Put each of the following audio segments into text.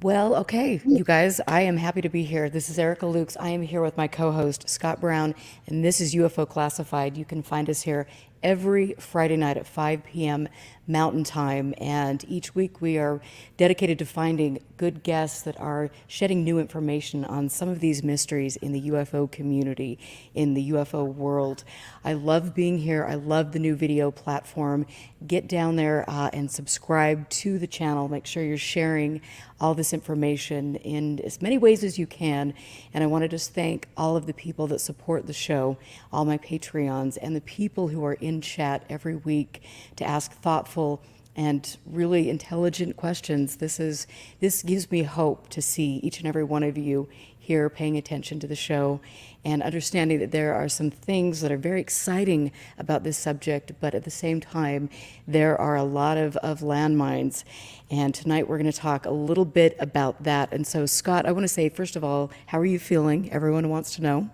Well, okay, you guys, I am happy to be here. This is Erica Lukes. I am here with my co host, Scott Brown, and this is UFO Classified. You can find us here every Friday night at 5 p.m. Mountain Time. And each week we are dedicated to finding good guests that are shedding new information on some of these mysteries in the UFO community, in the UFO world. I love being here. I love the new video platform. Get down there and subscribe to the channel. Make sure you're sharing all this information in as many ways as you can. And I want to just thank all of the people that support the show, all my Patreons, and the people who are in chat every week to ask thoughtful and really intelligent questions. This gives me hope to see each and every one of you here paying attention to the show and understanding that there are some things that are very exciting about this subject, but at the same time, there are a lot of landmines. And tonight we're going to talk a little bit about that. And so, Scott, I want to say, first of all, how are you feeling? Everyone wants to know.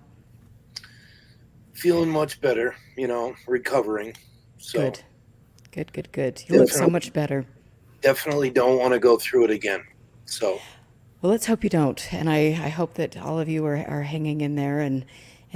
Feeling much better, recovering. So Good. You look so much better. Definitely don't want to go through it again. So well, let's hope you don't. And I hope that all of you are hanging in there and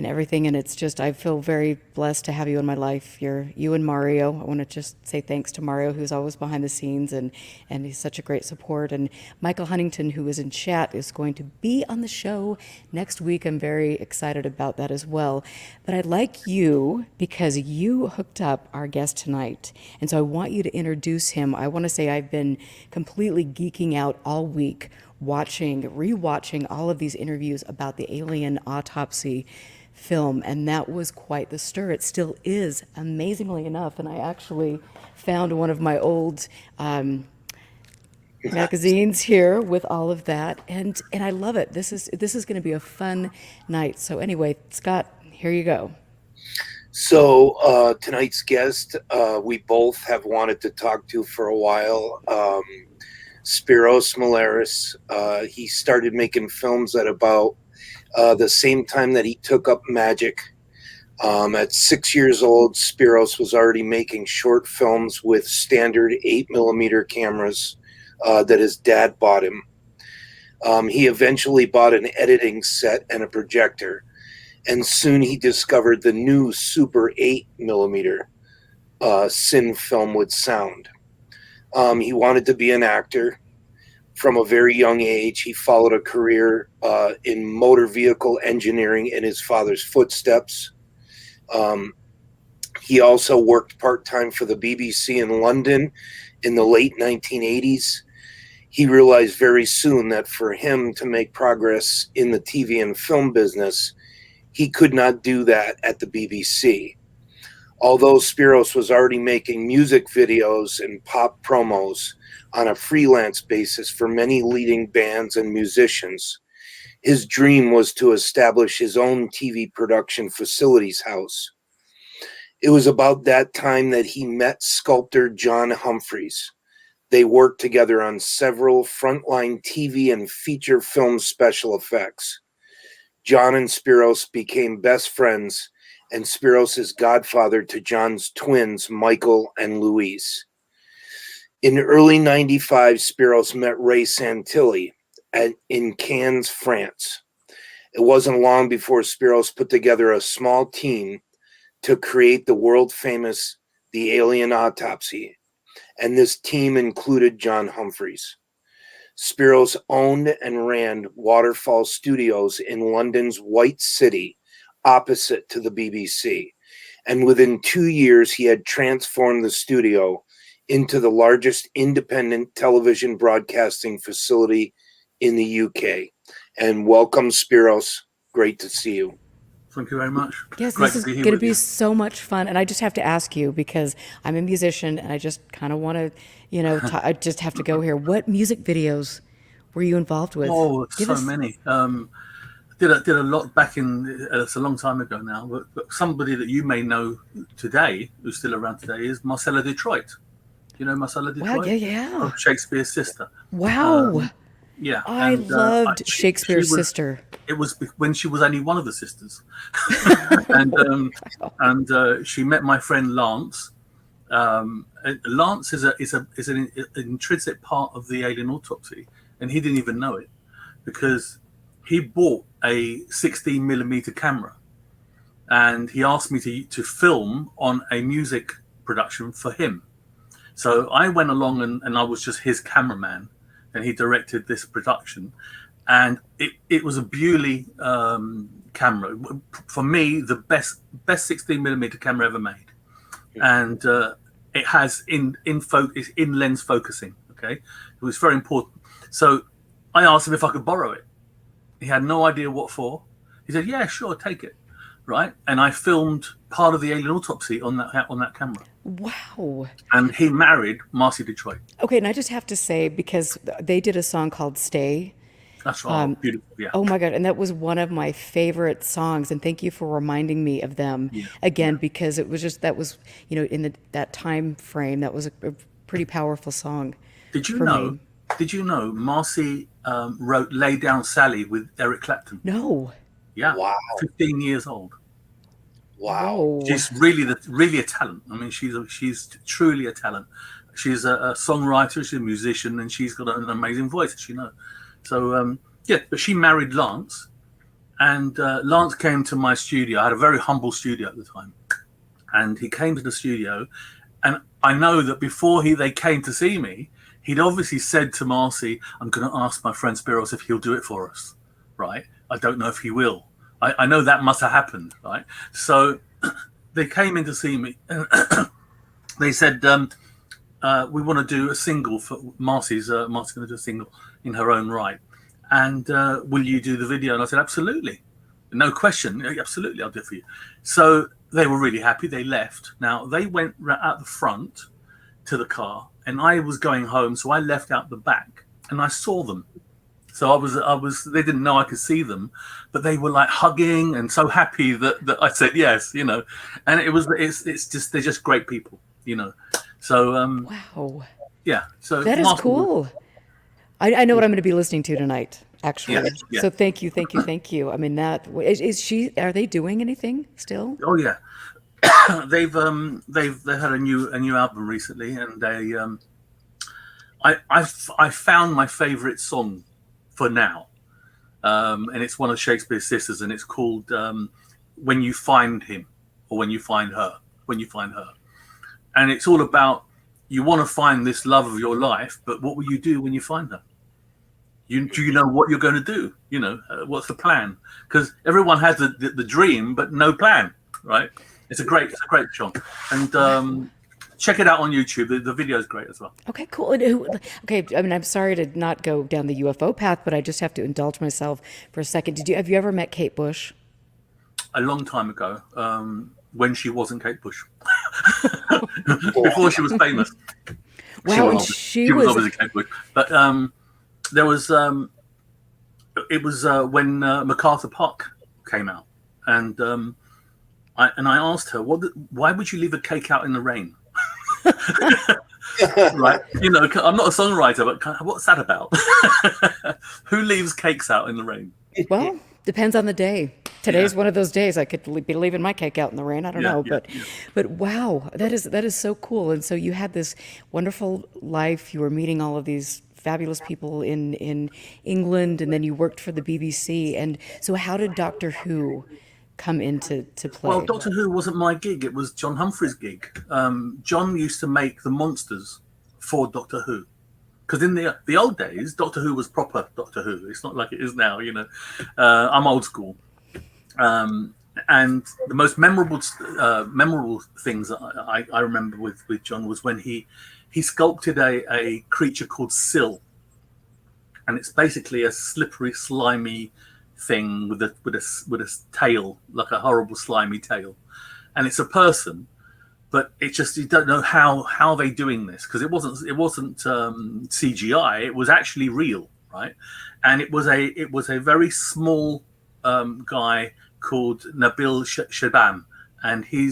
everything. And it's just, I feel very blessed to have you in my life. You and Mario. I want to just say thanks to Mario, who's always behind the scenes, and he's such a great support. And Michael Huntington, who is in chat, is going to be on the show next week. I'm very excited about that as well. But I'd like you, because you hooked up our guest tonight, and so I want you to introduce him. I want to say I've been completely geeking out all week rewatching all of these interviews about the alien autopsy film, and that was quite the stir. It still is, amazingly enough. And I actually found one of my old magazines here with all of that, and I love it. This is going to be a fun night. So anyway, Scott, here you go. So tonight's guest, we both have wanted to talk to for a while. Spyros Melaris. He started making films at about the same time that he took up magic. At 6 years old, Spyros was already making short films with standard 8mm cameras that his dad bought him. He eventually bought an editing set and a projector, and soon he discovered the new Super 8mm cine film with sound. He wanted to be an actor. From a very young age, he followed a career in motor vehicle engineering in his father's footsteps. He also worked part-time for the BBC in London in the late 1980s. He realized very soon that for him to make progress in the TV and film business, he could not do that at the BBC. Although Spyros was already making music videos and pop promos on a freelance basis for many leading bands and musicians, his dream was to establish his own TV production facilities house. It was about that time that he met sculptor John Humphreys. They worked together on several frontline TV and feature film special effects. John and Spyros became best friends, and Spyros is godfather to John's twins, Michael and Louise. In early 95, Spyros met Ray Santilli in Cannes, France. It wasn't long before Spyros put together a small team to create the world-famous The Alien Autopsy, and this team included John Humphreys. Spyros owned and ran Waterfall Studios in London's White City, opposite to the BBC, and within 2 years he had transformed the studio into the largest independent television broadcasting facility in the UK. And welcome, Spyros. Great to see you. Thank you very much. Yes, this is going to be so much fun. And I just have to ask you, because I'm a musician and I just kind of want to, I just have to go here. What music videos were you involved with? Oh, many. Did a lot back in, it's a long time ago now, but somebody that you may know today, who's still around today, is Marcella Detroit. You know Marcella Detroit? Wow, yeah. Oh, Shakespeare's sister. Wow. Yeah. I loved Shakespeare's sister. It was when she was only one of the sisters. and she met my friend Lance. Lance is an intrinsic part of the alien autopsy. and he didn't even know it, because he bought a 16mm camera, and he asked me to film on a music production for him. So I went along and I was just his cameraman, and he directed this production. And it was a Bewley camera. For me, the best 16mm camera ever made. And it has it's in lens focusing. Okay, it was very important. So I asked him if I could borrow it. He had no idea what for. He said, "Yeah, sure, take it." Right, and I filmed part of the alien autopsy on that camera. Wow. And he married Marcy Detroit. Okay, and I just have to say, because they did a song called "Stay." That's right. Beautiful. Yeah. Oh my God. And that was one of my favorite songs. And thank you for reminding me of them again, because it was just, that was, in that time frame, that was a pretty powerful song. Did you know Marcy wrote Lay Down Sally with Eric Clapton? No. Yeah. Wow. 15 years old. Wow. Whoa. She's really a talent. I mean, she's truly a talent. She's a songwriter, she's a musician, and she's got an amazing voice, as you know. So, but she married Lance, and Lance came to my studio. I had a very humble studio at the time, and he came to the studio, and I know that before they came to see me, he'd obviously said to Marcy, "I'm going to ask my friend Spyros if he'll do it for us," right? I don't know if he will. I know that must have happened, right? So they came in to see me, and they said, we want to do a single for Marcy's going to do a single in her own right, and will you do the video? And I said, absolutely, no question, absolutely, I'll do it for you. So they were really happy. They left. Now they went out the front to the car, and I was going home, so I left out the back, and I saw them. So I was they didn't know I could see them, but they were like hugging and so happy that I said yes, and it's just, they're just great people, So Wow. yeah, so that is cool. I know what I'm going to be listening to tonight, actually. Yeah. So thank you. I mean, that are they doing anything still? Oh yeah. they've had a new album recently, and I found my favorite song for now, and it's one of Shakespeare's sisters, and it's called "When You Find Him" or "When You Find Her." And it's all about, you want to find this love of your life, but what will you do when you find her? Do you know what you're going to do? What's the plan? Because everyone has the dream, but no plan, right? It's a great song, and check it out on YouTube. The video is great as well. Okay, cool. Okay, I mean, I'm sorry to not go down the UFO path, but I just have to indulge myself for a second. Have you ever met Kate Bush? A long time ago, when she wasn't Kate Bush, before she was famous. Wow, she was obviously Kate Bush, but there was it was when MacArthur Park came out, and I asked her, why would you leave a cake out in the rain? Right, I'm not a songwriter, but what's that about? Who leaves cakes out in the rain? Well, depends on the day. Today's one of those days. I could be leaving my cake out in the rain. I don't know, but wow, that is so cool. And so you had this wonderful life. You were meeting all of these fabulous people in England, and then you worked for the BBC. And so, how did Doctor Who come into play? Well, Doctor Who wasn't my gig. It was John Humphreys' gig. John used to make the monsters for Doctor Who. Because in the old days, Doctor Who was proper Doctor Who. It's not like it is now, I'm old school. And the most memorable things that I remember with John was when he sculpted a creature called Syl. And it's basically a slippery, slimy thing with a tail, like a horrible slimy tail, and it's a person, but it's just, you don't know how they're doing this, because it wasn't CGI. It was actually real, right? And it was a very small guy called Nabil Shabam, and he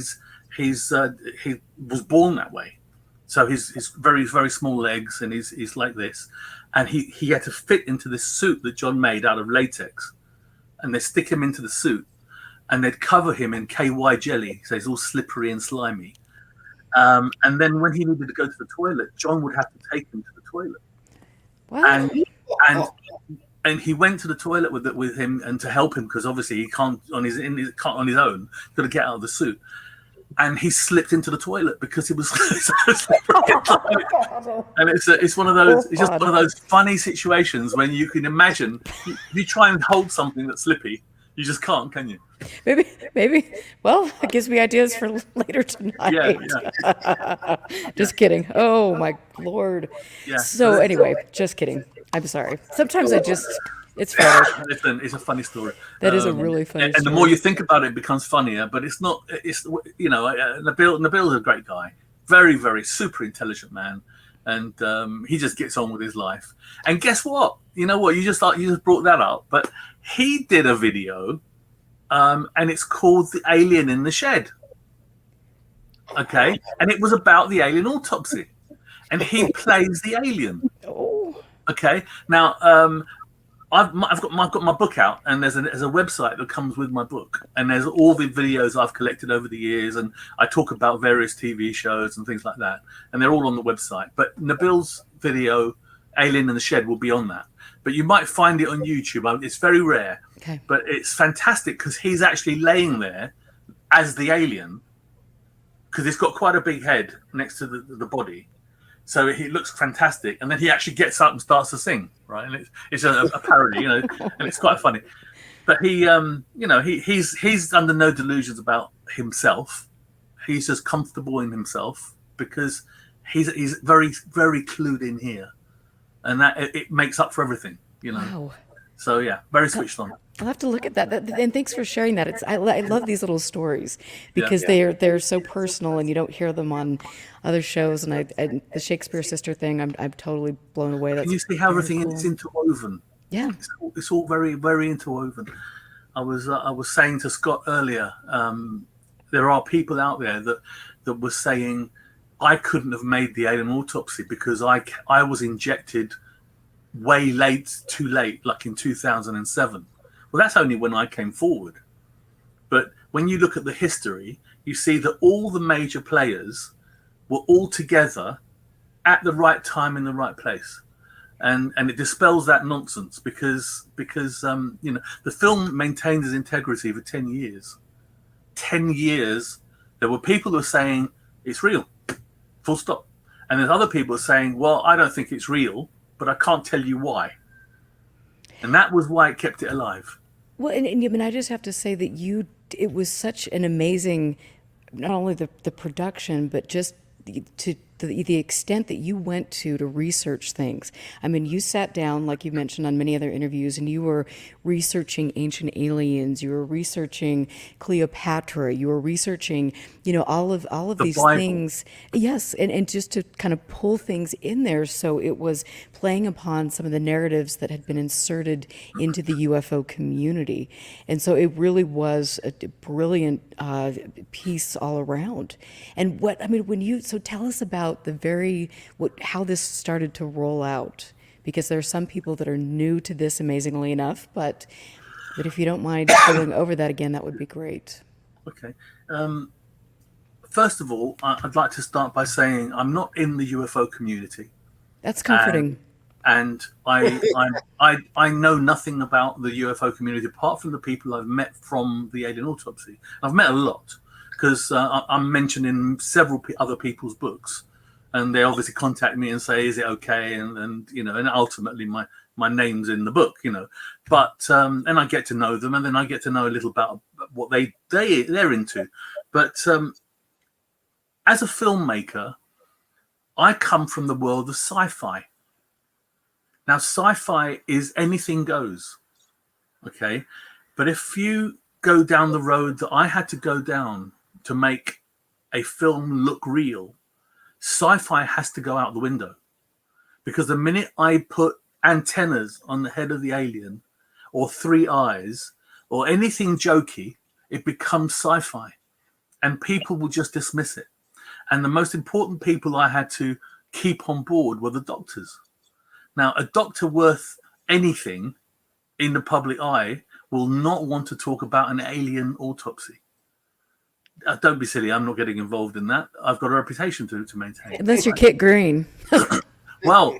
was born that way. So he's very, very small legs, and he's like this, and he had to fit into this suit that John made out of latex. And they stick him into the suit, and they'd cover him in KY jelly, so he's all slippery and slimy. And then when he needed to go to the toilet, John would have to take him to the toilet. Wow. And And he went to the toilet with him and to help him, because obviously he can't on his own. He's got to get out of the suit. And he slipped into the toilet because he was. And it's one of those. It's just one of those funny situations when you can imagine you try and hold something that's slippy, you just can't, can you? Maybe. Well, it gives me ideas for later tonight. Yeah. Just kidding. Oh my Lord. Yeah. So anyway, just kidding. I'm sorry. Sometimes it's funny. Listen, it's a funny story. That is a really funny and story. the more you think about it, it becomes funnier. But it's not. It's Nabil's a great guy, very, very super intelligent man, and he just gets on with his life. And guess what? You know what? You just brought that up. But he did a video, and it's called "The Alien in the Shed." Okay, and it was about the alien autopsy, and he plays the alien. Oh. Okay, now I've got my book out, and there's a website that comes with my book, and there's all the videos I've collected over the years, and I talk about various TV shows and things like that, and they're all on the website. But Nabil's video, Alien in the Shed, will be on that. But you might find it on YouTube. It's very rare, Okay. but it's fantastic because he's actually laying there as the alien, because it's got quite a big head next to the body. So he looks fantastic, and then he actually gets up and starts to sing, right? And it's a parody, and it's quite funny. But he, he's under no delusions about himself. He's just comfortable in himself because he's very, very clued in here, and that it makes up for everything, Wow. So yeah, very switched on. I'll have to look at that. And thanks for sharing that. I love these little stories because they're so personal, and you don't hear them on other shows. And the Shakespeare sister thing, I'm totally blown away. That's Can you see how everything is interwoven? Yeah. It's all very, very interwoven. I was saying to Scott earlier, there are people out there that were saying I couldn't have made the alien autopsy because I was injected too late, like in 2007. Well, that's only when I came forward. But when you look at the history, you see that all the major players were all together at the right time in the right place. And it dispels that nonsense because the film maintained its integrity for 10 years. 10 years, there were people who were saying it's real, full stop. And there's other people saying, well, I don't think it's real, but I can't tell you why. And that was why it kept it alive. Well, and I just have to say that it was such an amazing, not only the production, but just the extent that you went to research things. I mean, you sat down, like you mentioned on many other interviews, and you were researching ancient aliens. You were researching Cleopatra. You were researching, all of The these Bible. things. Yes, and just to kind of pull things in there, so it was playing upon some of the narratives that had been inserted into the UFO community, and so it really was a brilliant piece all around. And so tell us about how this started to roll out, because there are some people that are new to this, amazingly enough, but if you don't mind going over that again, that would be great. Okay. First of all, I'd like to start by saying I'm not in the UFO community. That's comforting. And I know nothing about the UFO community apart from the people I've met from the alien autopsy. I've met a lot because I'm mentioned in several other people's books, and they obviously contact me and say, "Is it okay?" And ultimately my name's in the book, But and I get to know them, and then I get to know a little about what they're into. But as a filmmaker, I come from the world of sci-fi. Now, sci-fi is anything goes, okay? But if you go down the road that I had to go down to make a film look real, sci-fi has to go out the window. Because the minute I put antennas on the head of the alien, or 3 eyes, or anything jokey, it becomes sci-fi. And people will just dismiss it. And the most important people I had to keep on board were the doctors. Now, a doctor worth anything in the public eye will not want to talk about an alien autopsy. Don't be silly. I'm not getting involved in that. I've got a reputation to maintain. Unless you're Kit Green. Well,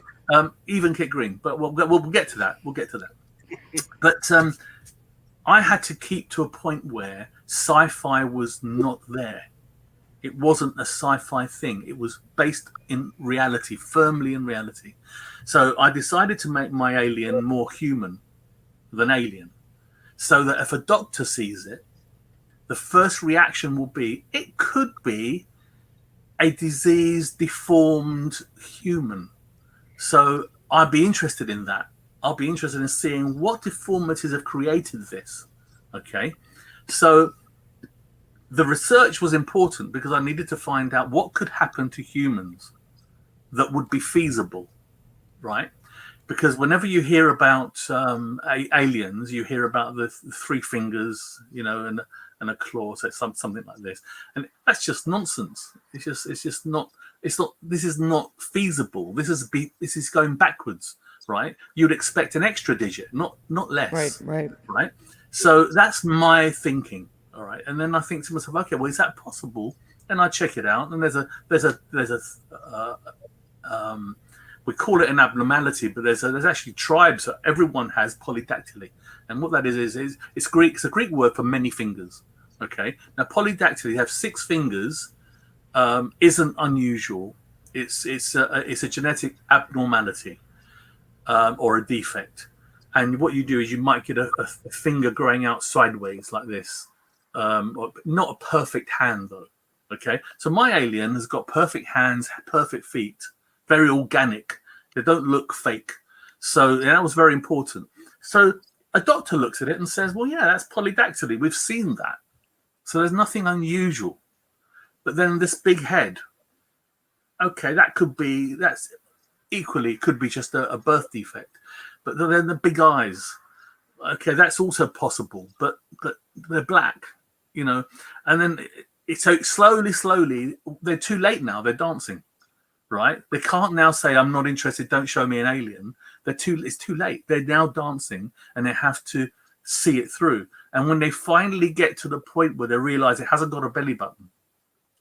Even Kit Green. But we'll get to that. We'll get to that. But I had to keep to a point where sci-fi was not there. It wasn't a sci-fi thing. It was based in reality, firmly in reality. So I decided to make my alien more human than alien, so that if a doctor sees it, the first reaction will be, it could be a diseased, deformed human. So I'd be interested in that. I'll be interested in seeing what deformities have created this. Okay. So the research was important because I needed to find out what could happen to humans that would be feasible, right? Because whenever you hear about aliens, you hear about the three fingers, you know, and a claw, so something like this, and that's just nonsense. It's just not. This is not feasible. This is going backwards, right? You'd expect an extra digit, not less. Right. So that's my thinking. All right, and then I think to myself, okay, well, is that possible? And I check it out, and there's a we call it an abnormality, but there's actually tribes that everyone has polydactyly, and what that is it's Greek. It's a Greek word for many fingers. Okay, now polydactyly, have 6 fingers, isn't unusual. It's a genetic abnormality or a defect, and what you do is you might get a finger growing out sideways like this. Not a perfect hand though. Okay, so my alien has got perfect hands, perfect feet, very organic. They don't look fake. So that was very important. So a doctor looks at it and says, well, yeah, that's polydactyly. We've seen that. So there's nothing unusual. But then this big head, okay, that's equally could be just a birth defect. But then the big eyes, okay, that's also possible. But they're black. You know, and then so slowly, they're too late now. They're dancing, right? They can't now say, I'm not interested. Don't show me an alien. It's too late. They're now dancing and they have to see it through. And when they finally get to the point where they realize it hasn't got a belly button,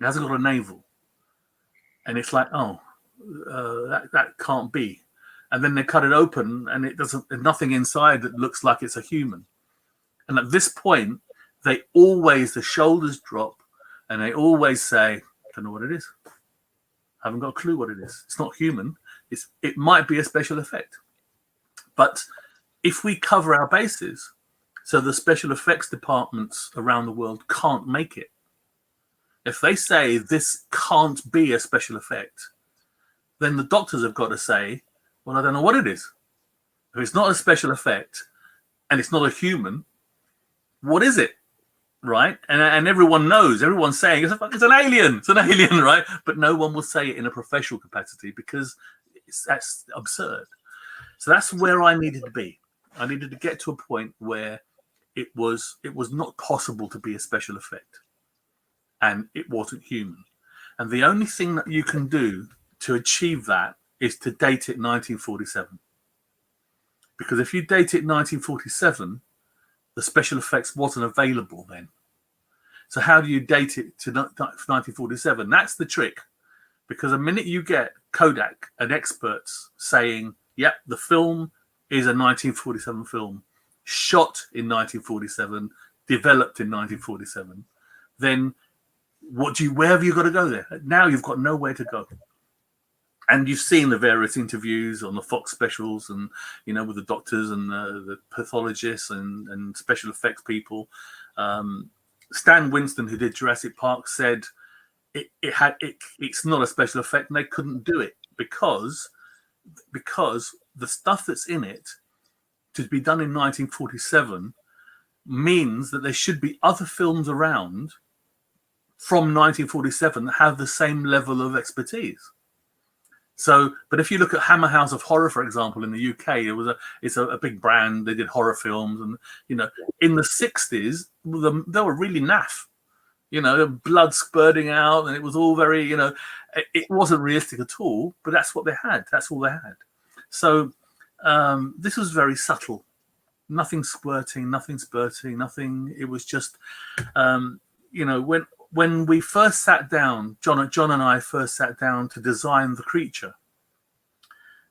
it hasn't got a navel, and it's like, oh, that can't be. And then they cut it open and there's nothing inside that looks like it's a human. And at this point, the shoulders drop and they always say, don't know what it is. Haven't got a clue what it is. It's not human. It might be a special effect. But if we cover our bases, so the special effects departments around the world can't make it. If they say this can't be a special effect, then the doctors have got to say, well, I don't know what it is. If it's not a special effect and it's not a human, what is it? Right, and everyone knows. Everyone's saying it's an alien. It's an alien, right? But no one will say it in a professional capacity because that's absurd. So that's where I needed to be. I needed to get to a point where it was not possible to be a special effect, and it wasn't human. And the only thing that you can do to achieve that is to date it 1947. Because if you date it 1947. The special effects wasn't available then. So how do you date it to 1947? That's the trick. Because the minute you get Kodak and experts saying, yep, the film is a 1947 film, shot in 1947, developed in 1947, then where have you got to go there? Now you've got nowhere to go. And you've seen the various interviews on the Fox specials and, you know, with the doctors and the pathologists and special effects people. Stan Winston, who did Jurassic Park, said it's not a special effect and they couldn't do it because the stuff that's in it to be done in 1947 means that there should be other films around from 1947 that have the same level of expertise. So, but if you look at Hammer House of Horror, for example, in the UK, it's a big brand. They did horror films, and you know, in the 60s, they were really naff. You know, blood spurting out, and it was all very, you know, it wasn't realistic at all. But that's what they had. That's all they had. So this was very subtle. Nothing squirting, nothing spurting, nothing. It was just, you know, when we first sat down, John and I first sat down to design the creature,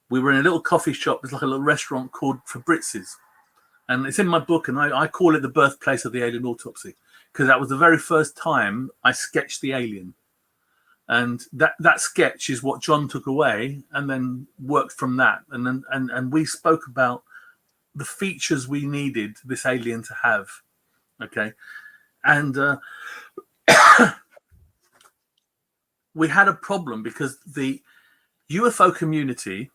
We were in a little coffee shop. It's like a little restaurant called Fabrizi's. And it's in my book, and I call it the birthplace of the alien autopsy, because that was the very first time I sketched the alien. And that sketch is what John took away and then worked from that. And we spoke about the features we needed this alien to have. Okay. And we had a problem because the UFO community,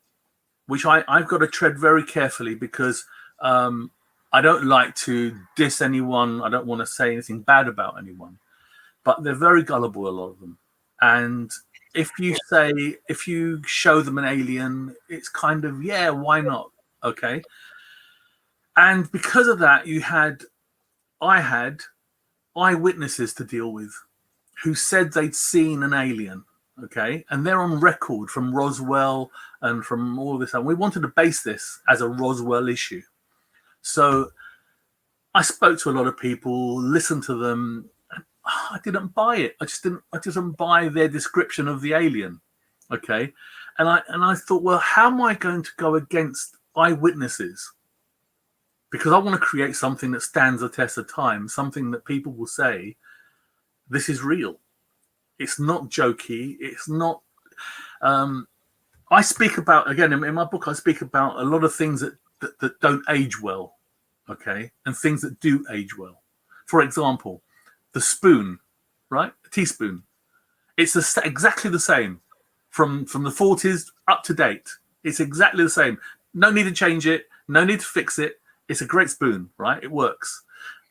which I've got to tread very carefully, because I don't like to diss anyone. I don't want to say anything bad about anyone, but they're very gullible, a lot of them. And if you show them an alien, it's kind of, yeah, why not? Okay. And because of that, I had eyewitnesses to deal with who said they'd seen an alien. Okay. And they're on record from Roswell and from all this. And we wanted to base this as a Roswell issue. So I spoke to a lot of people, listened to them. I didn't buy it. I just didn't buy their description of the alien. Okay. And I thought, well, how am I going to go against eyewitnesses? Because I want to create something that stands the test of time, something that people will say, this is real. It's not jokey. It's not. I speak about, again, in my book, I speak about a lot of things that don't age well, okay, and things that do age well. For example, the spoon, right? A teaspoon. It's exactly the same from the 40s up to date. It's exactly the same. No need to change it. No need to fix it. It's a great spoon, right? It works.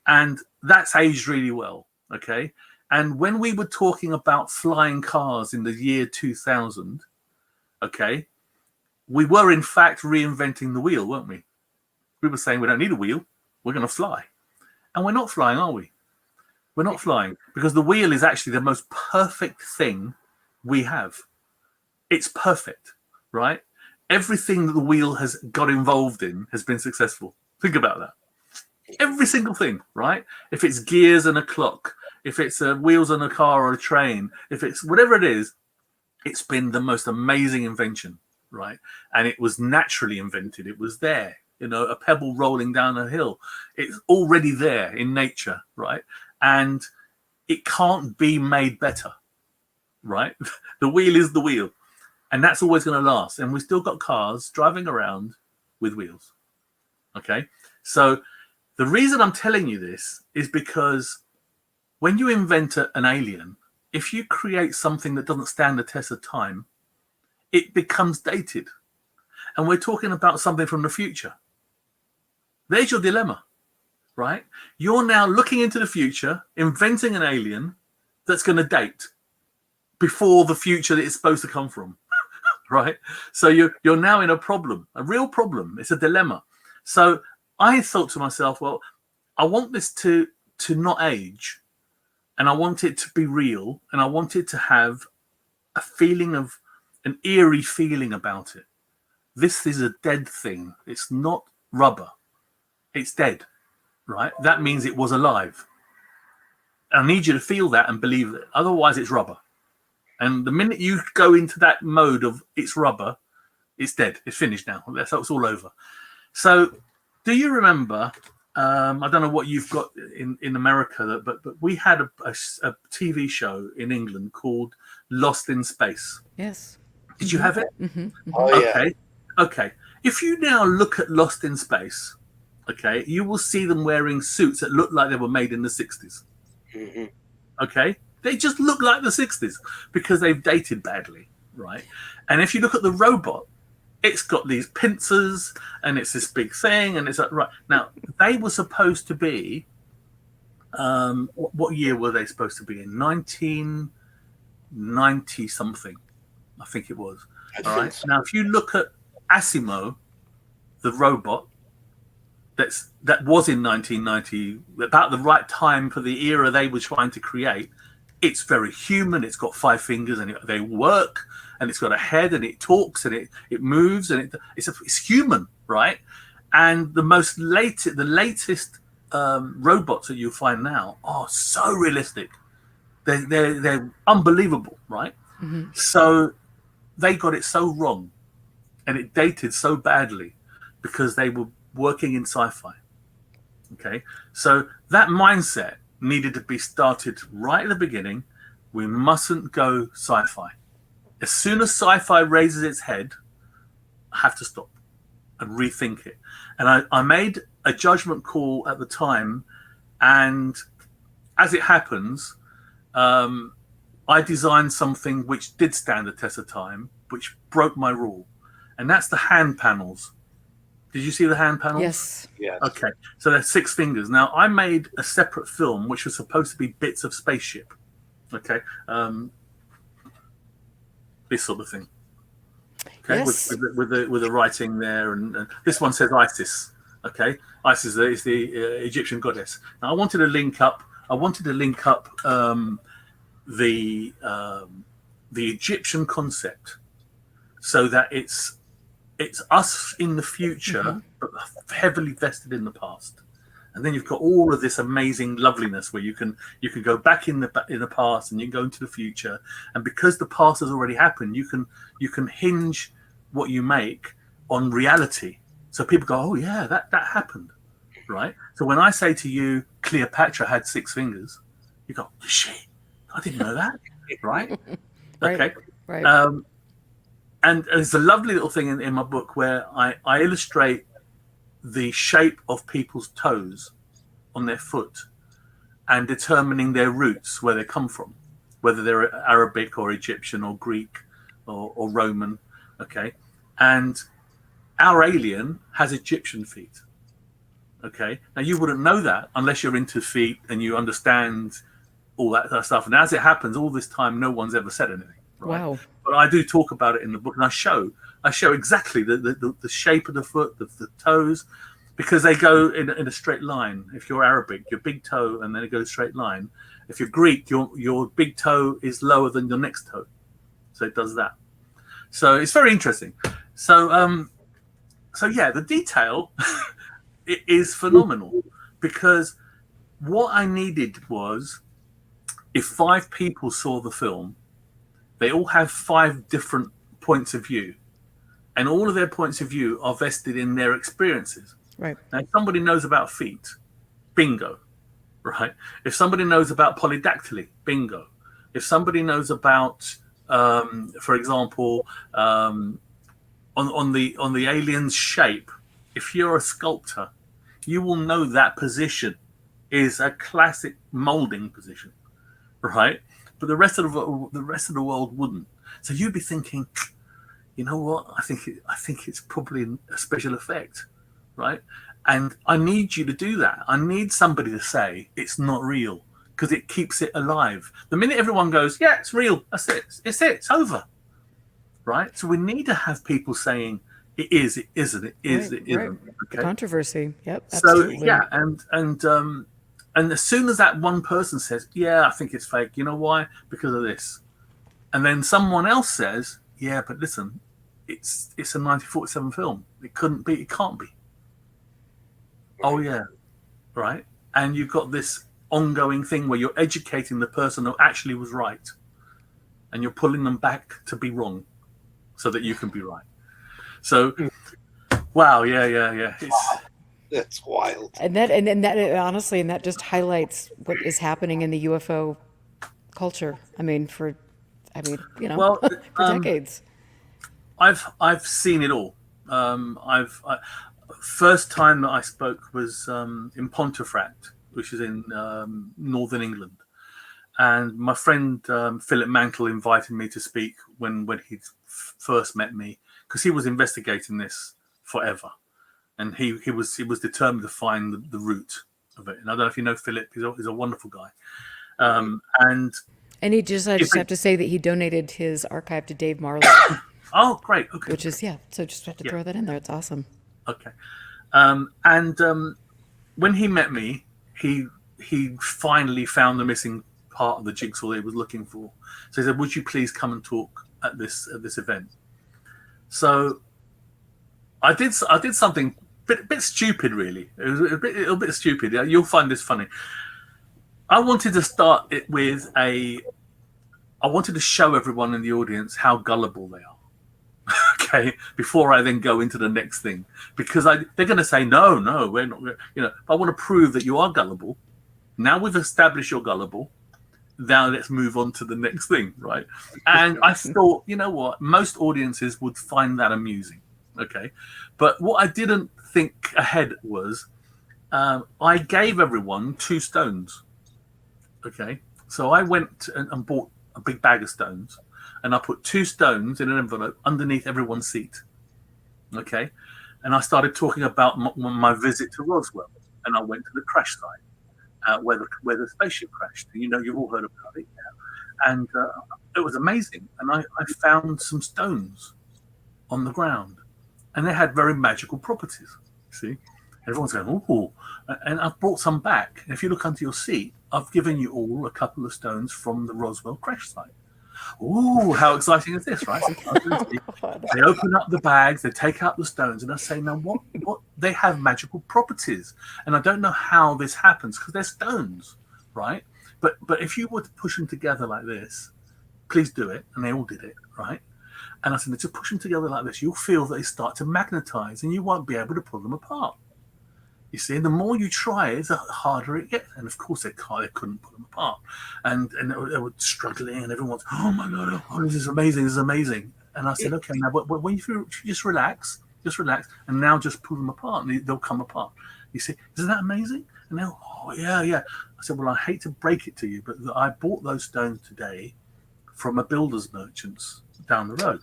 And that's aged really well, okay? And when we were talking about flying cars in the year 2000, okay, we were in fact reinventing the wheel, weren't we? We were saying we don't need a wheel. We're going to fly. And we're not flying, are we? We're not flying, because the wheel is actually the most perfect thing we have. It's perfect, right? Everything that the wheel has got involved in has been successful. Think about that. Every single thing, right? If it's gears and a clock, if it's wheels on a car or a train, if it's whatever it is, it's been the most amazing invention, right? And it was naturally invented. It was there, a pebble rolling down a hill. It's already there in nature, right? And it can't be made better, right? The wheel is the wheel, and that's always going to last. And we've still got cars driving around with wheels, okay? So the reason I'm telling you this is because when you invent an alien, if you create something that doesn't stand the test of time, it becomes dated. And we're talking about something from the future. There's your dilemma. Right? You're now looking into the future, inventing an alien that's going to date before the future that it's supposed to come from. Right? So you're now in a problem, a real problem. It's a dilemma. So I thought to myself, well, I want this to not age, and I want it to be real, and I want it to have a feeling of an eerie feeling about it. This is a dead thing. It's not rubber. It's dead. Right? That means it was alive. I need you to feel that and believe it. Otherwise, it's rubber. And the minute you go into that mode of it's rubber, it's dead. It's finished now. That's it's all over. So, do you remember? I don't know what you've got in America, but we had a TV show in England called Lost in Space. Yes. Did you have it? Mm-hmm. Oh, yeah. Okay. Okay. If you now look at Lost in Space, okay, you will see them wearing suits that look like they were made in the 60s. Mm-hmm. Okay? They just look like the 60s because they've dated badly, right? And if you look at the robot, it's got these pincers and it's this big thing, and it's like, right. Now, they were supposed to be, what year were they supposed to be in? 1990 something, I think it was. All right. So. Now, if you look at Asimo, the robot, that was in 1990, about the right time for the era they were trying to create. It's very human. It's got 5 fingers and they work, and it's got a head and it talks and it moves, and it's human, right? And the latest robots that you'll find now are so realistic. They're unbelievable, right? Mm-hmm. So they got it so wrong. and it dated so badly because they were working in sci-fi. Okay, so that mindset needed to be started right at the beginning. We mustn't go sci-fi. As soon as sci-fi raises its head, I have to stop and rethink it. And I made a judgment call at the time, and as it happens, I designed something which did stand the test of time, which broke my rule, and that's the hand panels. Did you see the hand panels? Yes. Yes. Okay, so they're 6 fingers. Now, I made a separate film which was supposed to be bits of spaceship. Okay, this sort of thing. Okay, Yes. with the writing there, and this one says Isis. Okay, Isis is the Egyptian goddess. Now, I wanted to link up. The Egyptian concept, so that it's us in the future, but heavily vested in the past. And then you've got all of this amazing loveliness where you can go back in the past and you can go into the future. And because the past has already happened, you can hinge what you make on reality. So people go, oh yeah, that happened, right? So when I say to you, Cleopatra had 6 fingers, you go, shit, I didn't know that, right? Right. Okay. Right. And there's a lovely little thing in my book where I illustrate the shape of people's toes on their foot and determining their roots, where they come from, whether they're Arabic or Egyptian or Greek or Roman. Okay. And our alien has Egyptian feet. Okay. Now, you wouldn't know that unless you're into feet and you understand all that stuff. And as it happens, all this time, no one's ever said anything. Right? Wow. But I do talk about it in the book, and I show exactly the shape of the foot, the toes, because they go in a straight line. If you're Arabic, your big toe, and then it goes straight line. If you're Greek, your big toe is lower than your next toe, so it does that. So it's very interesting. So yeah, the detail it is phenomenal, because what I needed was, if 5 people saw the film, they all have 5 different points of view, and all of their points of view are vested in their experiences. Right. Now, if somebody knows about feet, bingo, right? If somebody knows about polydactyly, bingo. If somebody knows about, for example, on the alien's shape, if you're a sculptor, you will know that position is a classic molding position, right? But the rest of the world wouldn't. So you'd be thinking, you know what? I think it's probably a special effect, right? And I need you to do that. I need somebody to say it's not real, because it keeps it alive. The minute everyone goes, yeah, it's real, that's it. It's over, right? So we need to have people saying it is, it isn't, it is, Right, it isn't. right. Okay. The controversy. Yep. Absolutely. So yeah, and as soon as that one person says, yeah, I think it's fake, you know why? Because of this. And then someone else says, yeah, but listen, it's a 1947 film. It couldn't be, it can't be. Oh yeah, right? And you've got this ongoing thing where you're educating the person who actually was right, and you're pulling them back to be wrong so that you can be right. So, wow, yeah. That's wild. And that honestly, and that just highlights what is happening in the UFO culture. I mean, Well, for decades. I've seen it all. First time that I spoke was in Pontefract, which is in northern England, and my friend Philip Mantle invited me to speak when he first met me, because he was investigating this forever, and he was determined to find the root of it. And I don't know if you know Philip; he's a wonderful guy, and I just have to say that he donated his archive to Dave Marley, oh, great, okay, which is so just have to throw that in there. It's awesome. okay. When he met me, he finally found the missing part of the jigsaw he was looking for. So he said, "Would you please come and talk at this event?" So I did something a bit stupid, really. It was a little bit stupid. You'll find this funny. I wanted to start it with I wanted to show everyone in the audience how gullible they are. okay, before I then go into the next thing, because they're going to say, no, we're not, you know, if I want to prove that you are gullible. Now we've established you're gullible. Now let's move on to the next thing, right? And I thought, you know what, most audiences would find that amusing, okay? But what I didn't think ahead was I gave everyone 2 stones, okay? So I went and bought a big bag of stones, and I put 2 stones in an envelope underneath everyone's seat, okay? And I started talking about my visit to Roswell, and I went to the crash site where the spaceship crashed. You know, you've all heard about it, yeah. And it was amazing. And I found some stones on the ground, and they had very magical properties. See, everyone's going, "Oh!" And I've brought some back. And if you look under your seat, I've given you all a couple of stones from the Roswell crash site. Oh, how exciting is this, right? They open up the bags, they take out the stones, and I say, now what they have magical properties. And I don't know how this happens because they're stones, right? But if you were to push them together like this, please do it. And they all did it, right? And I said, to push them together like this, you'll feel that they start to magnetize and you won't be able to pull them apart. You see, and the more you try, the harder it gets. And of course, they couldn't pull them apart. And they were struggling, and everyone's, oh my God, oh, this is amazing. And I said, okay, now, but when you just relax, and now just pull them apart, and they'll come apart. You see, isn't that amazing? And they'll, oh, yeah. I said, well, I hate to break it to you, but I bought those stones today from a builder's merchants down the road.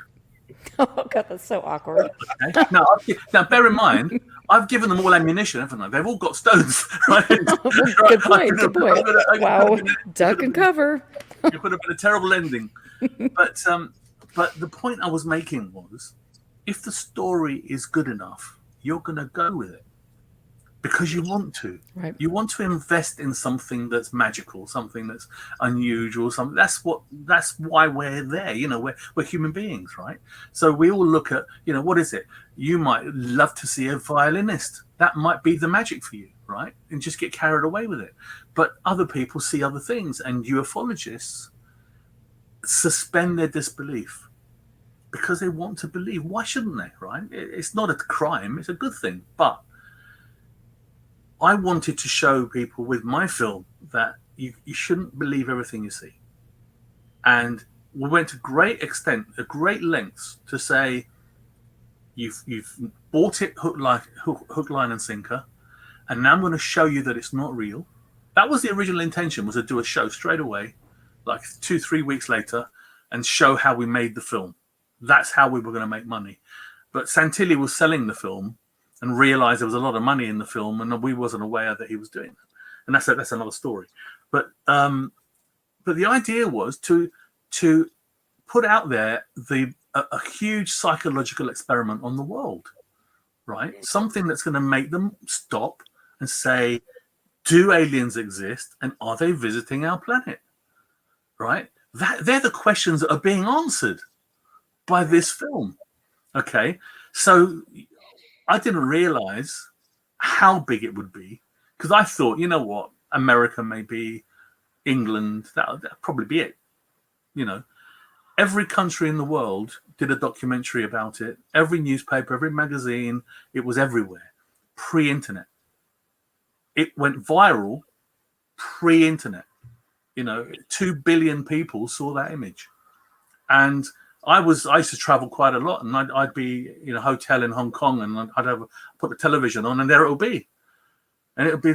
Oh God, that's so awkward. Okay. Now, bear in mind, I've given them all ammunition, haven't I? They've all got stones, right? Good point. Wow, duck and cover. It would have been a terrible ending. But the point I was making was, if the story is good enough, you're going to go with it because you want to. Right. You want to invest in something that's magical, something that's unusual. That's why we're there. You know, we're human beings, right? So we all look at, you know, what is it? You might love to see a violinist. That might be the magic for you, right? And just get carried away with it. But other people see other things, and ufologists suspend their disbelief because they want to believe. Why shouldn't they, right? It's not a crime. It's a good thing. But I wanted to show people with my film that you shouldn't believe everything you see. And we went to great lengths to say, you've bought it hook, line and sinker, and now I'm going to show you that it's not real. That was the original intention, was to do a show straight away, like 2-3 weeks later, and show how we made the film. That's how we were going to make money. But Santilli was selling the film and realized there was a lot of money in the film, and we wasn't aware that he was doing that. And that's another story. But the idea was to put out there a huge psychological experiment on the world, right? Something that's going to make them stop and say, do aliens exist, and are they visiting our planet? Right? They're the questions that are being answered by this film. Okay, so I didn't realize how big it would be, because I thought, you know what, America, maybe England, that'll probably be it. You know, every country in the world did a documentary about it. Every newspaper, every magazine, it was everywhere. Pre-internet. It went viral pre-internet. You know, 2 billion people saw that image. And I used to travel quite a lot, and I'd be in a hotel in Hong Kong, and I'd put the television on, and there it would be. And it would be,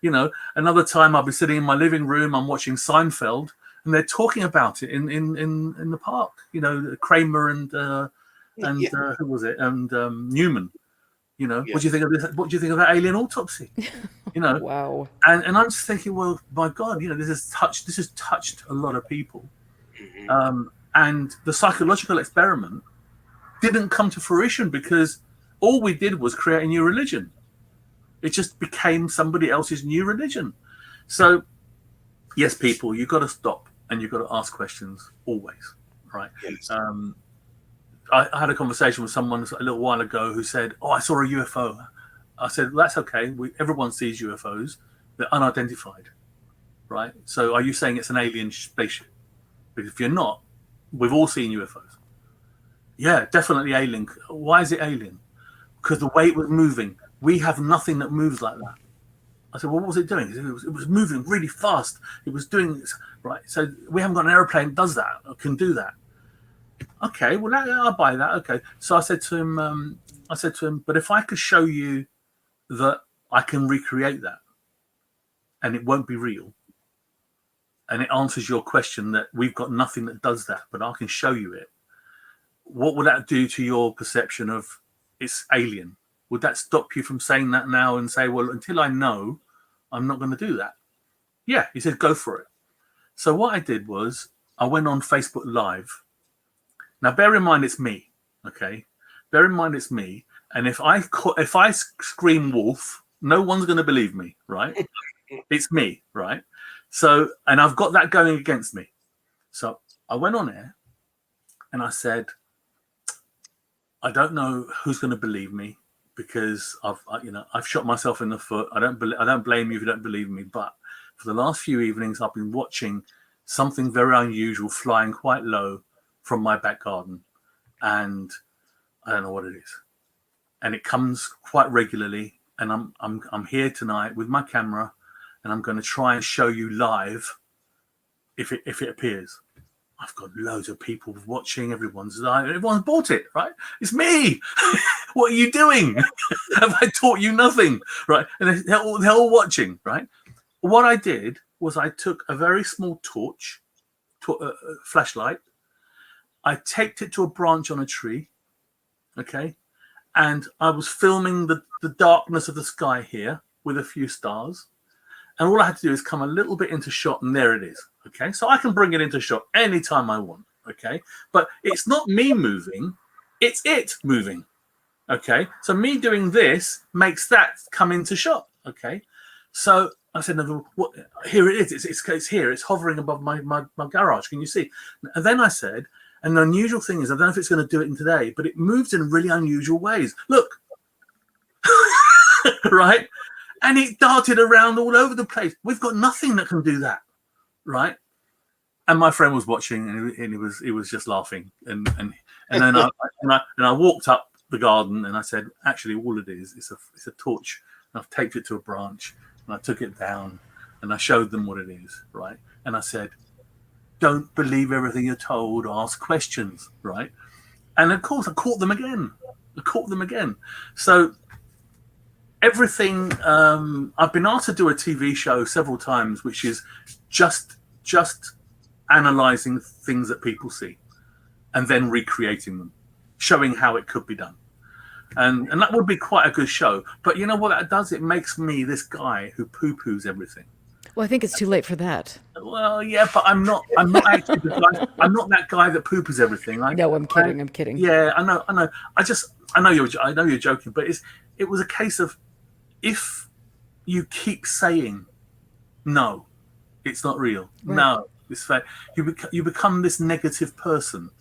you know, another time I'd be sitting in my living room, I'm watching Seinfeld, and they're talking about it in the park. You know, Kramer and who was it? And Newman. You know, what do you think of this? What do you think of that alien autopsy? You know, wow. And I'm just thinking, well, my God, you know, this has touched a lot of people. Mm-hmm. And the psychological experiment didn't come to fruition because all we did was create a new religion. It just became somebody else's new religion. So, yes, people, you've got to stop and you've got to ask questions always, right? Yes. I had a conversation with someone a little while ago who said, oh, I saw a UFO. I said, well, that's okay. Everyone sees UFOs. They're unidentified, right? So are you saying it's an alien spaceship? Because if you're not, we've all seen UFOs. Yeah, definitely alien. Why is it alien? Because the way it was moving, we have nothing that moves like that. I said, well, what was it doing? It was moving really fast. It was doing this, right. So we haven't got an airplane that does that or can do that. Okay, well, I'll buy that. Okay. So I said to him, but if I could show you that I can recreate that and it won't be real, and it answers your question that we've got nothing that does that, but I can show you it, what would that do to your perception of it's alien? Would that stop you from saying that now and say, well, until I know, I'm not going to do that? Yeah, he said, go for it. So what I did was I went on Facebook Live. Now, bear in mind, it's me, okay? Bear in mind, it's me. And if I scream wolf, no one's going to believe me, right? It's me, right? So, and I've got that going against me. So I went on air and I said, I don't know who's going to believe me because I've shot myself in the foot. I don't blame you if you don't believe me. But for the last few evenings, I've been watching something very unusual flying quite low from my back garden, and I don't know what it is. And it comes quite regularly. And I'm here tonight with my camera, and I'm going to try and show you live if it appears. I've got loads of people watching. Everyone's bought it, right? It's me. What are you doing? Have I taught you nothing, right? And they're all watching, right? What I did was I took a very small torch, flashlight. I taped it to a branch on a tree, okay? And I was filming the darkness of the sky here with a few stars. And all I had to do is come a little bit into shot, and there it is. Okay, so I can bring it into shot anytime I want. Okay, but it's not me moving, it's it moving. Okay, so me doing this makes that come into shot. Okay, so I said, no, here it is. It's here. It's hovering above my garage. Can you see? And then I said, and the unusual thing is, I don't know if it's going to do it in today, but it moves in really unusual ways. Look, right? And it darted around all over the place. We've got nothing that can do that, right? And my friend was watching, and he was just laughing. And then I walked up the garden, and I said, actually, all it is, it's a torch. And I've taped it to a branch, and I took it down, and I showed them what it is, right? And I said, don't believe everything you're told. Ask questions, right? And of course, I caught them again. So everything, I've been asked to do a TV show several times, which is just analyzing things that people see and then recreating them, showing how it could be done. And that would be quite a good show. But you know what that does? It makes me this guy who poo-poos everything. Well, I think it's too late for that. Well, yeah, but I'm not actually the guy. I'm not that guy that poo-poos everything. No, I'm kidding. Yeah, I know. I know you're joking, but it was a case of, if you keep saying, no, it's not real. Right. No, it's fake. You become this negative person.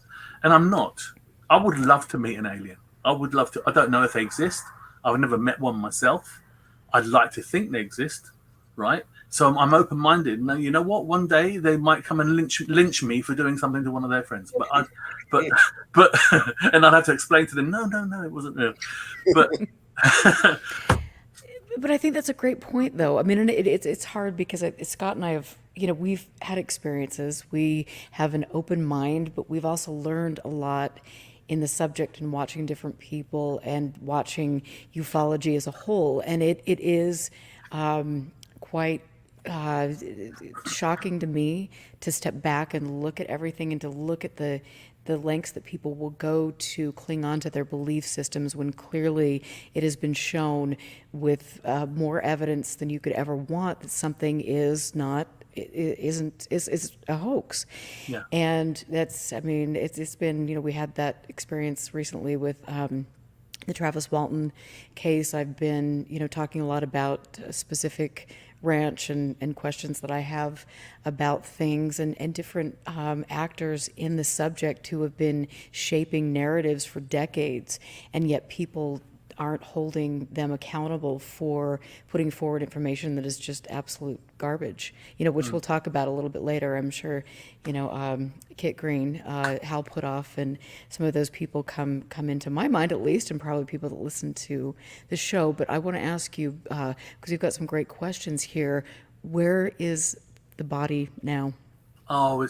And I'm not. I would love to meet an alien. I would love to. I don't know if they exist. I've never met one myself. I'd like to think they exist, right? So I'm open-minded. Now, you know what? One day they might come and lynch me for doing something to one of their friends. But and I'd have to explain to them, no, it wasn't real. But But I think that's a great point, though. I mean, and it's hard because Scott and I have, we've had experiences. We have an open mind, but we've also learned a lot in the subject and watching different people and watching ufology as a whole. And it is quite shocking to me to step back and look at everything and to look at the lengths that people will go to cling on to their belief systems when clearly it has been shown with more evidence than you could ever want that something is a hoax. Yeah. And that's, I mean, it's been, we had that experience recently with the Travis Walton case. I've been, talking a lot about a specific ranch and questions that I have about things and different actors in the subject who have been shaping narratives for decades, and yet people aren't holding them accountable for putting forward information that is just absolute garbage, which we'll talk about a little bit later. I'm sure, Kit Green, Hal Puthoff, and some of those people come into my mind at least, and probably people that listen to the show. But I want to ask you, because you've got some great questions here, where is the body now? Oh,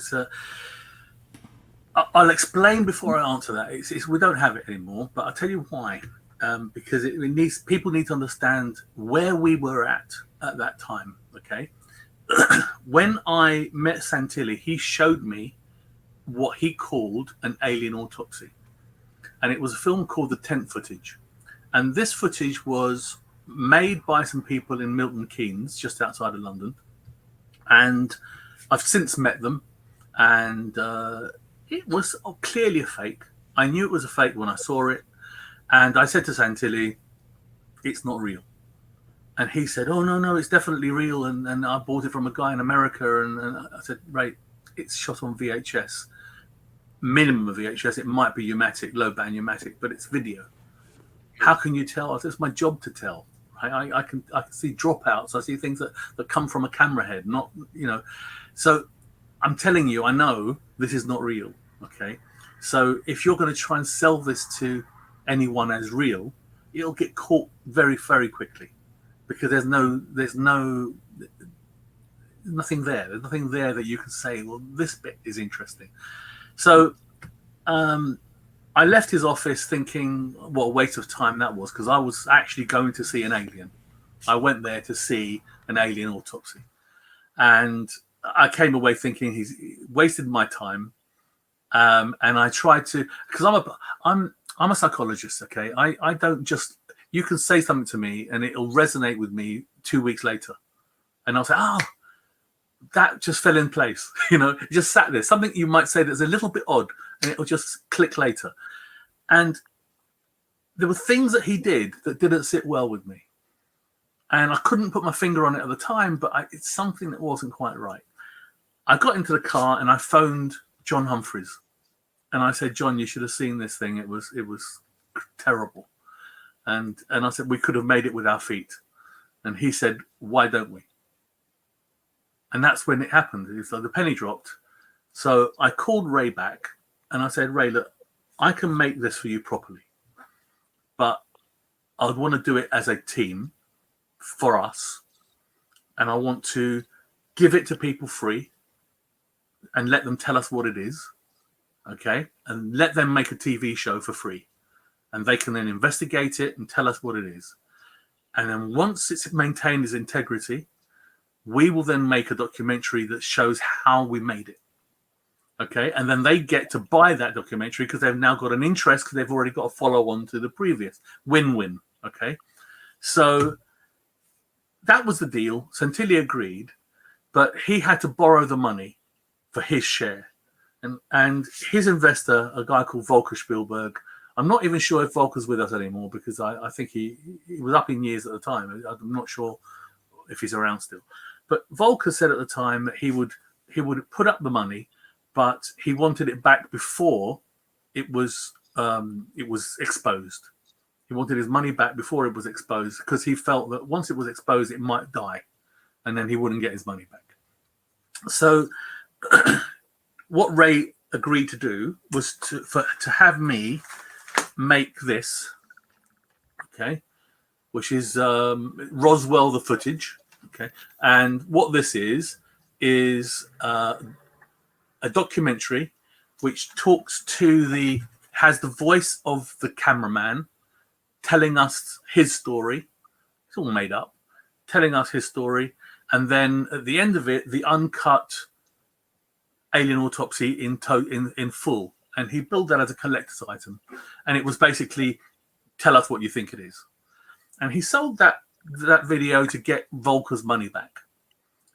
I'll explain before I answer that. We don't have it anymore, but I'll tell you why. Because people need to understand where we were at that time. Okay, when I met Santilli, he showed me what he called an alien autopsy, and it was a film called The Tent Footage. And this footage was made by some people in Milton Keynes, just outside of London, and I've since met them, and it was clearly a fake. I knew it was a fake when I saw it. And I said to Santilli, it's not real. And he said, oh, no, it's definitely real. And I bought it from a guy in America. And I said, right, it's shot on VHS. Minimum of VHS. It might be U-matic, low band U-matic, but it's video. How can you tell? It's my job to tell. I can see dropouts. I see things that come from a camera head, not, So I'm telling you, I know this is not real. Okay. So if you're going to try and sell this to anyone as real, it'll get caught very, very quickly, because there's nothing there. There's nothing there that you can say, well, this bit is interesting. So I left his office thinking what a waste of time that was, because I was actually going to see an alien. I went there to see an alien autopsy, and I came away thinking he's wasted my time. And I tried to, because I'm a psychologist, okay? I don't just, you can say something to me and it'll resonate with me 2 weeks later. And I'll say, oh, that just fell in place. It just sat there. Something you might say that's a little bit odd, and it'll just click later. And there were things that he did that didn't sit well with me. And I couldn't put my finger on it at the time, but it's something that wasn't quite right. I got into the car and I phoned John Humphreys. And I said, John, you should have seen this thing. It was terrible. And I said, we could have made it with our feet. And he said, why don't we? And that's when it happened. It's like the penny dropped. So I called Ray back and I said, Ray, look, I can make this for you properly, but I'd want to do it as a team for us. And I want to give it to people free and let them tell us what it is. Okay, and let them make a TV show for free, and they can then investigate it and tell us what it is. And then once it's maintained its integrity, we will then make a documentary that shows how we made it. Okay, and then they get to buy that documentary because they've now got an interest, because they've already got a follow on to the previous. Win-win. Okay, so that was the deal. Santilli agreed, but he had to borrow the money for his share. And his investor, a guy called Volker Spielberg, I'm not even sure if Volker's with us anymore, because I think he was up in years at the time. I'm not sure if he's around still. But Volker said at the time that he would put up the money, but he wanted it back before it was exposed. He wanted his money back before it was exposed, because he felt that once it was exposed, it might die, and then he wouldn't get his money back. So what Ray agreed to do was to have me make this, okay, which is Roswell, the footage, okay. And what this is a documentary which has the voice of the cameraman telling us his story. It's all made up, telling us his story. And then at the end of it, the uncut alien autopsy in full, and he built that as a collector's item, and it was basically tell us what you think it is. And he sold that video to get Volker's money back.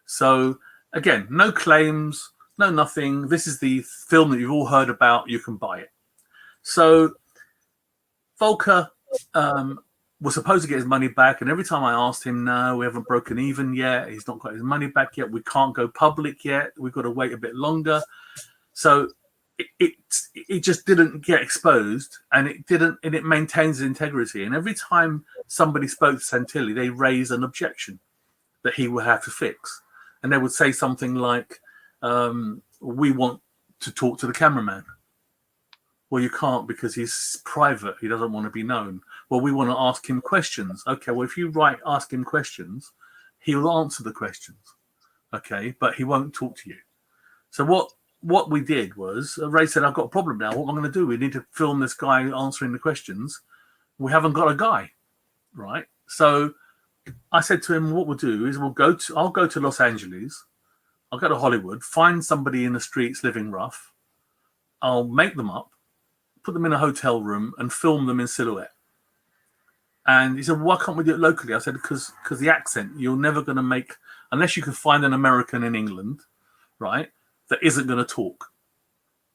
So again, no claims, no nothing. This is the film that you've all heard about. You can buy it. So Volker was supposed to get his money back, and every time I asked him, no, we haven't broken even yet, he's not got his money back yet, we can't go public yet, we've got to wait a bit longer. So it just didn't get exposed, and it maintains integrity. And every time somebody spoke to Santilli, they raised an objection that he would have to fix, and they would say something like, "We want to talk to the cameraman." Well, you can't because he's private. He doesn't want to be known. Well, we want to ask him questions. Okay, well, if you ask him questions, he'll answer the questions. Okay, but he won't talk to you. So what we did was, Ray said, I've got a problem now. What am I going to do? We need to film this guy answering the questions. We haven't got a guy, right? So I said to him, what we'll do is I'll go to Los Angeles. I'll go to Hollywood, find somebody in the streets living rough. I'll make them up, put them in a hotel room and film them in silhouette. And he said, why can't we do it locally? I said, because the accent, you're never going to make, unless you can find an American in England, right, that isn't going to talk.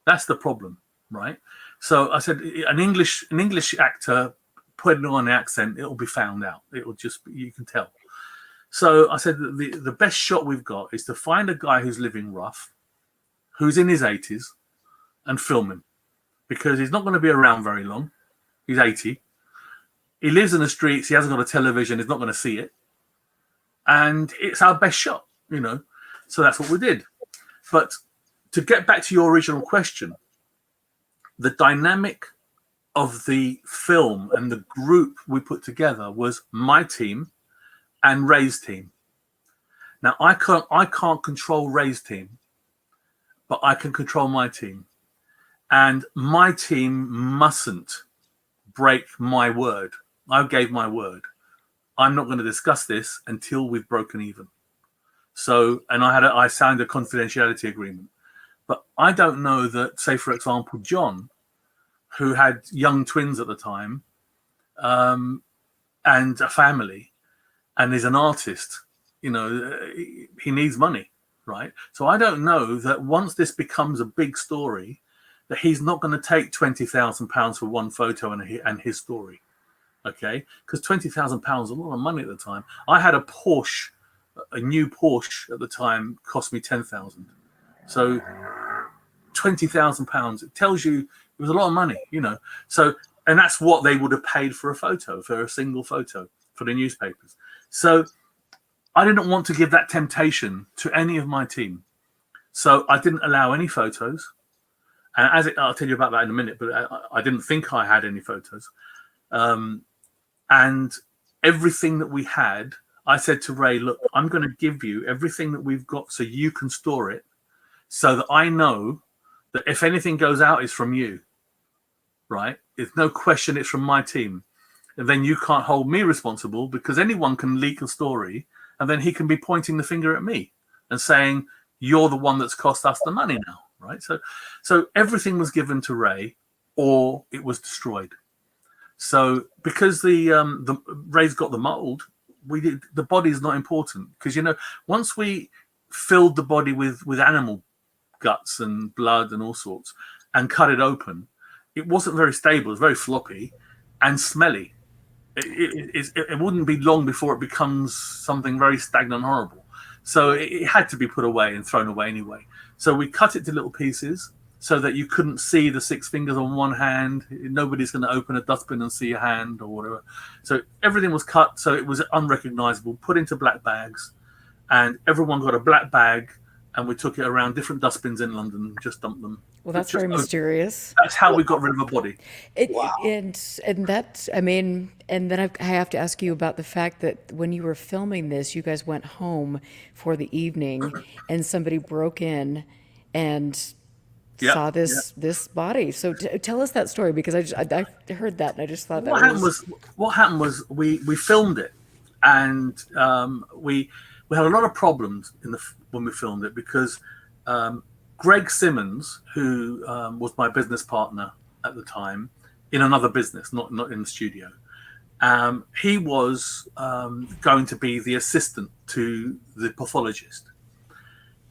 That's the problem, right? So I said, an English actor putting on an accent, it'll be found out. It'll just, you can tell. So I said, the best shot we've got is to find a guy who's living rough, who's in his 80s, and film him. Because he's not going to be around very long. He's 80. He lives in the streets. He hasn't got a television. He's not going to see it. And it's our best shot, you know. So that's what we did. But to get back to your original question, the dynamic of the film and the group we put together was my team and Ray's team. Now, I can't control Ray's team, but I can control my team. And my team mustn't break my word. I gave my word. I'm not going to discuss this until we've broken even. So, and I signed a confidentiality agreement. But I don't know that, say, for example, John, who had young twins at the time, and a family, and is an artist, you know, he needs money, right? So I don't know that once this becomes a big story, that he's not going to take £20,000 for one photo and his story, okay? Because £20,000 is a lot of money at the time. I had a Porsche, a new Porsche at the time, cost me £10,000. So £20,000, it tells you it was a lot of money, you know. So, and that's what they would have paid for a photo, for a single photo, for the newspapers. So I didn't want to give that temptation to any of my team. So I didn't allow any photos. And I'll tell you about that in a minute, but I didn't think I had any photos. And everything that we had, I said to Ray, look, I'm going to give you everything that we've got so you can store it, so that I know that if anything goes out, it's from you, right? It's no question it's from my team. And then you can't hold me responsible, because anyone can leak a story and then he can be pointing the finger at me and saying, you're the one that's cost us the money now. Right, so everything was given to Ray, or it was destroyed. So because the Ray's got the mold, the body is not important, because, you know, once we filled the body with animal guts and blood and all sorts and cut it open, it wasn't very stable. It was very floppy and smelly. It wouldn't be long before it becomes something very stagnant, horrible. So it had to be put away and thrown away anyway. So we cut it to little pieces so that you couldn't see the 6 fingers on one hand. Nobody's going to open a dustbin and see a hand or whatever. So everything was cut, so it was unrecognizable, put into black bags, and everyone got a black bag, and we took it around different dustbins in London and just dumped them. Well, that's very mysterious. That's how we got rid of a body. Wow. And that, I mean, and then I have to ask you about the fact that when you were filming this, you guys went home for the evening, and somebody broke in and saw this body. So tell us that story, because I heard that and I just thought what happened was we filmed it, and we had a lot of problems when we filmed it, because Greg Simmons, who was my business partner at the time in another business, not in the studio, he was going to be the assistant to the pathologist,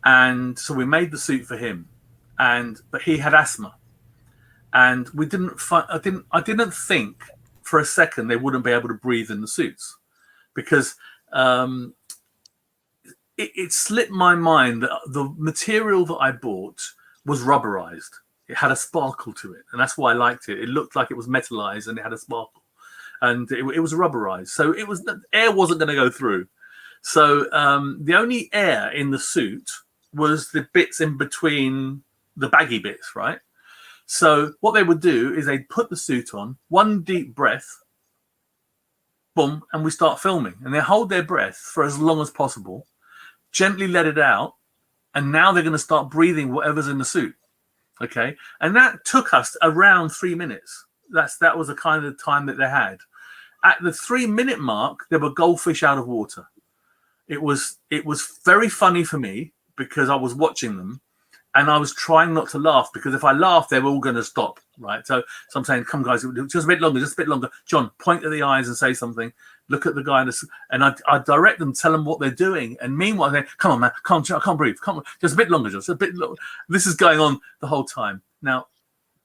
and so we made the suit for him, but he had asthma, and we didn't. I didn't think for a second they wouldn't be able to breathe in the suits, because it slipped my mind that the material that I bought was rubberized. It had a sparkle to it, and that's why I liked it. It looked like it was metallized, and it had a sparkle, and it was rubberized, so the air wasn't going to go through. So the only air in the suit was the bits in between the baggy bits, right? So what they would do is they'd put the suit on, one deep breath, boom, and we start filming. And they hold their breath for as long as possible, gently let it out, and now they're going to start breathing whatever's in the suit. Okay, and that took us around 3 minutes. That was the kind of time that they had. At the 3-minute mark, there were goldfish out of water. It was very funny for me because I was watching them, and I was trying not to laugh, because if I laughed, they were all going to stop, right? So I'm saying, come guys, just a bit longer. John, point at the eyes and say something. Look at the guy, and I direct them, tell them what they're doing. And meanwhile, they come on, man, I can't breathe. Come on, just a bit longer, just a bit longer. This is going on the whole time. Now,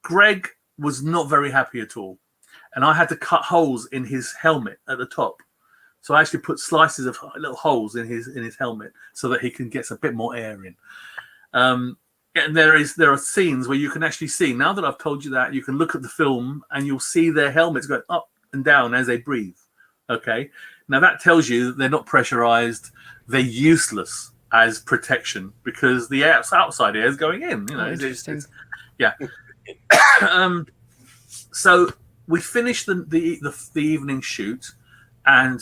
Greg was not very happy at all, and I had to cut holes in his helmet at the top. So I actually put slices of little holes in his helmet so that he can get a bit more air in. And there are scenes where you can actually see, now that I've told you that, you can look at the film and you'll see their helmets going up and down as they breathe. Okay. Now that tells you that they're not pressurized. They're useless as protection because the outside air is going in. You know, interesting. Yeah. So we finished the evening shoot, and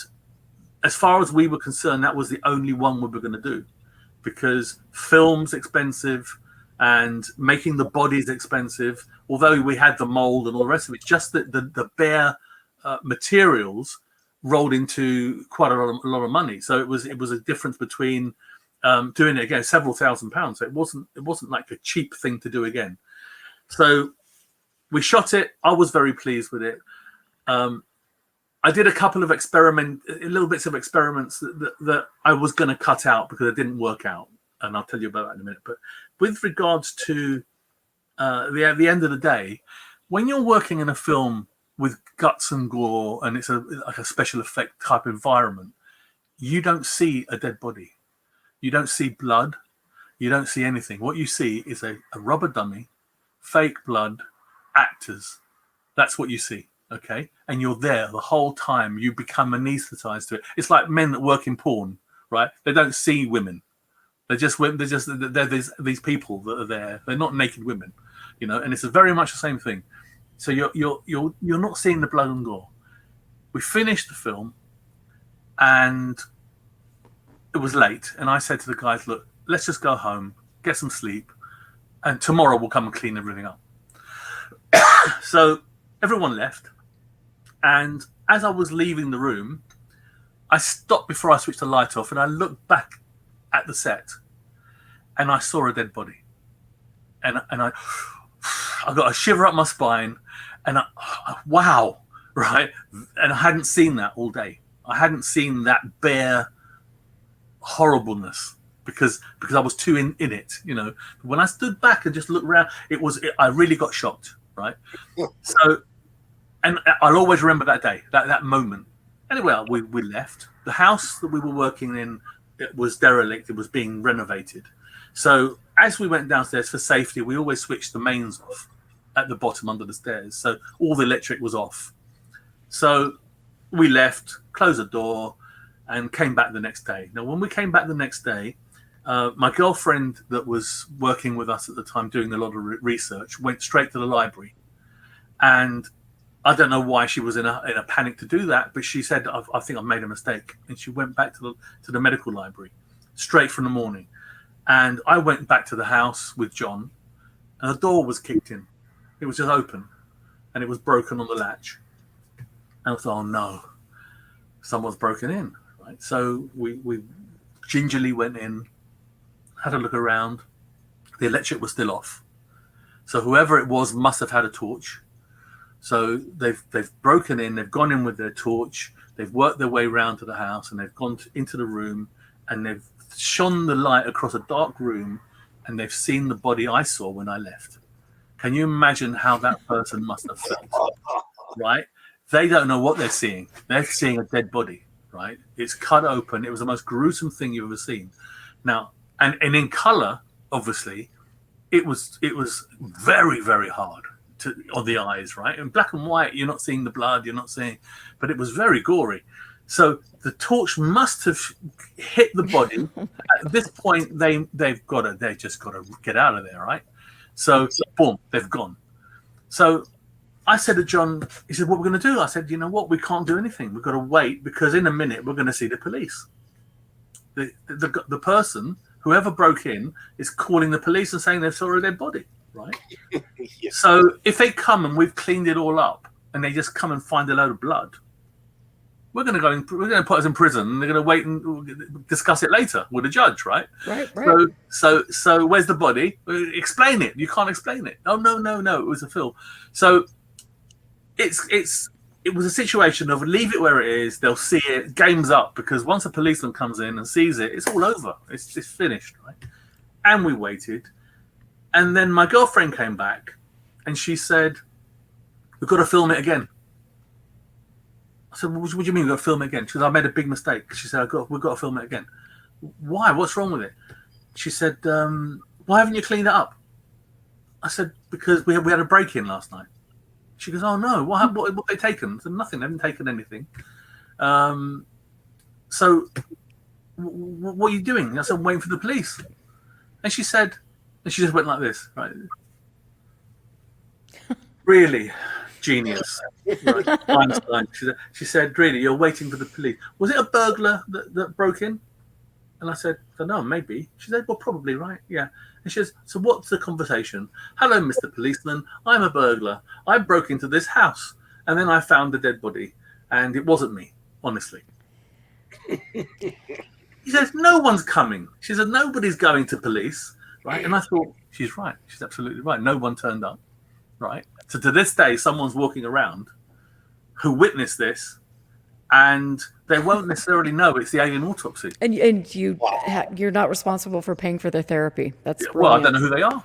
as far as we were concerned, that was the only one we were going to do, because film's expensive and making the bodies expensive. Although we had the mold and all the rest of it, just the bare materials rolled into quite a lot of money. So it was a difference between doing it again, several £1,000s. So it wasn't like a cheap thing to do again. So we shot it. I was very pleased with it. I did a couple of little bits of experiments that I was going to cut out because it didn't work out, and I'll tell you about that in a minute. But with regards to the end of the day, when you're working in a film with guts and gore, and it's like a special effect type environment, you don't see a dead body, you don't see blood, you don't see anything. What you see is a rubber dummy, fake blood, actors. That's what you see. Okay, and you're there the whole time. You become anesthetized to it. It's like men that work in porn, right? They don't see women. They're these people that are there. They're not naked women, you know. And it's very much the same thing. So you're not seeing the blood and gore. We finished the film, and it was late. And I said to the guys, "Look, let's just go home, get some sleep, and tomorrow we'll come and clean everything up." So everyone left. And as I was leaving the room, I stopped before I switched the light off, and I looked back at the set, and I saw a dead body. And I got a shiver up my spine, and wow, right? And I hadn't seen that all day. I hadn't seen that bare horribleness because I was too in it, you know. When I stood back and just looked around, I really got shocked, right? So. And I'll always remember that day, that moment. Anyway, we left. The house that we were working in, it was derelict. It was being renovated. So as we went downstairs for safety, we always switched the mains off at the bottom under the stairs. So all the electric was off. So we left, closed the door, and came back the next day. Now, when we came back the next day, my girlfriend that was working with us at the time doing a lot of research went straight to the library. And I don't know why she was in a panic to do that, but she said, I think I've made a mistake. And she went back to the medical library straight from the morning. And I went back to the house with John, and the door was kicked in. It was just open, and it was broken on the latch. And I thought, oh no, someone's broken in. Right? So we gingerly went in, had a look around. The electric was still off. So whoever it was must have had a torch. So they've broken in, they've gone in with their torch, they've worked their way round to the house, and they've gone into the room, and they've shone the light across a dark room, and they've seen the body I saw when I left. Can you imagine how that person must have felt, right? They don't know what they're seeing. They're seeing a dead body, right? It's cut open. It was the most gruesome thing you've ever seen. Now, and in color, obviously, it was very, very hard on the eyes, right? In black and white, you're not seeing the blood, you're not seeing, but it was very gory. So the torch must have hit the body. At this point, they just got to get out of there, right? So boom, they've gone. So I said to John, he said, "What we're going to do?" I said, "You know what? We can't do anything. We've got to wait because in a minute we're going to see the police. The person, whoever broke in, is calling the police and saying they saw a dead body, right?" Yes. So if they come and we've cleaned it all up, and they just come and find a load of blood, we're going to put us in prison, and they're going to wait and discuss it later with the judge, right? Right. So where's the body? Explain it. You can't explain it. Oh no, it was a film. So it was a situation of leave it where it is. They'll see it. Game's up, because once a policeman comes in and sees it, it's all over. It's finished, right? And we waited, and then my girlfriend came back, and she said, "We've got to film it again." I said, "What do you mean we've got to film it again?" She said, "I made a big mistake." She said, "We've got to film it again." "Why? What's wrong with it?" She said, "Why haven't you cleaned it up?" I said, "Because we had a break-in last night." She goes, "Oh no, what have they taken?" I said, "Nothing, they haven't taken anything." So what are you doing? I said, "I'm waiting for the police." And she said, and she just went like this, right? "Really? Genius." Right. Einstein. She said, "Really, you're waiting for the police? Was it a burglar that broke in?" And I said, "I don't know, maybe." She said, "Well, probably, right? Yeah." And she says, "So what's the conversation?" "Hello, Mr. Policeman. I'm a burglar. I broke into this house, and then I found a dead body, and it wasn't me, honestly." He says, "No one's coming." She said, "Nobody's going to police," right? And I thought, she's right. She's absolutely right. No one turned up, right? So to this day, someone's walking around who witnessed this, and they won't necessarily know it's the alien autopsy. And you're not responsible for paying for their therapy. That's Well, I brilliant. don't know who they are.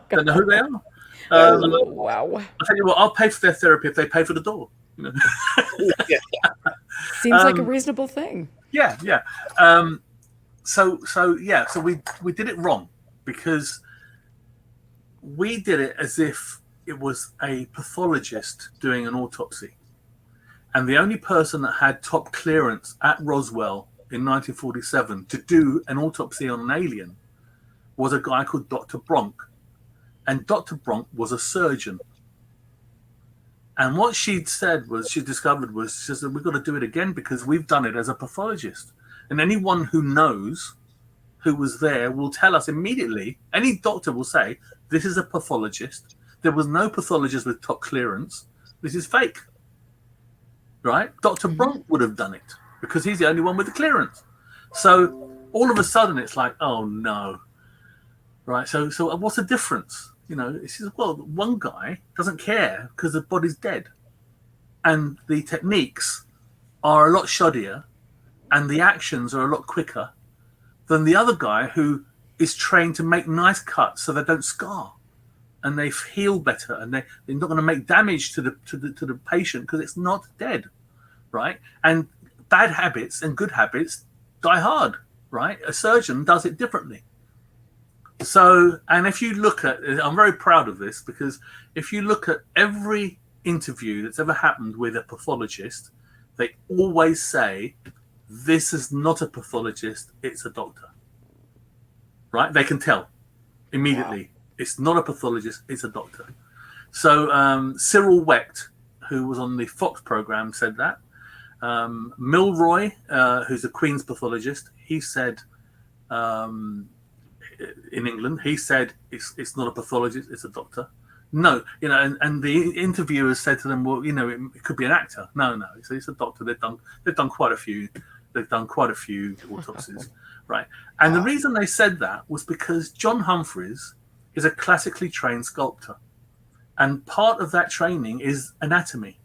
Don't know who they are. Wow. I'll tell you what, I'll pay for their therapy if they pay for the door. You know? Seems like a reasonable thing. Yeah. So we did it wrong, because we did it as if it was a pathologist doing an autopsy. And the only person that had top clearance at Roswell in 1947 to do an autopsy on an alien was a guy called Dr. Bronk. And Dr. Bronk was a surgeon. And what she said, she said, "We've got to do it again because we've done it as a pathologist. And anyone who knows who was there will tell us immediately." Any doctor will say, "This is a pathologist. There was no pathologist with top clearance. This is fake." Right? Dr. Bronk would have done it because he's the only one with the clearance. So all of a sudden it's like, oh no. Right? So what's the difference? You know, it says, well, one guy doesn't care because the body's dead. And the techniques are a lot shoddier and the actions are a lot quicker than the other guy who is trained to make nice cuts so they don't scar and they heal better, and they're not going to make damage to the patient because it's not dead, right? And bad habits and good habits die hard, right? A surgeon does it differently. So, and if you look at, I'm very proud of this, because if you look at every interview that's ever happened with a pathologist, they always say, "This is not a pathologist, it's a doctor." Right? They can tell immediately. Wow. It's not a pathologist, it's a doctor. So Cyril Wecht, who was on the Fox program, said that. Milroy, who's a Queen's pathologist, he said, in England, he said it's not a pathologist, it's a doctor. No, you know, and the interviewers said to them, "Well, you know, it could be an actor." No, it's a doctor. They've done quite a few autopsies, right? And the reason they said that was because John Humphreys is a classically trained sculptor, and part of that training is anatomy.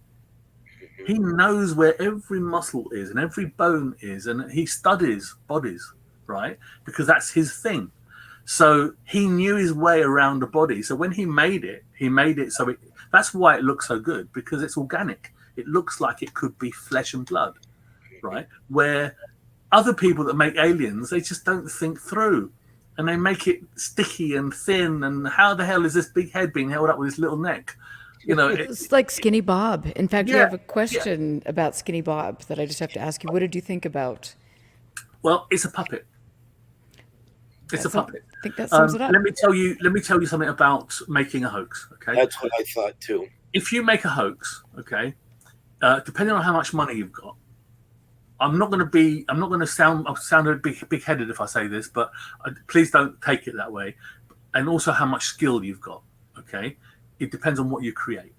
He knows where every muscle is and every bone is, and he studies bodies, right? Because that's his thing. So he knew his way around the body. So when he made it so that's why it looks so good, because it's organic. It looks like it could be flesh and blood, right? Where other people that make aliens, they just don't think through. and they make it sticky and thin. And how the hell is this big head being held up with this little neck? You know, It's like Skinny Bob. In fact, we yeah, have a question about Skinny Bob that I just have to ask you. What did you think about? well, it's a puppet. It's a puppet. I think that sums it up. Let me tell you something about making a hoax. Okay, That's what I thought too. if you make a hoax, okay, depending on how much money you've got, I'm not going to sound a big-headed if I say this, but please don't take it that way. And also how much skill you've got. Okay, it depends on what you create.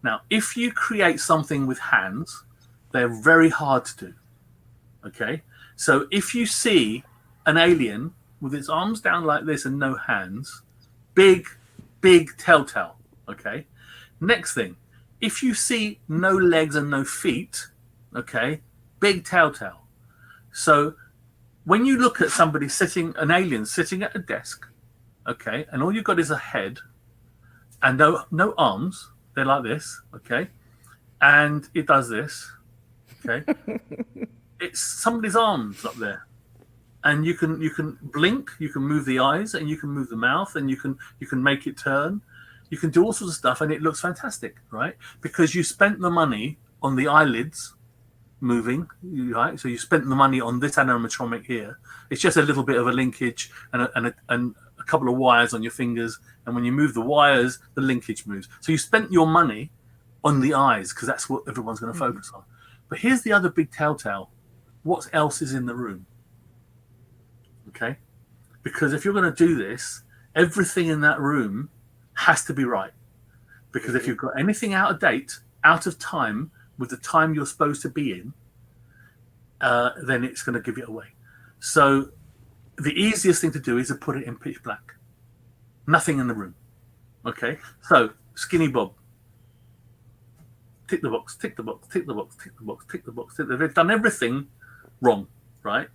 Now, if you create something with hands, they're very hard to do. Okay, so if you see an alien with its arms down like this and no hands, big telltale. Okay, next thing, if you see no legs and no feet, okay, big telltale. So when you look at somebody an alien sitting at a desk, okay, and all you've got is a head and no arms, they're like this, okay, and it does this, okay, it's somebody's arms up there, and you can blink, you can move the eyes, and you can move the mouth, and you can make it turn, you can do all sorts of stuff, and it looks fantastic, right? Because you spent the money on the eyelids moving, right? So you spent the money on this animatronic here. It's just a little bit of a linkage and a couple of wires on your fingers, and when you move the wires, the linkage moves. So you spent your money on the eyes because that's what everyone's going to focus on. But here's the other big telltale: what else is in the room? Okay, because if you're going to do this, everything in that room has to be right. Because if you've got anything out of date, out of time with the time you're supposed to be in, then it's going to give it away. So the easiest thing to do is to put it in pitch black. Nothing in the room. Okay? So, Skinny Bob. Tick the box, tick the box, tick the box, tick the box, tick the box. They've done everything wrong, right?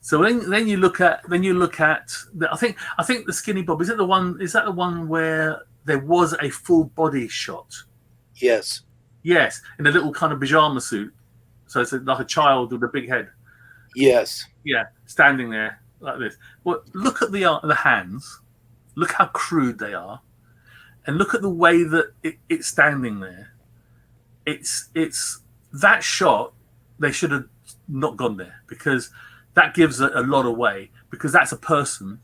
So then you look at I think the Skinny Bob, is that the one where there was a full body shot? Yes. Yes, in a little kind of pajama suit. So it's like a child with a big head. Yes. Yeah, standing there like this. Well, look at the hands. Look how crude they are, and look at the way that it's standing there. It's that shot. They should have not gone there because that gives a lot away. Because that's a person.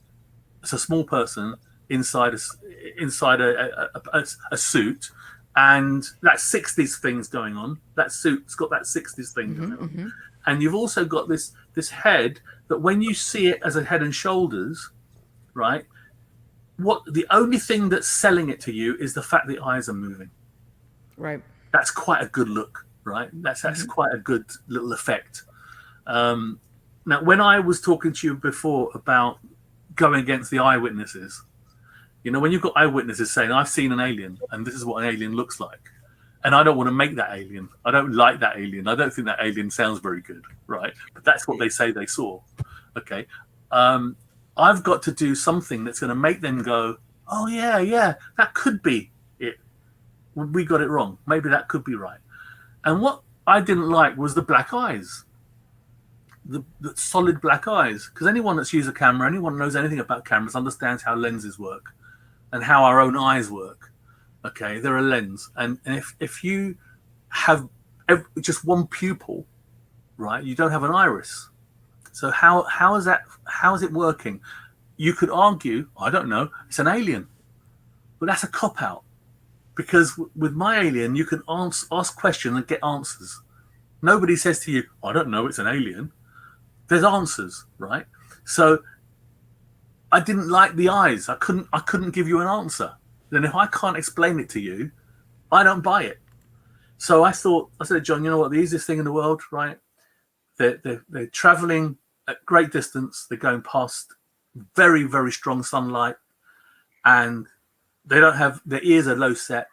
It's a small person inside a suit. And that 60s thing's going on. That suit's got that 60s thing going on. Mm-hmm. And you've also got this head that when you see it as a head and shoulders, right, the only thing that's selling it to you is the fact the eyes are moving. Right. That's quite a good look, right? That's quite a good little effect. Now, when I was talking to you before about going against the eyewitnesses, you know, when you've got eyewitnesses saying, I've seen an alien and this is what an alien looks like, and I don't want to make that alien. I don't like that alien. I don't think that alien sounds very good, right? But that's what they say they saw. Okay. I've got to do something that's going to make them go, oh, yeah, that could be it. We got it wrong. Maybe that could be right. And what I didn't like was the black eyes, the solid black eyes. Because anyone that's used a camera, anyone who knows anything about cameras understands how lenses work. And how our own eyes work. Okay, they're a lens, and if you have just one pupil, right, you don't have an iris. So how is it working? You could argue, I don't know, it's an alien, but that's a cop out, because with my alien you can ask questions and get answers. Nobody says to you, I don't know, it's an alien. There's answers, right? So I didn't like the eyes. I couldn't give you an answer. Then if I can't explain it to you, I don't buy it. So I said, John, you know what? The easiest thing in the world, right? They're traveling at great distance. They're going past very, very strong sunlight, and they don't have, their ears are low set,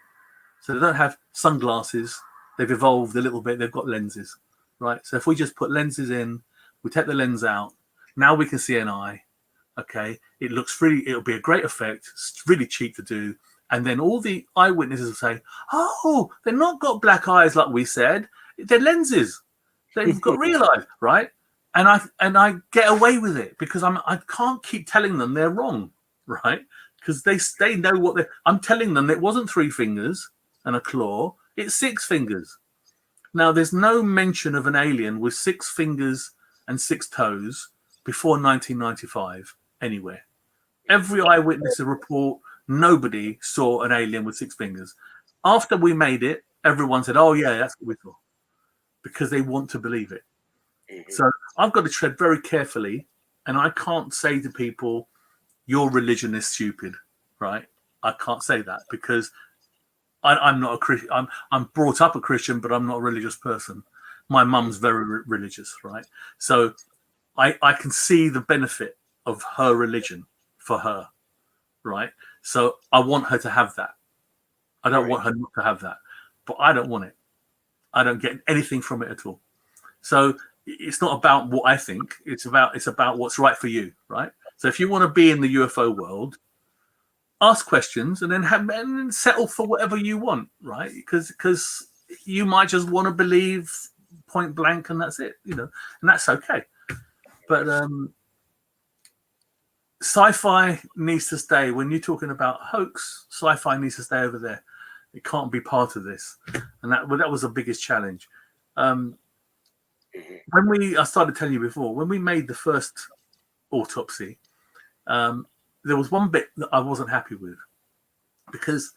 so they don't have sunglasses. They've evolved a little bit. They've got lenses, right? So if we just put lenses in, we take the lens out. Now we can see an eye. Okay, it'll be a great effect. It's really cheap to do. And then all the eyewitnesses will say, oh, they've not got black eyes like we said. They're lenses. They've got real eyes, right? I get away with it because I can't keep telling them they're wrong, right? Because they know what I'm telling them. It wasn't 3 fingers and a claw; it's 6 fingers. Now, there's no mention of an alien with 6 fingers and 6 toes before 1995 anywhere. Every eyewitness report, nobody saw an alien with 6 fingers. After we made it, everyone said, "Oh yeah, that's what we saw," because they want to believe it. So I've got to tread very carefully, and I can't say to people, "Your religion is stupid," right? I can't say that because I'm not a Christian. I'm brought up a Christian, but I'm not a religious person. My mum's very religious, right? So I can see the benefit of her religion for her, right? So I want her to have that. I don't want her not to have that, but I don't want it. I don't get anything from it at all. So it's not about what I think. It's about what's right for you, right? So if you want to be in the UFO world, ask questions and then settle for whatever you want, right? Because you might just want to believe point blank and that's it, and that's okay. But sci-fi needs to stay. When you're talking about hoax, sci-fi needs to stay over there. It can't be part of this, and that was the biggest challenge. I started telling you before, when we made the first autopsy, there was one bit that I wasn't happy with because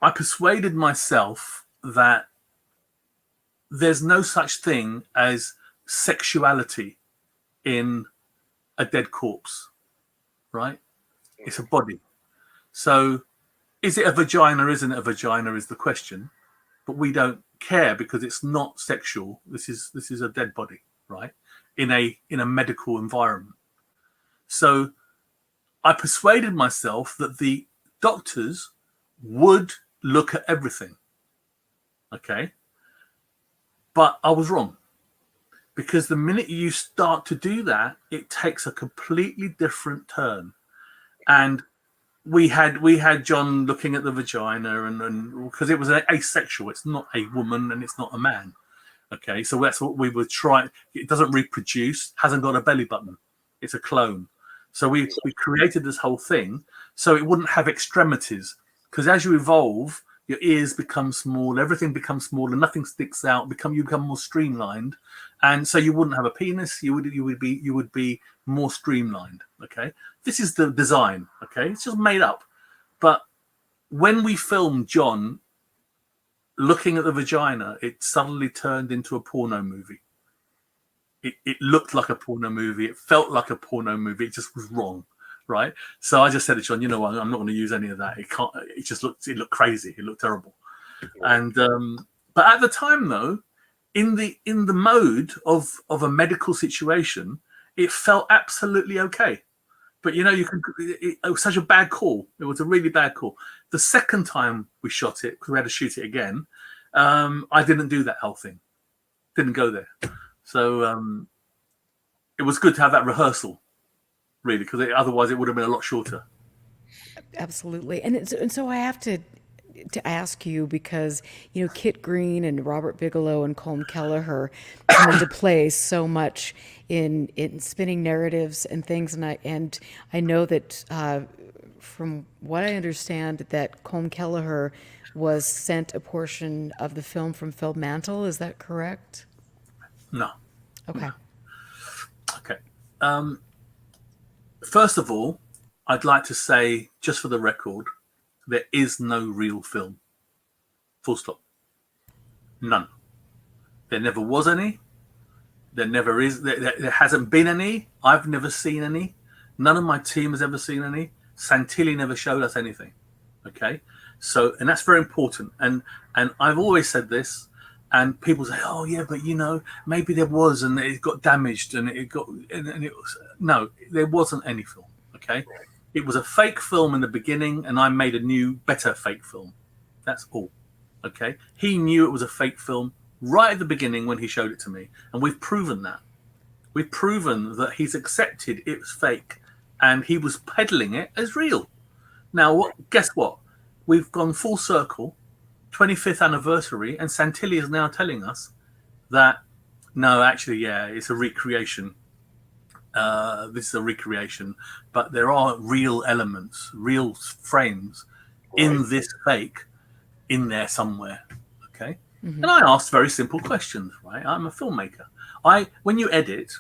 I persuaded myself that there's no such thing as sexuality in a dead corpse, right? It's a body. So is it a vagina? Isn't it a vagina is the question, but we don't care because it's not sexual. This is a dead body, right? In a medical environment. So I persuaded myself that the doctors would look at everything. Okay. But I was wrong. Because the minute you start to do that, it takes a completely different turn. And we had John looking at the vagina and because it was asexual. It's not a woman and it's not a man. Okay. So that's what we were trying. It doesn't reproduce, hasn't got a belly button. It's a clone. So we created this whole thing so it wouldn't have extremities. Because as you evolve, your ears become small, everything becomes smaller, nothing sticks out, you become more streamlined. And so you wouldn't have a penis, you would be more streamlined. Okay. This is the design. Okay. It's just made up. But when we filmed John looking at the vagina, it suddenly turned into a porno movie. It looked like a porno movie. It felt like a porno movie. It just was wrong, right? So I just said to John, you know what? I'm not going to use any of that. It can't. It looked crazy. It looked terrible. And but at the time, though, in the mode of a medical situation, it felt absolutely okay. But it was such a bad call. It was a really bad call. The second time we shot it, because we had to shoot it again, I didn't do that whole thing. Didn't go there. So it was good to have that rehearsal, really, because otherwise it would have been a lot shorter. Absolutely. And so I have to ask you because, Kit Green and Robert Bigelow and Colm Kelleher come into play so much in spinning narratives and things. And I know that from what I understand that Colm Kelleher was sent a portion of the film from Phil Mantle. Is that correct? No. Okay. Okay. First of all, I'd like to say, just for the record, there is no real film. Full stop. None. There never was any. There never is. There hasn't been any. I've never seen any. None of my team has ever seen any. Santilli never showed us anything. Okay. So, and that's very important. And I've always said this. And people say, "Oh yeah, but maybe there was, and it got damaged, and it was." No, there wasn't any film. Okay, it was a fake film in the beginning, and I made a new, better fake film. That's all. Okay, he knew it was a fake film right at the beginning when he showed it to me, and we've proven that. We've proven that he's accepted it was fake, and he was peddling it as real. Now, guess what? We've gone full circle. 25th anniversary, and Santilli is now telling us that No, actually, yeah, it's a recreation. This is a recreation, but there are real elements, real frames in this fake in there somewhere. Okay. And I asked very simple questions, right? I'm a filmmaker. When you edit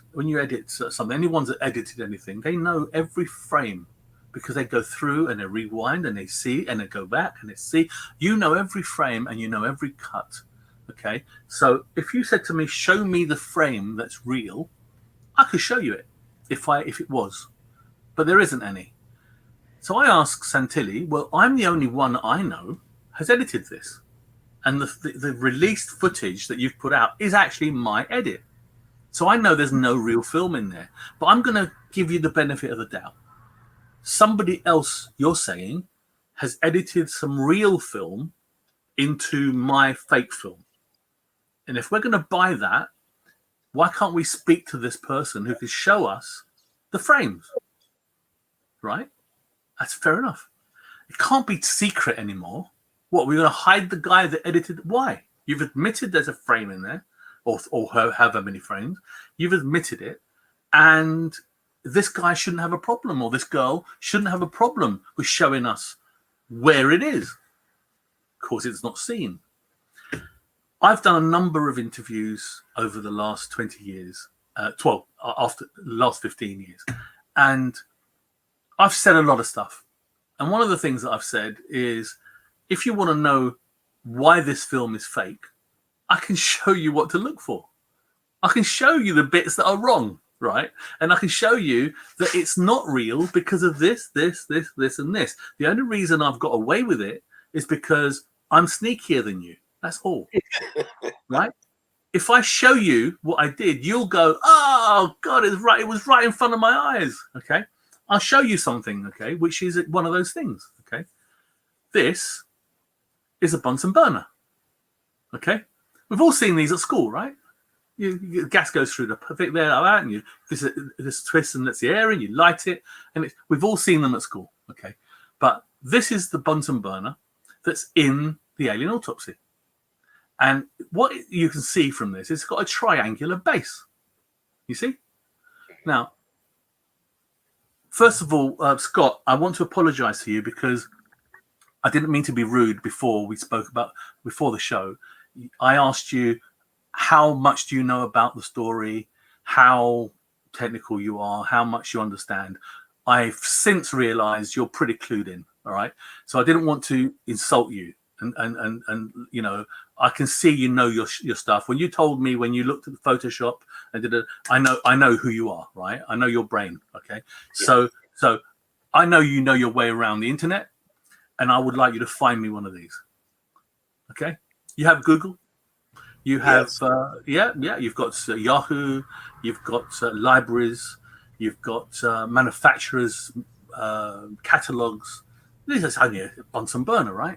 something, anyone that edited anything, they know every frame because they go through and they rewind and they see and they go back and they see. You know every frame and you know every cut. Okay. So if you said to me, show me the frame that's real, I could show you it if it was, but there isn't any. So I asked Santilli, well, I'm the only one I know has edited this. And the released footage that you've put out is actually my edit. So I know there's no real film in there, but I'm going to give you the benefit of the doubt. Somebody else, you're saying, has edited some real film into my fake film. And if we're going to buy that, why can't we speak to this person who can show us the frames? Right? That's fair enough. It can't be secret anymore. What, we're going to hide the guy that edited? Why? You've admitted there's a frame in there, or however many frames. You've admitted it. And this guy shouldn't have a problem, or this girl shouldn't have a problem with showing us where it is. Of course, it's not seen. I've done a number of interviews over the last 20 years, after the last 15 years. And I've said a lot of stuff. And one of the things that I've said is, if you want to know why this film is fake, I can show you what to look for. I can show you the bits that are wrong, right? And I can show you that it's not real because of this, and this. The only reason I've got away with it is because I'm sneakier than you. That's all. Right? If I show you what I did, you'll go, oh, God, it's right. It was right in front of my eyes. Okay? I'll show you something, okay, which is one of those things, okay? This is a Bunsen burner, okay? We've all seen these at school, right? Gas goes through the thing there like that, and this twist and lets the air in, you light it, and we've all seen them at school, okay? But this is the Bunsen burner that's in the Alien Autopsy. And what you can see from this, it's got a triangular base. You see? Now, first of all, Scott, I want to apologize to you because I didn't mean to be rude before the show. I asked you, how much do you know about the story? How technical you are? How much you understand? I've since realized you're pretty clued in. All right. So I didn't want to insult you. And you know, I can see you know your stuff. When you told me, when you looked at the Photoshop and I know who you are, right? I know your brain, okay? Yeah. So I know you know your way around the internet, and I would like you to find me one of these, okay? You have Google, you have you've got Yahoo, you've got libraries, you've got manufacturers' catalogs. This is only a Bunsen burner, right?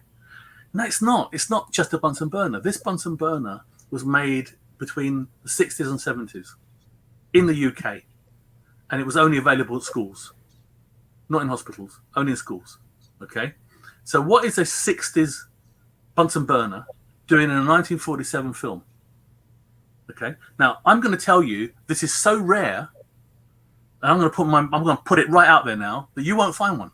No, it's not. It's not just a Bunsen burner. This Bunsen burner was made between the 60s and 70s in the UK. And it was only available at schools. Not in hospitals, only in schools. Okay? So what is a 60s Bunsen burner doing in a 1947 film? Okay? Now, I'm going to tell you, this is so rare, and I'm going to put it right out there now, that you won't find one.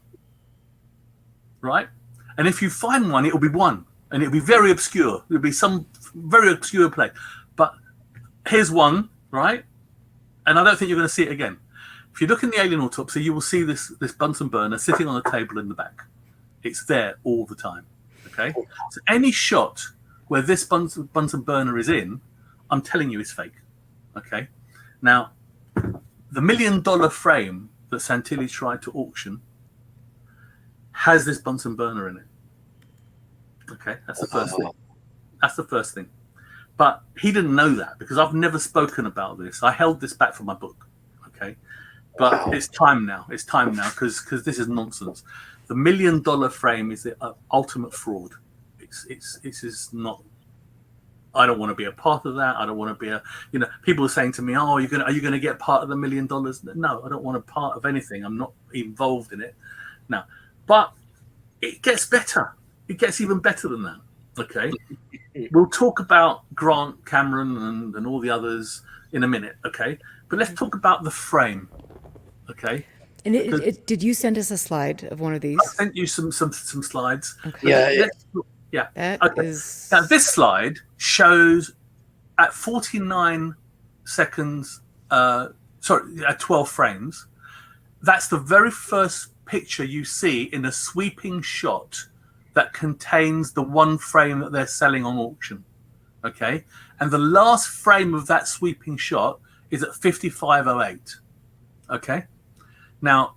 Right? And if you find one, it'll be one. And it'll be very obscure. It'll be some very obscure play. But here's one, right? And I don't think you're going to see it again. If you look in the Alien Autopsy, you will see this Bunsen burner sitting on a table in the back. It's there all the time. Okay? So any shot where this Bunsen burner is in, I'm telling you, is fake. Okay? Now, the $1 million frame that Santilli tried to auction has this Bunsen burner in it. Okay, that's the first thing. That's the first thing. But he didn't know that because I've never spoken about this. I held this back from my book. Okay, but it's time now. It's time now because this is nonsense. The $1 million frame is the ultimate fraud. It's is not. I don't want to be a part of that. I don't want to be people are saying to me, "Oh, are you going to get part of the $1 million?" No, I don't want a part of anything. I'm not involved in it. Now. But it gets better. It gets even better than that. Okay, we'll talk about Grant Cameron and all the others in a minute. Okay, but let's talk about the frame. Okay. And Because did you send us a slide of one of these? I sent you some slides. Okay. Yeah, That Okay. is. Now this slide shows at 49 seconds. At 12 frames. That's the very first picture you see in a sweeping shot that contains the one frame that they're selling on auction. Okay, and the last frame of that sweeping shot is at 55:08. Okay, now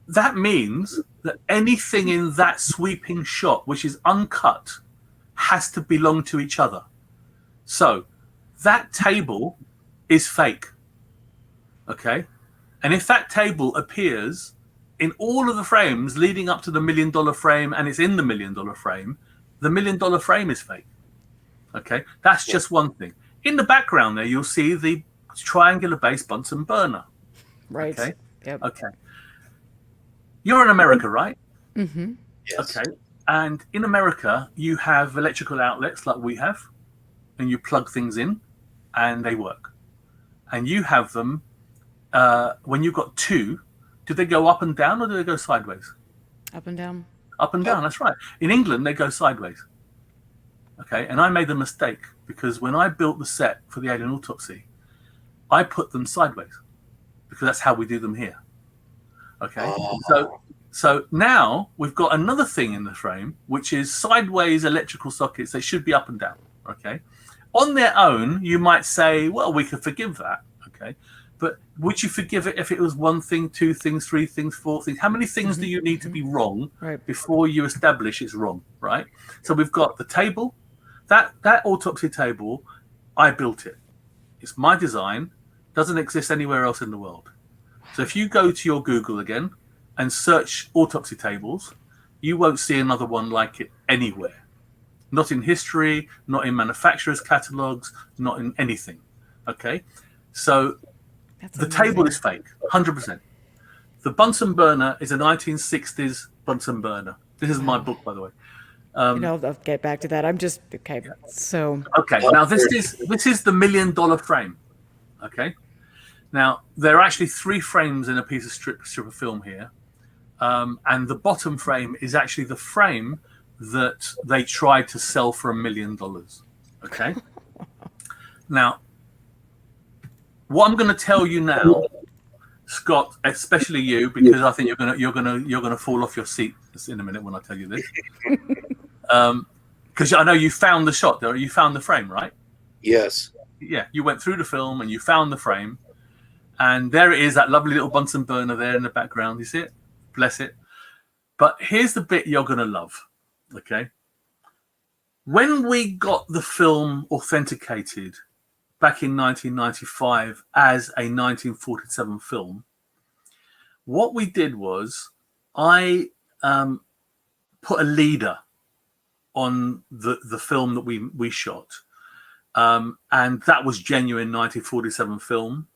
that means that anything in that sweeping shot which is uncut has to belong to each other. So that table is fake. Okay, and if that table appears in all of the frames leading up to the $1 million frame and it's in the $1 million frame, the $1 million frame is fake. Okay, that's just one thing. In the background there, you'll see the triangular base Bunsen burner. Right. Okay. Yep. Okay. You're in America, right? Mm-hmm. yes. Okay. And in America, you have electrical outlets like we have, and you plug things in, and they work. And you have them when you've got two. Do they go up and down, or do they go sideways? Up and down. Up and down. That's right. In England, they go sideways. Okay. And I made the mistake because when I built the set for the Alien Autopsy, I put them sideways because that's how we do them here. Okay. Oh. So now we've got another thing in the frame, which is sideways electrical sockets. They should be up and down. Okay. On their own, you might say, well, we could forgive that. Okay. But would you forgive it if it was one thing, two things, three things, four things? How many things do you need to be wrong before you establish it's wrong, right? So we've got the table. That autopsy table, I built it. It's my design. Doesn't exist anywhere else in the world. So if you go to your Google again and search autopsy tables, you won't see another one like it anywhere. Not in history, not in manufacturers' catalogs, not in anything. Okay? So the table is fake, 100%. The Bunsen burner is a 1960s Bunsen burner. This is my book, by the way. I'll get back to that. I'm just okay. Yeah. So okay, now this is the $1 million frame. Okay, now there are actually 3 frames in a piece of strip of film here, and the bottom frame is actually the frame that they tried to sell for $1 million. Okay, now what I'm going to tell you now, Scott, especially you, because I think you're gonna fall off your seat in a minute when I tell you this. Because I know you found the shot there, you found the frame, right? Yes. Yeah, you went through the film and you found the frame, and there it is, that lovely little Bunsen burner there in the background. You see it? Bless it. But here's the bit you're gonna love. Okay. When we got the film authenticated back in 1995 as a 1947 film, what we did was I put a leader on the film that we shot, and that was genuine 1947 film,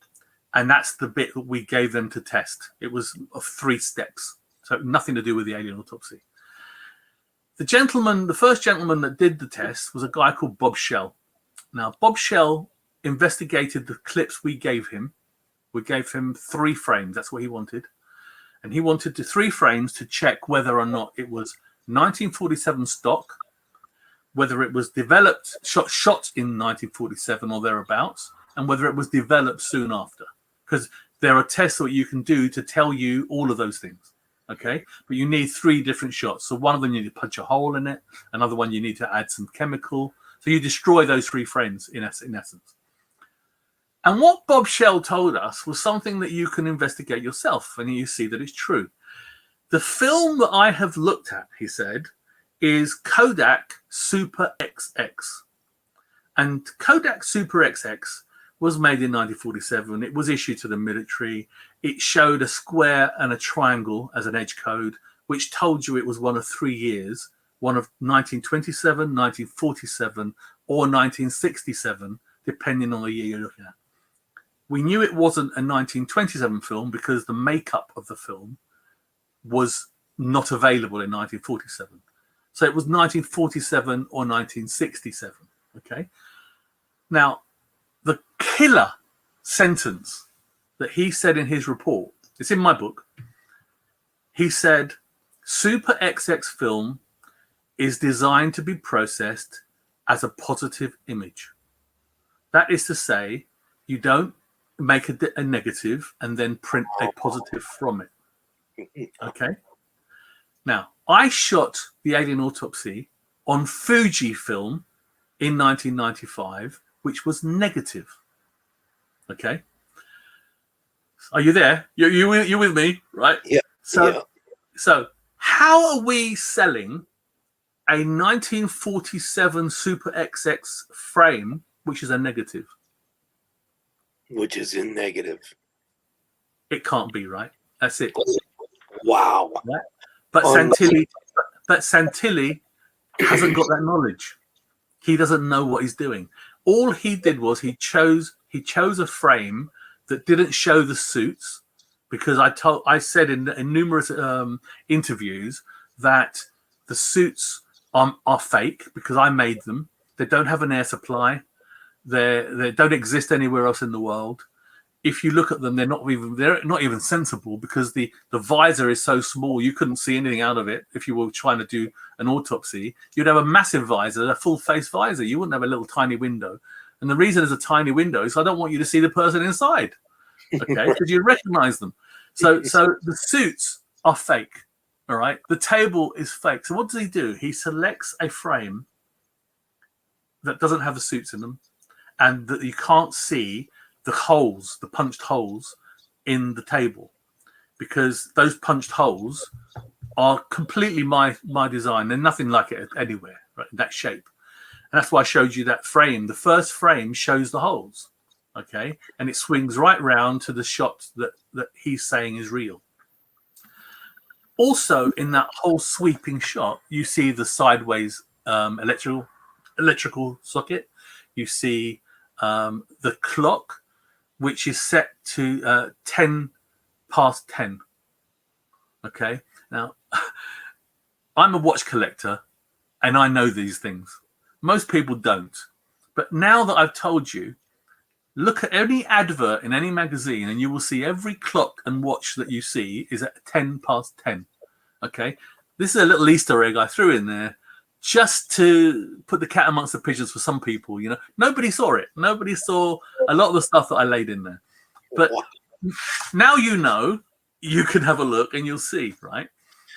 and that's the bit that we gave them to test. It was of 3 steps, so nothing to do with the alien autopsy. The first gentleman that did the test was a guy called Bob Shell. Now, Bob Shell investigated the clips we gave him. We gave him 3 frames. That's what he wanted. And he wanted the 3 frames to check whether or not it was 1947 stock, whether it was developed, shot in 1947 or thereabouts, and whether it was developed soon after. Because there are tests that you can do to tell you all of those things. Okay, but you need 3 different shots. So one of them you need to punch a hole in it. Another one you need to add some chemical. So you destroy those 3 frames in essence. And what Bob Shell told us was something that you can investigate yourself, and you see that it's true. The film that I have looked at, he said, is Kodak Super XX. And Kodak Super XX was made in 1947. It was issued to the military. It showed a square and a triangle as an edge code, which told you it was one of 3 years, one of 1927, 1947, or 1967, depending on the year you're looking at. We knew it wasn't a 1927 film because the makeup of the film was not available in 1947. So it was 1947 or 1967. Okay. Now, the killer sentence that he said in his report, it's in my book. He said, Super XX film is designed to be processed as a positive image. That is to say, you don't make a negative and then print a positive from it. Okay. Now, I shot the Alien Autopsy on Fujifilm in 1995, which was negative. Okay. Are you there? You with me, right? Yeah. So how are we selling a 1947 Super XX frame, which is a negative? Which is in negative. It can't be, right? That's it. Wow. Right? But Santilli hasn't got that knowledge. He doesn't know what he's doing. All he did was he chose a frame that didn't show the suits, because I said in numerous interviews that the suits are fake because I made them. They don't have an air supply. They don't exist anywhere else in the world. If you look at them, they're not even sensible, because the visor is so small you couldn't see anything out of it. If you were trying to do an autopsy, you'd have a massive visor, a full face visor. You wouldn't have a little tiny window. And the reason there's a tiny window is I don't want you to see the person inside. Okay, because you recognize them. So the suits are fake. All right, the table is fake. So what does he do? He selects a frame that doesn't have the suits in them, and that you can't see the holes, the punched holes in the table, because those punched holes are completely my design. They're nothing like it anywhere, right, in that shape. And that's why I showed you that frame. The first frame shows the holes, okay? And it swings right round to the shot that he's saying is real. Also, in that whole sweeping shot, you see the sideways electrical socket. You see the clock, which is set to 10 past 10. Okay. Now, I'm a watch collector and I know these things. Most people don't. But now that I've told you, look at any advert in any magazine and you will see every clock and watch that you see is at 10 past 10. Okay. This is a little Easter egg I threw in there just to put the cat amongst the pigeons for some people. You know, nobody saw it. Nobody saw a lot of the stuff that I laid in there. But now you know, you can have a look and you'll see, right?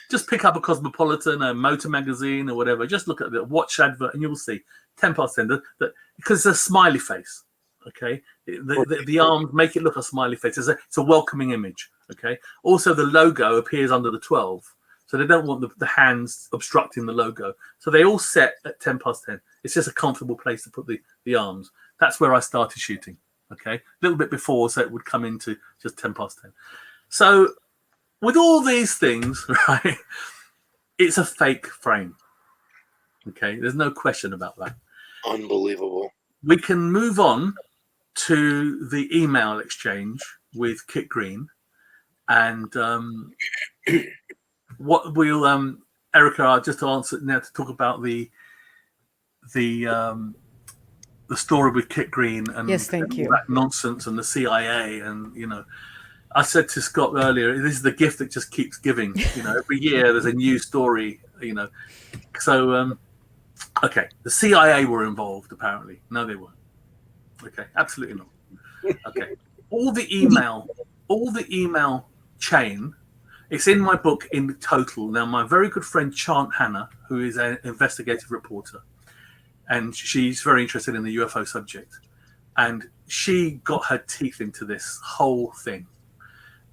Just pick up a Cosmopolitan, a Motor magazine or whatever. Just look at the watch advert and you will see 10 past 10. Because it's a smiley face, okay? The arms make it look a smiley face. It's a welcoming image, okay? Also, the logo appears under the 12. So they don't want the hands obstructing the logo. So they all set at 10 past 10. It's just a comfortable place to put the arms. That's where I started shooting, okay? A little bit before, so it would come into just 10 past 10. So with all these things, right, it's a fake frame, okay? There's no question about that. Unbelievable. We can move on to the email exchange with Kit Green. And what we'll Erica, I'll just answer now to talk about the story with Kit Green and, yes, thank you. That nonsense and the CIA. And you know, I said to Scott earlier, this is the gift that just keeps giving. You know, every year there's a new story. You know, so okay, the CIA were involved apparently. No, they weren't. Okay, absolutely not. Okay, all the email chain. It's in my book in total. Now, my very good friend Chant Hannah, who is an investigative reporter, and she's very interested in the UFO subject, and she got her teeth into this whole thing.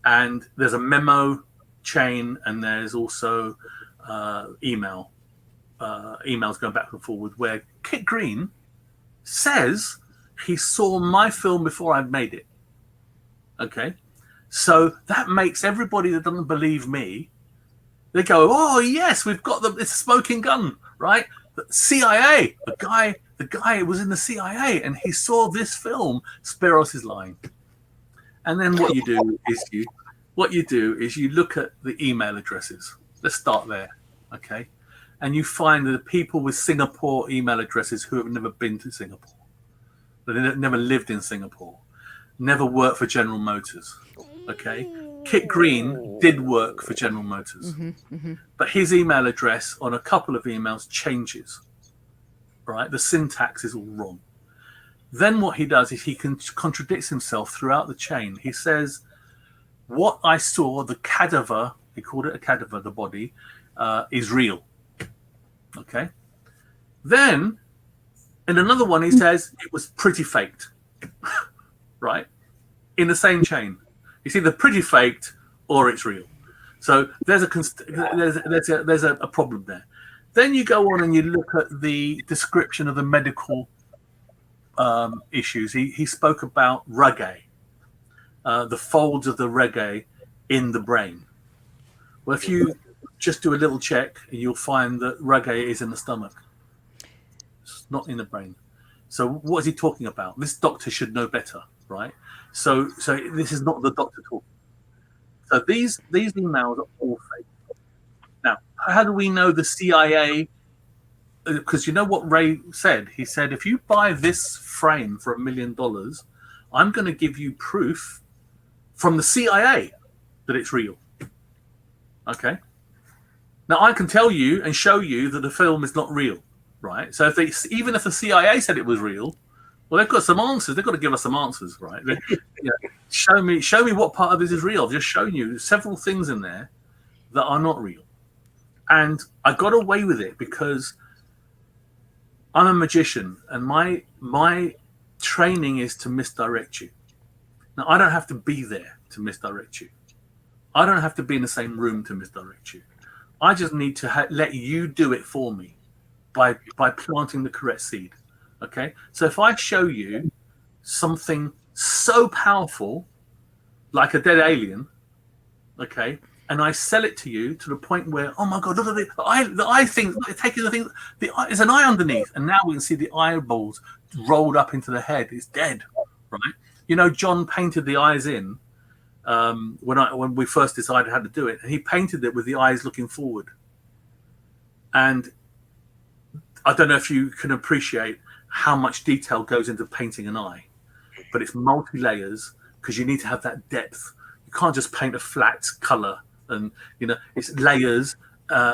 And there's a memo chain, and there's also emails going back and forward, where Kit Green says he saw my film before I'd made it. Okay. So that makes everybody that doesn't believe me, they go, oh, yes, we've got it's a smoking gun, right? The CIA, the guy was in the CIA and he saw this film. Spyros is lying. And then what you do is you look at the email addresses. Let's start there, okay? and you find that the people with Singapore email addresses who have never been to Singapore, that never lived in Singapore, never worked for General Motors. Okay, Kit Green did work for General Motors, but his email address on a couple of emails changes. Right, the syntax is all wrong. Then what he does is he contradicts himself throughout the chain. He says, "What I saw, the cadaver," he called it a cadaver, the body, is real. Okay. Then in another one, he says it was pretty faked. Right, in the same chain. It's either pretty faked or it's real. So there's a problem there. Then you go on and you look at the description of the medical issues. He spoke about reggae, the folds of the reggae in the brain. Well, if you just do a little check, you'll find that reggae is in the stomach. It's not in the brain. So what is he talking about? This doctor should know better, right? So this is not the doctor talking. So these emails are all fake. Now, how do we know the CIA? Because you know what Ray said? He said, if you buy this frame for $1 million, I'm going to give you proof from the CIA that it's real. Okay. Now, I can tell you and show you that the film is not real, right? So even if the CIA said it was real, well, they've got some answers. They've got to give us some answers, right? Show me what part of this is real. I've just shown you several things in there that are not real. And I got away with it because I'm a magician, and my training is to misdirect you. Now, I don't have to be there to misdirect you. I don't have to be in the same room to misdirect you. I just need to let you do it for me by planting the correct seed. Okay? So if I show you something so powerful, like a dead alien, okay, and I sell it to you to the point where, oh my God, look at the eye thing, taking the thing, there's an eye underneath, and now we can see the eyeballs rolled up into the head. It's dead, right? You know, John painted the eyes in when we first decided how to do it, and he painted it with the eyes looking forward. And I don't know if you can appreciate how much detail goes into painting an eye, but it's multi-layers because you need to have that depth. You can't just paint a flat color. And it's layers